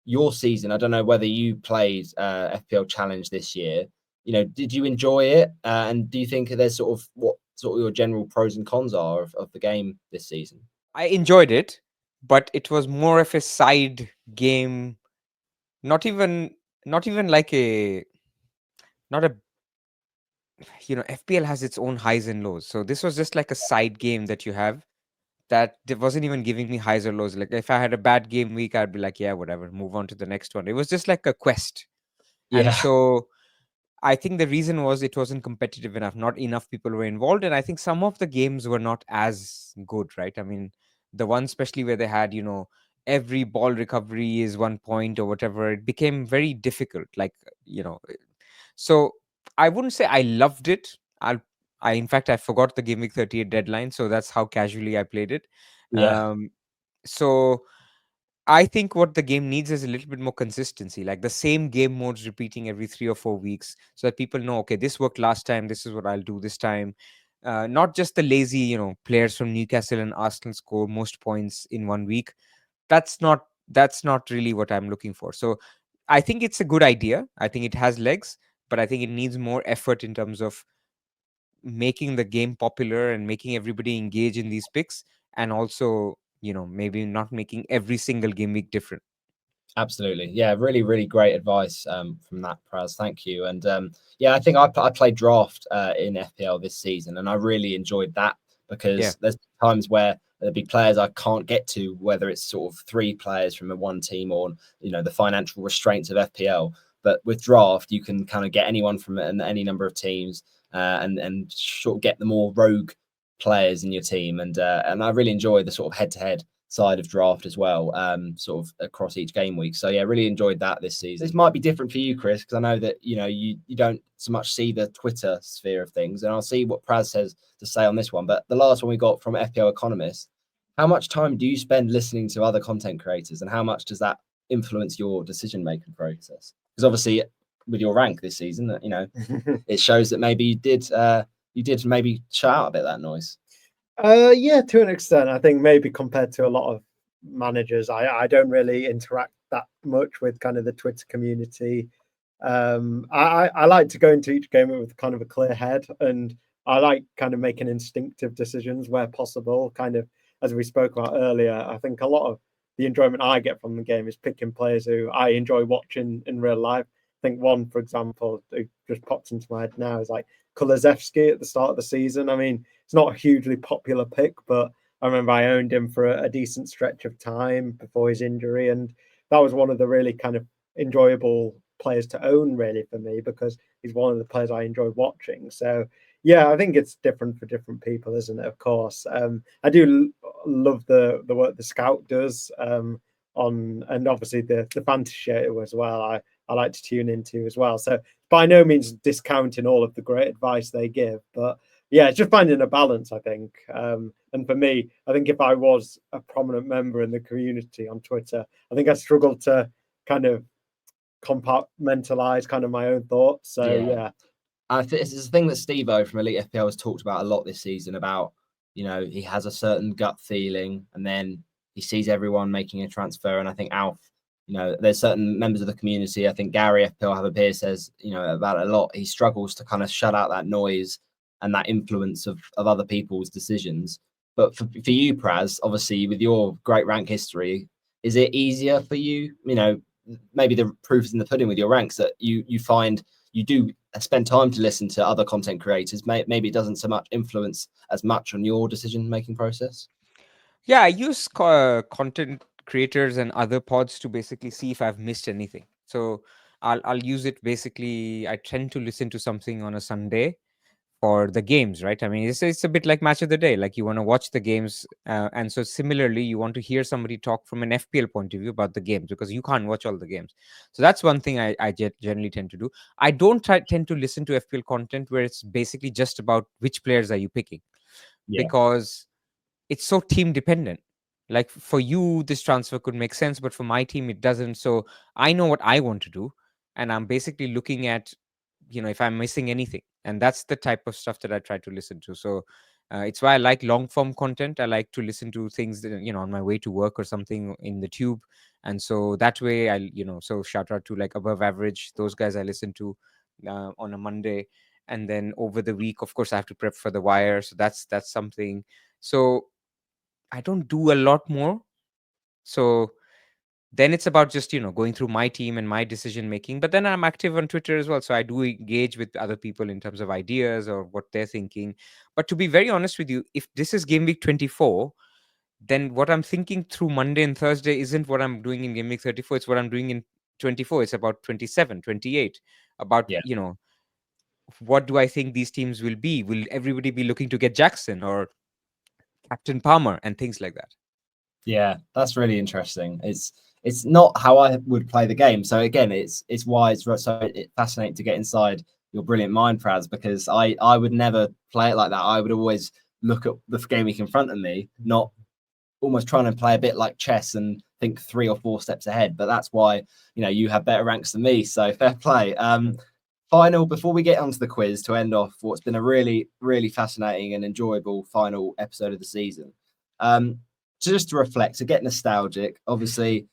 your season? I don't know whether you played FPL Challenge this year. Did you enjoy it? And do you think there's what your general pros and cons are of the game this season? I enjoyed it, but it was more of a side game, not even like FPL has its own highs and lows. So this was just like a side game that you have that wasn't even giving me highs or lows. Like if I had a bad game week, I'd be like, yeah, whatever, move on to the next one. It was just like a quest. Yeah. And so I think the reason was it wasn't competitive enough. Not enough people were involved, and I think some of the games were not as good, right? I mean, the one especially where they had, every ball recovery is 1 point or whatever. It became very difficult. Like, so I wouldn't say I loved it. In fact, I forgot the Game Week 38 deadline, so that's how casually I played it. Yeah, So I think what the game needs is a little bit more consistency, like the same game modes repeating every 3 or 4 weeks, so that people know, okay, this worked last time, this is what I'll do this time. Not just the lazy, players from Newcastle and Arsenal score most points in 1 week. That's not really what I'm looking for. So I think it's a good idea. I think it has legs, but I think it needs more effort in terms of making the game popular and making everybody engage in these picks, and also, maybe not making every single game week different. absolutely. Yeah, really, really great advice from that, Praz. Thank you. And yeah, I think I played draft in FPL this season, and I really enjoyed that because Yeah. there's times where there'll be players I can't get to, whether it's sort of 3 players from a one team or the financial restraints of FPL. But with draft, you can kind of get anyone from any number of teams, and sort of get the more rogue players in your team. And I really enjoy the sort of head to head side of draft as well, sort of across each game week. So yeah, really enjoyed that this season. This might be different for you, Chris, because I know that you don't so much see the Twitter sphere of things, and I'll see what Praz has to say on this one. But the last one we got from FPL Economist: how much time do you spend listening to other content creators, and how much does that influence your decision making process? Because obviously, with your rank this season, it shows that maybe you did maybe shut out a bit of that noise. Yeah, to an extent. I think maybe compared to a lot of managers, I don't really interact that much with kind of the Twitter community. I like to go into each game with kind of a clear head, and I like kind of making instinctive decisions where possible. Kind of as we spoke about earlier, I think a lot of the enjoyment I get from the game is picking players who I enjoy watching in real life. I think one, for example, who just popped into my head now is like Kulusevski at the start of the season. I mean, it's not a hugely popular pick, but I remember I owned him for a decent stretch of time before his injury, and that was one of the really kind of enjoyable players to own, really, for me, because he's one of the players I enjoy watching. So yeah, I think it's different for different people, isn't it? Of course, I do love the work the scout does on, and obviously the fantasy show as well. I like to tune into as well. So by no means discounting all of the great advice they give, but yeah, it's just finding a balance, I think. And for me, I think if I was a prominent member in the community on Twitter, I think I struggled to kind of compartmentalize kind of my own thoughts. So yeah. I think it's a thing that Steve-O from Elite FPL has talked about a lot this season about, he has a certain gut feeling and then he sees everyone making a transfer. And I think Alf, there's certain members of the community. I think Gary FPL Have a Beer says, about it a lot. He struggles to kind of shut out that noise and that influence of other people's decisions. But for you, Praz, obviously with your great rank history, is it easier for you? Maybe the proof is in the pudding with your ranks that you find you do spend time to listen to other content creators. Maybe it doesn't so much influence as much on your decision making process. Yeah, I use content creators and other pods to basically see if I've missed anything. So I'll use it basically. I tend to listen to something on a Sunday for the games, right? I mean, it's a bit like match of the day. Like you want to watch the games, and so similarly, you want to hear somebody talk from an FPL point of view about the games because you can't watch all the games. So that's one thing I generally tend to do. I don't tend to listen to FPL content where it's basically just about which players are you picking, Yeah. because it's so team dependent. Like for you, this transfer could make sense, but for my team, it doesn't. So I know what I want to do, and I'm basically looking at, if I'm missing anything, and that's the type of stuff that I try to listen to. So it's why I like long form content. I like to listen to things that, on my way to work or something in the tube, and so that way so shout out to like Above Average, those guys I listen to on a Monday, and then over the week, of course, I have to prep for the Wire, so that's something. So I don't do a lot more. So then it's about just, going through my team and my decision making. But then I'm active on Twitter as well. So I do engage with other people in terms of ideas or what they're thinking. But to be very honest with you, if this is game week 24, then what I'm thinking through Monday and Thursday isn't what I'm doing in game week 34. It's what I'm doing in 24. It's about 27, 28, about, Yeah. what do I think these teams will be? Will everybody be looking to get Jackson or Captain Palmer and things like that? Yeah, that's really interesting. It's not how I would play the game. So again, it's why it's so fascinating to get inside your brilliant mind, Praz, because I would never play it like that. I would always look at the game in front of me, not almost trying to play a bit like chess and think 3 or 4 steps ahead. But that's why, you have better ranks than me. So fair play. Final, before we get onto the quiz to end off what's been a really, really fascinating and enjoyable final episode of the season. Just to reflect, to get nostalgic, obviously,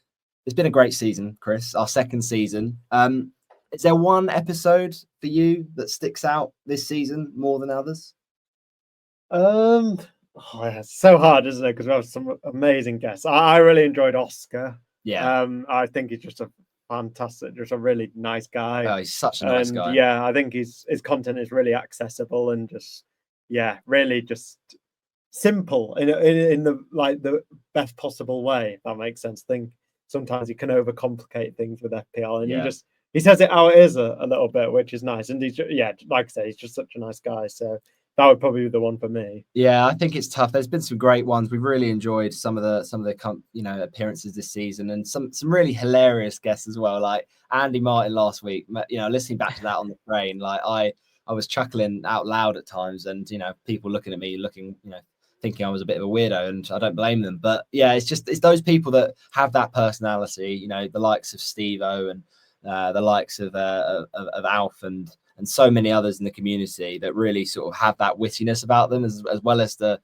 it's been a great season, Chris, our second season. Is there one episode for you that sticks out this season more than others? It's so hard, isn't it? Because we have some amazing guests. I really enjoyed Oscar. Yeah. I think he's just a really nice guy. Oh, he's such a nice guy. Yeah, I think his content is really accessible and just really just simple in the best possible way, if that makes sense. I think sometimes you can overcomplicate things with FPL, and he says it how it is a little bit, which is nice. And he's like I say, he's just such a nice guy. So that would probably be the one for me. Yeah, I think it's tough. There's been some great ones. We've really enjoyed some of the appearances this season, and some really hilarious guests as well, like Andy Martin last week. Listening back to that on the train, like I was chuckling out loud at times, and people looking at me, thinking I was a bit of a weirdo, and I don't blame them. But yeah, it's those people that have that personality, the likes of Steve-O and the likes of Alf and so many others in the community that really sort of have that wittiness about them, as well as the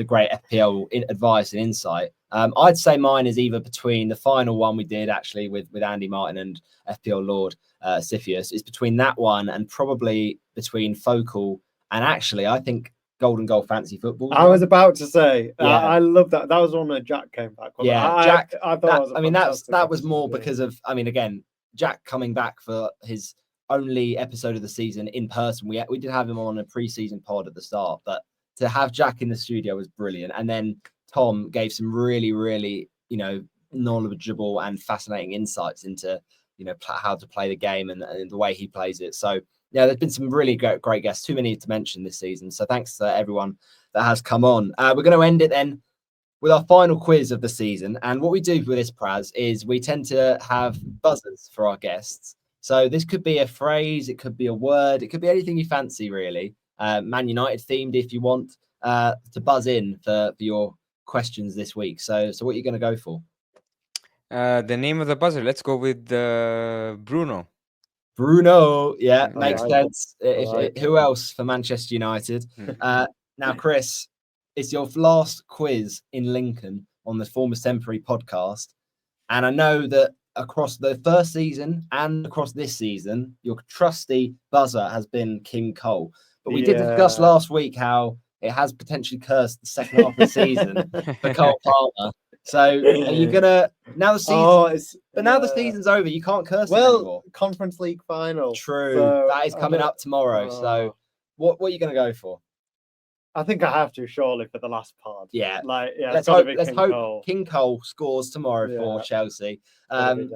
great FPL advice and insight. I'd say mine is either between the final one we did actually with Andy Martin and FPL Lord Siphius. It's between that one and probably between Focal and actually I think Golden Goal Fantasy Football. I was about to say, I love that. That was one where Jack came back. Jack. I thought that was more because of. Again, Jack coming back for his only episode of the season in person. We did have him on a pre-season pod at the start, but to have Jack in the studio was brilliant. And then Tom gave some really, really, knowledgeable and fascinating insights into, how to play the game and the way he plays it. So yeah, there's been some really great guests, too many to mention this season. So thanks to everyone that has come on. We're going to end it then with our final quiz of the season. And what we do with this, Praz, is we tend to have buzzers for our guests. So this could be a phrase, it could be a word, it could be anything you fancy, really. Man United themed, if you want to buzz in for your questions this week. So what are you going to go for? The name of the buzzer. Let's go with Bruno. Bruno, yeah, makes sense. Right. Who else for Manchester United? Now, Chris, it's your last quiz in Lincoln on the Former Temporary podcast. And I know that across the first season and across this season, your trusty buzzer has been King Cole. But we did discuss last week how it has potentially cursed the second half of the season for Cole Palmer. So are you gonna now the season? Now the season's over. You can't curse it anymore. Conference League final. True, so that is coming up tomorrow. So what are you gonna go for? I think I have to surely for the last part. Yeah, let's hope King Cole scores tomorrow for Chelsea. And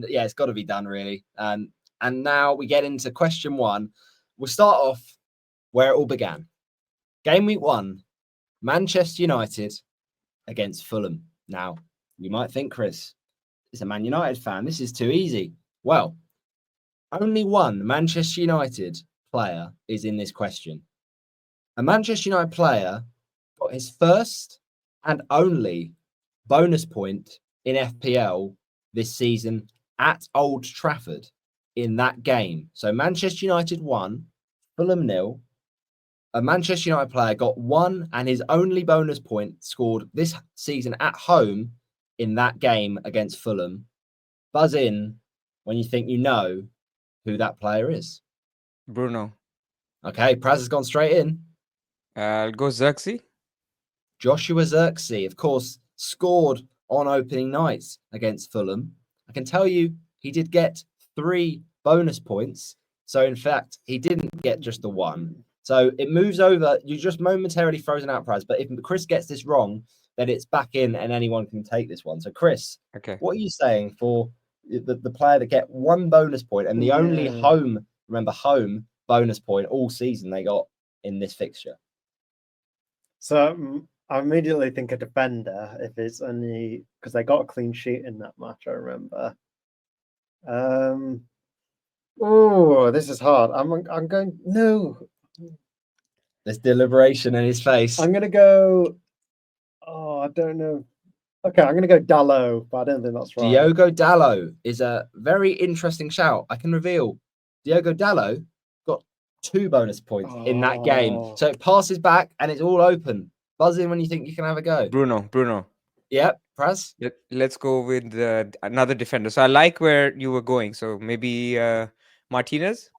it's got to be done really. And now we get into question one. We'll start off where it all began. Game week 1, Manchester United against Fulham. Now, you might think, Chris, is a Man United fan. This is too easy. Well, only one Manchester United player is in this question. A Manchester United player got his first and only bonus point in FPL this season at Old Trafford in that game. So Manchester United 1, Fulham 0. A Manchester United player got one and his only bonus point scored this season at home in that game against Fulham. Buzz in when you think you know who that player is. Bruno. Okay, Praz has gone straight in. I'll go Xerxes. Joshua Xerxes, of course, scored on opening night against Fulham. I can tell you he did get 3 bonus points. So, in fact, he didn't get just the 1. So it moves over. You're just momentarily frozen out, Praz. But if Chris gets this wrong, then it's back in and anyone can take this one. So, Chris, what are you saying for the player that get 1 bonus point and the only home bonus point all season they got in this fixture? So I immediately think a defender if it's only because they got a clean sheet in that match. I remember. Oh, this is hard. I'm going no. There's deliberation in his face. I'm gonna go. Oh, I don't know. Okay, I'm gonna go Dallo, but I don't think that's right. Diogo Dallo is a very interesting shout. I can reveal Diogo Dallo got 2 bonus points in that game. Oh. So it passes back and it's all open. Buzz in when you think you can have a go. Bruno. Yep, Praz. Let's go with another defender. So I like where you were going. So maybe Martinez,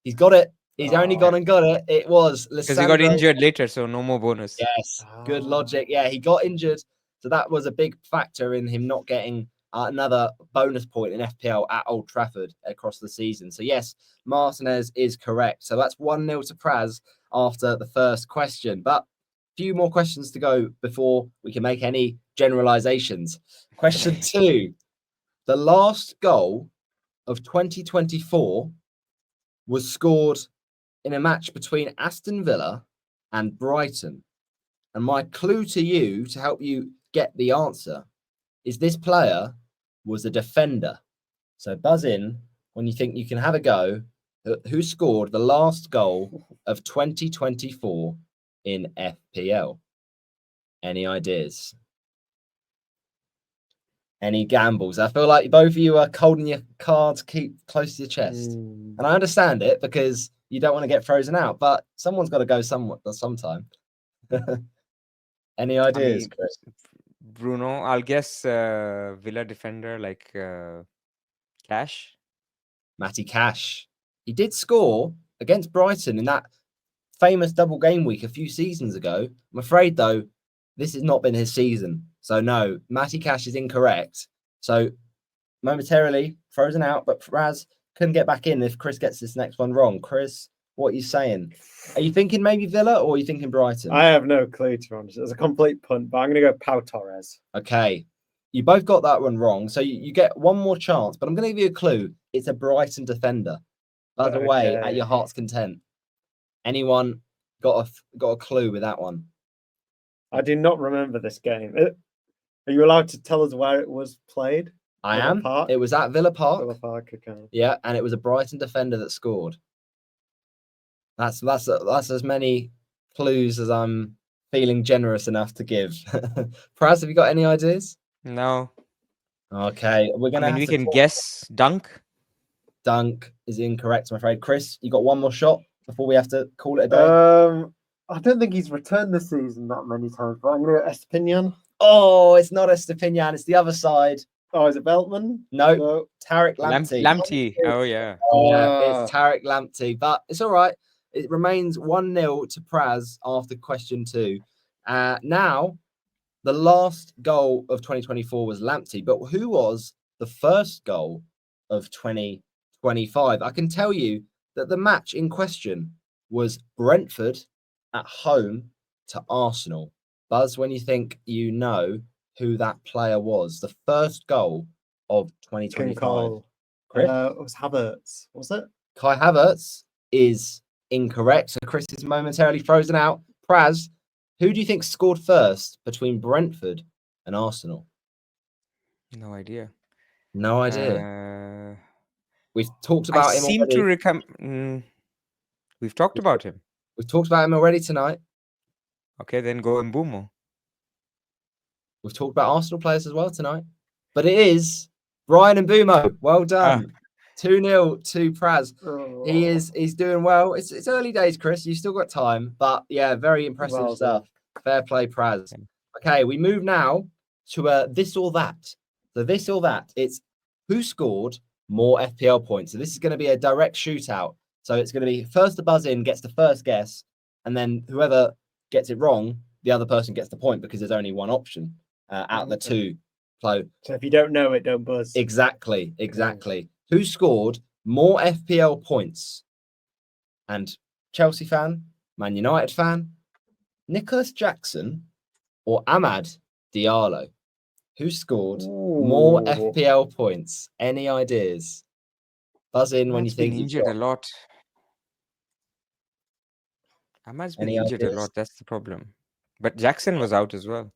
He's got it. He's only gone and got it. It was because he got Lissandro. injured later, so no more bonus. Yes, good logic. Yeah, he got injured. So that was a big factor in him not getting another bonus point in FPL at Old Trafford across the season. So yes, Martinez is correct. So that's 1-0 to Praz after the first question. But a few more questions to go before we can make any generalizations. Question 2. The last goal of 2024 was scored in a match between Aston Villa and Brighton. And my clue to you to help you get the answer is this player was a defender. So buzz in when you think you can have a go. Who scored the last goal of 2024 in FPL? Any ideas? Any gambles? I feel like both of you are holding your cards keep close to your chest. And I understand it because you don't want to get frozen out, but someone's got to go sometime. Any ideas, Chris? Bruno, I'll guess Villa defender like Cash. Matty Cash. He did score against Brighton in that famous double game week a few seasons ago. I'm afraid, though, this has not been his season. So, no, Matty Cash is incorrect. So, momentarily frozen out, but Praz couldn't get back in if Chris gets this next one wrong. Chris, what are you saying? Are you thinking maybe Villa or are you thinking Brighton? I have no clue, to be honest. It's a complete punt, but I'm going to go Pau Torres. Okay. You both got that one wrong. So you get one more chance, but I'm going to give you a clue. It's a Brighton defender. Buzz away at your heart's content. Anyone got a clue with that one? I do not remember this game. Are you allowed to tell us where it was played? I Villa am. Park? It was at Villa Park. Villa Park, okay. Yeah, and it was a Brighton defender that scored. That's as many clues as I'm feeling generous enough to give. Praz, have you got any ideas? No. Okay, we're gonna. we can guess Dunk. Dunk is incorrect, I'm afraid. Chris, you got one more shot before we have to call it a day. I don't think he's returned this season that many times, but I'm going to go Estepinian. Oh, it's not Estepinian. It's the other side. Oh, is it Beltman? No, Tariq Lamptey. Lamptey. Oh, yeah. Yeah, it's Tariq Lamptey, but it's all right. It remains 1-0 to Praz after question 2. Now, the last goal of 2024 was Lamptey, but who was the first goal of 2025? I can tell you that the match in question was Brentford at home to Arsenal. Buzz, when you think you know who that player was, the first goal of 2025. Chris? It was Havertz, was it? Kai Havertz is incorrect. So Chris is momentarily frozen out. Praz, who do you think scored first between Brentford and Arsenal? No idea. No idea. We've talked about him already. We've talked about him. We've talked about him already tonight. Okay, then go Mbumo. We've talked about Arsenal players as well tonight. But it is Brian Mbumo. Well done. 2-0 to Praz. Oh. He's doing well. It's early days, Chris. You've still got time. But yeah, very impressive stuff. Fair play, Praz. Okay, we move now to this or that. So this or that. It's who scored more FPL points. So this is going to be a direct shootout. So it's going to be first to buzz in gets the first guess, and then whoever gets it wrong, the other person gets the point because there's only one option out of the two. So if you don't know it, don't buzz. Exactly. Who scored more FPL points? And Chelsea fan, Man United fan, Nicholas Jackson or Amad Diallo? Who scored more FPL points? Any ideas? Buzz in when you think he's been injured a lot. Ahmad's been Any injured a ideas? lot. That's the problem. But Jackson was out as well.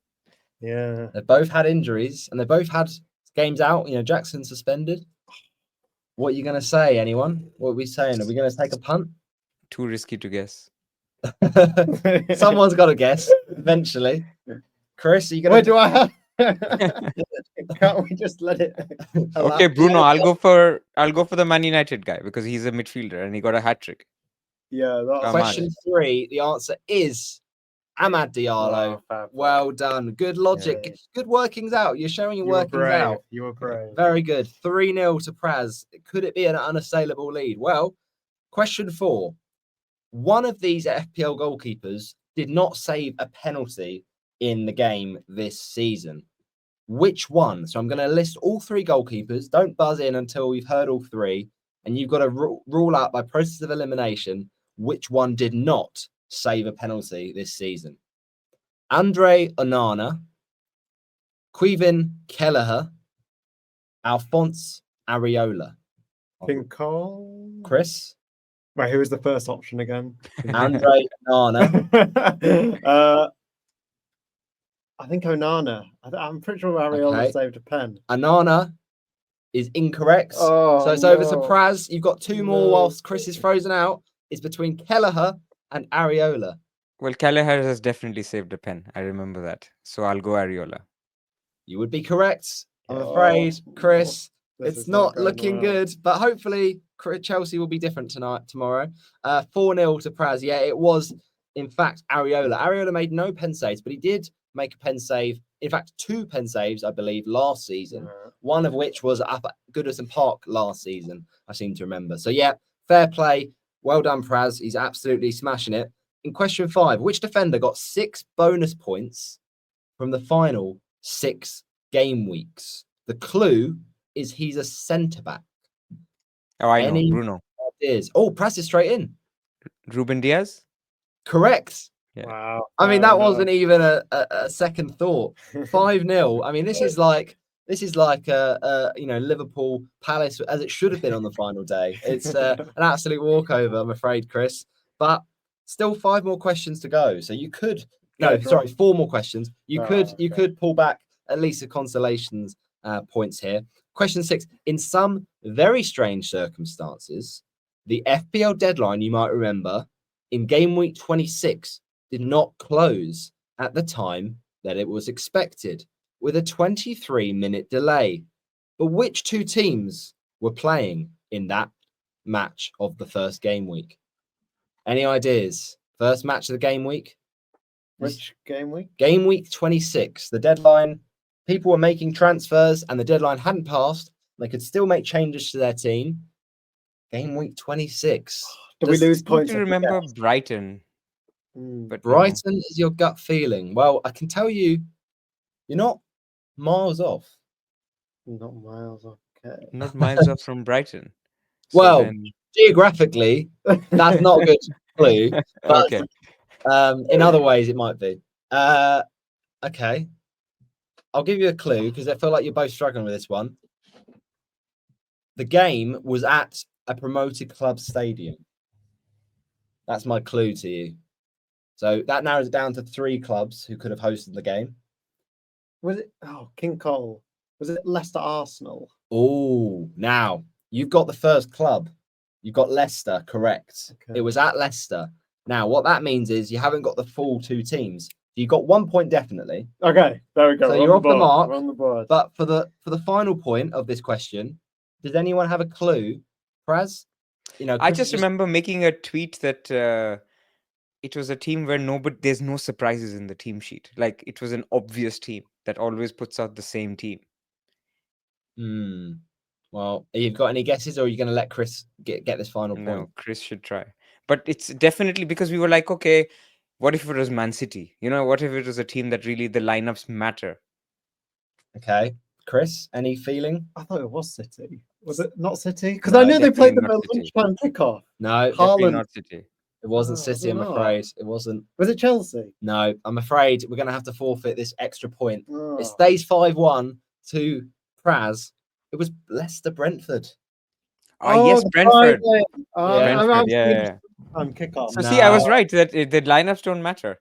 Yeah. They both had injuries and they both had games out. Jackson suspended. What are you going to say, anyone? What are we saying? Are we going to take a punt? Too risky to guess. Someone's got to guess eventually. Chris, are you going Wait, to... do I have? Can't we just let it? Okay, Bruno, I'll go for the Man United guy because he's a midfielder and he got a hat trick. Yeah. That's Question 3. The answer is Amad Diallo. Well done. Good logic. Yeah. Good workings out. You're showing your You were workings brave. out. You were brave. Very good. 3-0 to Praz. Could it be an unassailable lead? Well, question 4. One of these FPL goalkeepers did not save a penalty in the game this season. Which one? So I'm going to list all 3 goalkeepers. Don't buzz in until we've heard all 3. And you've got to rule out by process of elimination which one did not save a penalty this season. Andre Onana, Quevin Kelleher, Alphonse Areola. Cole. Chris? Wait, who was the first option again? Andre Onana. I think Onana. I'm pretty sure Areola Okay. saved a pen. Onana is incorrect. Oh, so it's over to no. Praz. You've got 2 more No. whilst Chris is frozen out. It's between Kelleher and Areola. Well, Kelleher has definitely saved a pen. I remember that. So I'll go Areola. You would be correct. I'm Oh, afraid, Chris. this It's is not going looking well. good, but hopefully Chelsea will be different tomorrow. 4-0 to Praz. Yeah, it was, in fact, Areola. Areola made no pen saves, but he did make a pen save. In fact, 2 pen saves, I believe, last season. Yeah. One of which was up at Goodison Park last season, I seem to remember. So, yeah, fair play. Well done, Praz. He's absolutely smashing it. In question 5, which defender got 6 bonus points from the final 6 game weeks? The clue is he's a centre-back. Oh, I know. Any Bruno. ideas? Oh, Praz is straight in. Ruben Diaz? Correct. Yeah. Wow. I mean, fair that wasn't enough. even a second thought. 5-0. I mean, this is like Liverpool Palace as it should have been on the final day. It's an absolute walkover, I'm afraid, Chris. But still 5 more questions to go. So you could 4 more questions. You could pull back at least a consolations points here. Question 6. In some very strange circumstances, the FPL deadline, you might remember, in game week 26 did not close at the time that it was expected, with a 23-minute delay. But which 2 teams were playing in that match of the first game week? Any ideas? First match of the game week? Which game week? Game week 26. The deadline, people were making transfers and the deadline hadn't passed. They could still make changes to their team. Game week 26. Did we lose points? I remember Brighton. But Brighton is your gut feeling. Well, I can tell you, you're not miles off. Not miles off. Okay. Not miles off from Brighton. So Well, geographically, that's not a good clue. But okay. In other ways, it might be. Okay. I'll give you a clue because I feel like you're both struggling with this one. The game was at a promoted club stadium. That's my clue to you. So that narrows it down to 3 clubs who could have hosted the game. Was it? Oh, King Cole. Was it Leicester Arsenal? Oh, now you've got the first club. You've got Leicester, correct. Okay. It was at Leicester. Now, what that means is you haven't got the full 2 teams. You got 1 point definitely. Okay, there we go. So you're off the mark. We're on the board. But for the final point of this question, does anyone have a clue? Praz? I just remember making a tweet that it was a team where there's no surprises in the team sheet. Like it was an obvious team that always puts out the same team. Well, you've got any guesses, or are you going to let Chris get this final point? No, Chris should try. But it's definitely because we were like, okay, what if it was Man City? What if it was a team that really the lineups matter? Okay. Chris, any feeling? I thought it was City. Was it not City? Because I knew they played them at lunchtime kickoff. No, definitely not City. It wasn't City, I'm afraid. It wasn't. Was it Chelsea? No, I'm afraid we're going to have to forfeit this extra point. Oh. It stays 5-1 to Praz. It was Leicester Brentford. Yes, Brentford. Brentford, Yeah. on kickoff. So see, I was No. right that the lineups don't matter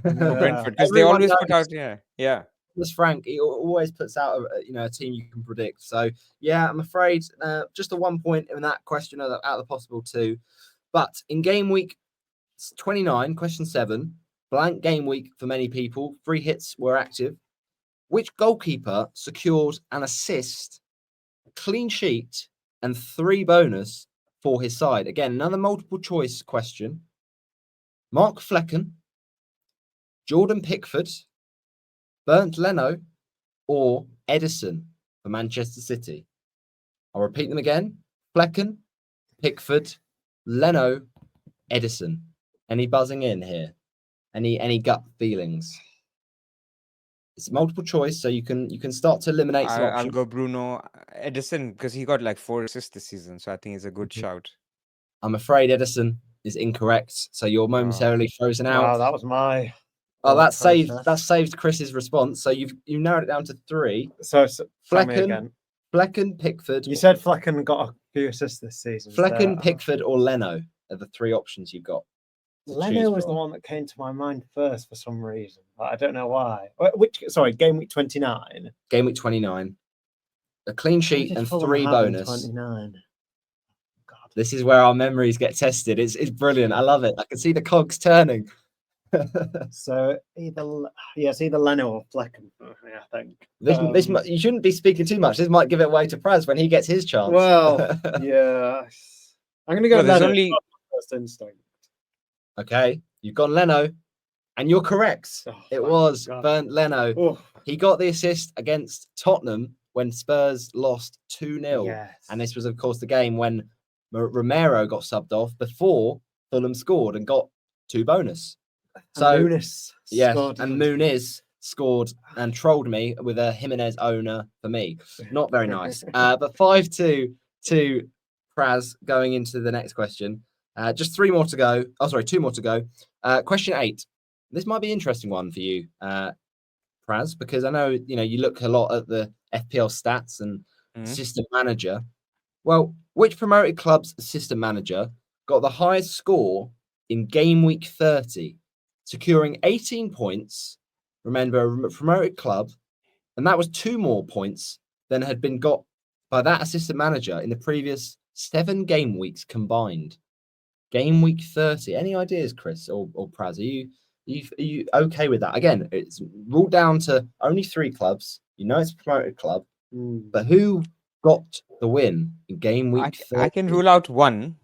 for Yeah. Brentford because they Everyone always put knows. out. Yeah. Was Frank, he always puts out a team you can predict. So yeah, I'm afraid just a 1 point in that question out of the possible 2. But in game week 29, question 7, blank game week for many people, 3 hits were active. Which goalkeeper secured an assist, clean sheet, and 3 bonus for his side? Again, another multiple choice question. Mark Flecken, Jordan Pickford, Bernd Leno, or Edison for Manchester City? I'll repeat them again. Flecken, Pickford, Leno, Edison. Any buzzing in here? Any gut feelings? It's multiple choice, so you can start to eliminate some I'll options. go Bruno Edison because he got like 4 assists this season, so I think it's a good shout. I'm afraid Edison is incorrect, so you're momentarily frozen out. Wow, that was my. Oh, that process. saved Chris's response. So you've narrowed it down to 3. So tell me Flecken, again. Flecken, Pickford. You said Flecken got a few assists this season. Flecken, so, Pickford, or Leno are the 3 options you've got. Leno was the one that came to my mind first for some reason. But I don't know why. Game week 29. Game week 29. A clean sheet and 3 bonus. 29. God. This is where our memories get tested. It's brilliant. I love it. I can see the cogs turning. So it's either Leno or Flecken. I think. You shouldn't be speaking too much. This might give it away to Praz when he gets his chance. Well, yeah. I'm going to go Well, there's Leno. only- First instinct. Okay, you've gone Leno, and you're correct. Oh, it thank was God. Bernd Leno. Oh, He got the assist against Tottenham when Spurs lost 2-0. yes. And this was, of course, the game when Romero got subbed off before Fulham scored and got 2 bonus. So, Muniz scored. And Muniz scored and trolled me with a Jimenez owner for me. Not very nice. But 5-2 to Praz going into the next question. Just 3 more to go. Oh, sorry, 2 more to go. Question 8. This might be an interesting one for you, Praz, because I know you look a lot at the FPL stats and assistant manager. Well, which promoted club's assistant manager got the highest score in game week 30, securing 18 points? Remember, a promoted club, and that was 2 more points than had been got by that assistant manager in the previous 7 game weeks combined. Game week 30. Any ideas, Chris or Praz? Are you okay with that? Again, it's ruled down to only 3 clubs. It's a promoted club, but who got the win in game week 30? I can rule out one,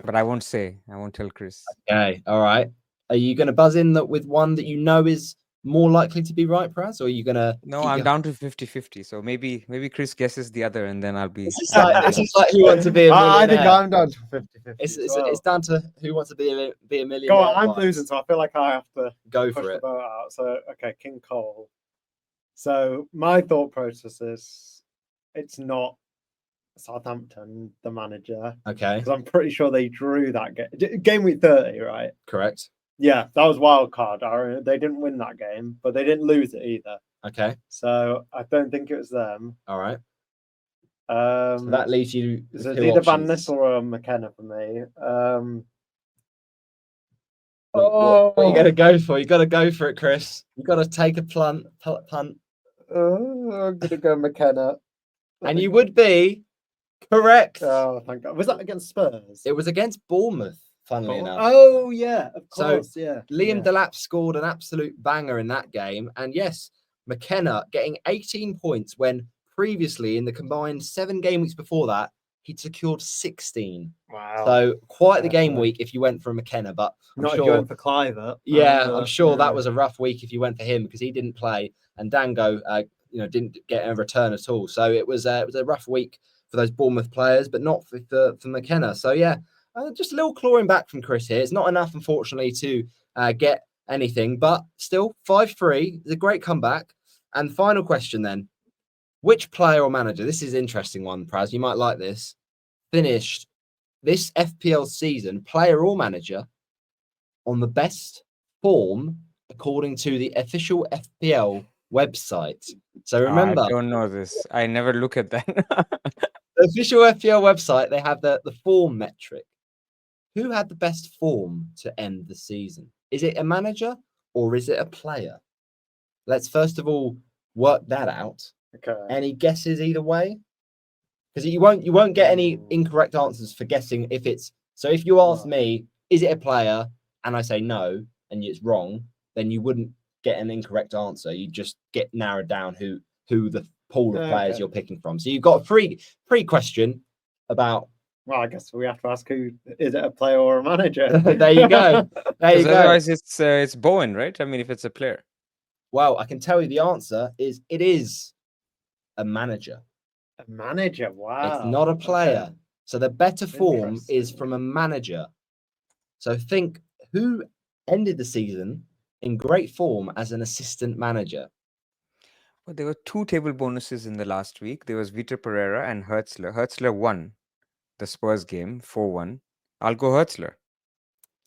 but I won't say. I won't tell Chris. Okay, all right. Are you going to buzz in with one that is more likely to be right, Praz, or are you going to? No, I'm down to 50-50. So maybe Chris guesses the other, and then I'll be. This is like Who Wants to Be a Millionaire. I think I'm down to 50-50. It's down to Who Wants to Be a Millionaire. Go on, I'm losing, so I feel like I have to go push for it. The boat out. So okay, King Cole. So my thought process is, it's not Southampton, the manager. Okay. Because I'm pretty sure they drew that game week 30, right? Correct. Yeah, that was wild card. They didn't win that game, but they didn't lose it either. Okay. So I don't think it was them. All right. So that leaves you. It's either Van Nissel or McKenna for me. What are you going to go for? You got to go for it, Chris. You got to take a punt. I'm going to go McKenna. And you would be correct. Oh, thank God. Was that against Spurs? It was against Bournemouth, funnily enough. Oh, yeah, of course, so, Liam Delap scored an absolute banger in that game. And yes, McKenna getting 18 points when previously in the combined 7 game weeks before that, he'd secured 16. Wow. So quite the game week if you went for McKenna, but I'm sure, if you went for Cliver. Yeah, I'm sure that was a rough week if you went for him because he didn't play and Dango didn't get a return at all. So it was a rough week for those Bournemouth players, but not for McKenna. So yeah, just a little clawing back from Chris here. It's not enough, unfortunately, to get anything, but still 5-3 is a great comeback. And final question then. Which player or manager, this is an interesting one, Praz, you might like this, finished this FPL season, player or manager, on the best form according to the official FPL website? So remember, I don't know this. I never look at that. the official FPL website, they have the form metric. who had the best form to end the season? Is it a manager or is it a player? Let's first of all work that out. Okay. Any guesses either way? Because you won't get any incorrect answers for guessing if it's. So if you ask me, is it a player, and I say no, and it's wrong, then you wouldn't get an incorrect answer. You just get narrowed down who the pool of players you're picking from. So you've got a free question about. Well, I guess we have to ask who is it, a player or a manager? There you go. There you go. Otherwise, it's Bowen, right? I mean, if it's a player. Well, I can tell you the answer is it is a manager. A manager, wow. It's not a player. Okay. So the better form is from a manager. So think who ended the season in great form as an assistant manager. Well, there were 2 table bonuses in the last week. There was Vitor Pereira and Hertzler. Hertzler won the Spurs game 4-1. I'll go Hertzler.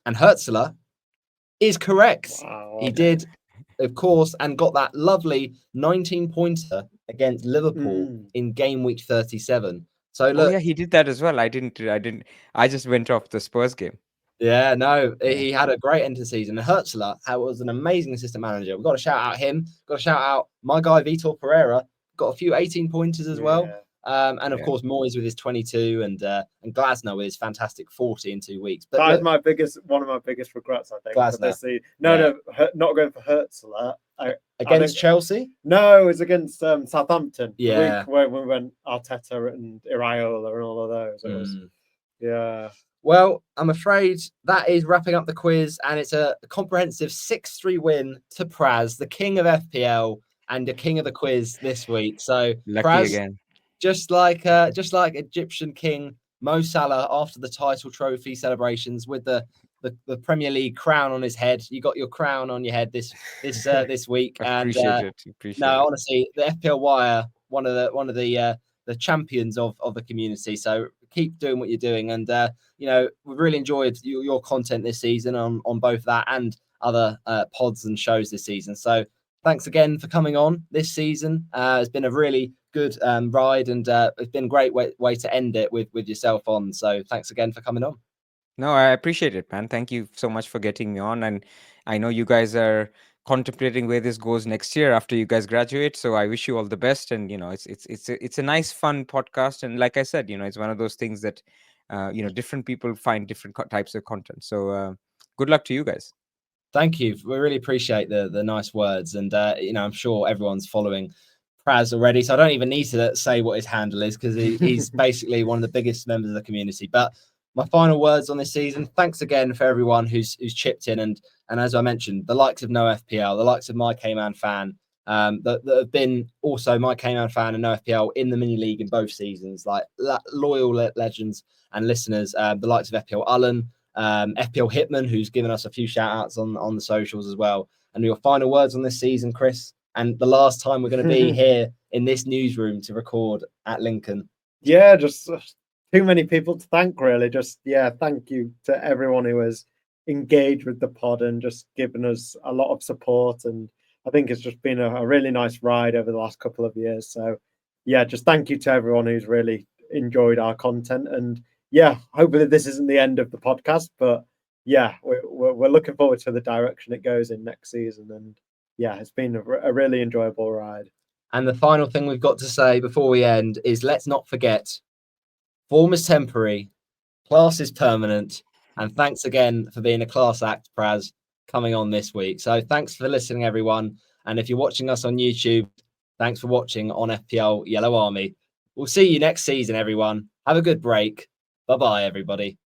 And Hertzler is correct. Wow. He did, of course, and got that lovely 19-pointer against Liverpool in game week 37. So look, yeah, he did that as well. I didn't. I just went off the Spurs game. Yeah, no, he had a great end to the season. And Hertzler was an amazing assistant manager. We've got to shout out him. Got to shout out my guy, Vitor Pereira. Got a few 18-pointers as well. And of course, Moyes with his 22 and Glasner with his fantastic 40 in 2 weeks. But that is one of my biggest regrets, I think. Glasner. No, not going for Hertzler. Against Chelsea? No, it was against Southampton. Yeah. The week where we went Arteta and Iraola and all of those. It was, yeah. Well, I'm afraid that is wrapping up the quiz, and it's a comprehensive 6-3 win to Praz, the king of FPL and the king of the quiz this week. So lucky Praz, again. Just like Egyptian King Mo Salah after the title trophy celebrations with the Premier League crown on his head. You got your crown on your head this week. Appreciate it. Honestly, the FPL Wire, one of the champions of the community. So keep doing what you're doing, and we've really enjoyed your content this season on both that and other pods and shows this season. So thanks again for coming on this season. It's been a really good ride, and it's been a great way to end it with yourself on. So thanks again for coming on. No, I appreciate it, man. Thank you so much for getting me on. And I know you guys are contemplating where this goes next year after you guys graduate. So I wish you all the best. And it's a nice, fun podcast. And like I said, it's one of those things that different people find different types of content. So good luck to you guys. Thank you. We really appreciate the nice words, and I'm sure everyone's following Praz already, so I don't even need to say what his handle is because he's basically one of the biggest members of the community. But my final words on this season: thanks again for everyone who's chipped in, and as I mentioned, the likes of No FPL, the likes of my K-Man fan, that have been also my K-Man fan and No FPL in the mini league in both seasons, like loyal legends and listeners, the likes of FPL Ullen. FPL Hitman, who's given us a few shout outs on the socials as well. And your final words on this season, Chris, and the last time we're going to be here in this newsroom to record at Lincoln. Yeah, just too many people to thank, really. Thank you to everyone who has engaged with the pod and just given us a lot of support. And I think it's just been a really nice ride over the last couple of years. So just thank you to everyone who's really enjoyed our content. And hopefully this isn't the end of the podcast, but we're looking forward to the direction it goes in next season. And it's been a really enjoyable ride. And the final thing we've got to say before we end is let's not forget, form is temporary, class is permanent. And thanks again for being a class act, Praz, coming on this week. So thanks for listening, everyone. And if you're watching us on YouTube, thanks for watching on FPL Yellow Army. We'll see you next season, everyone. Have a good break. Bye-bye, everybody.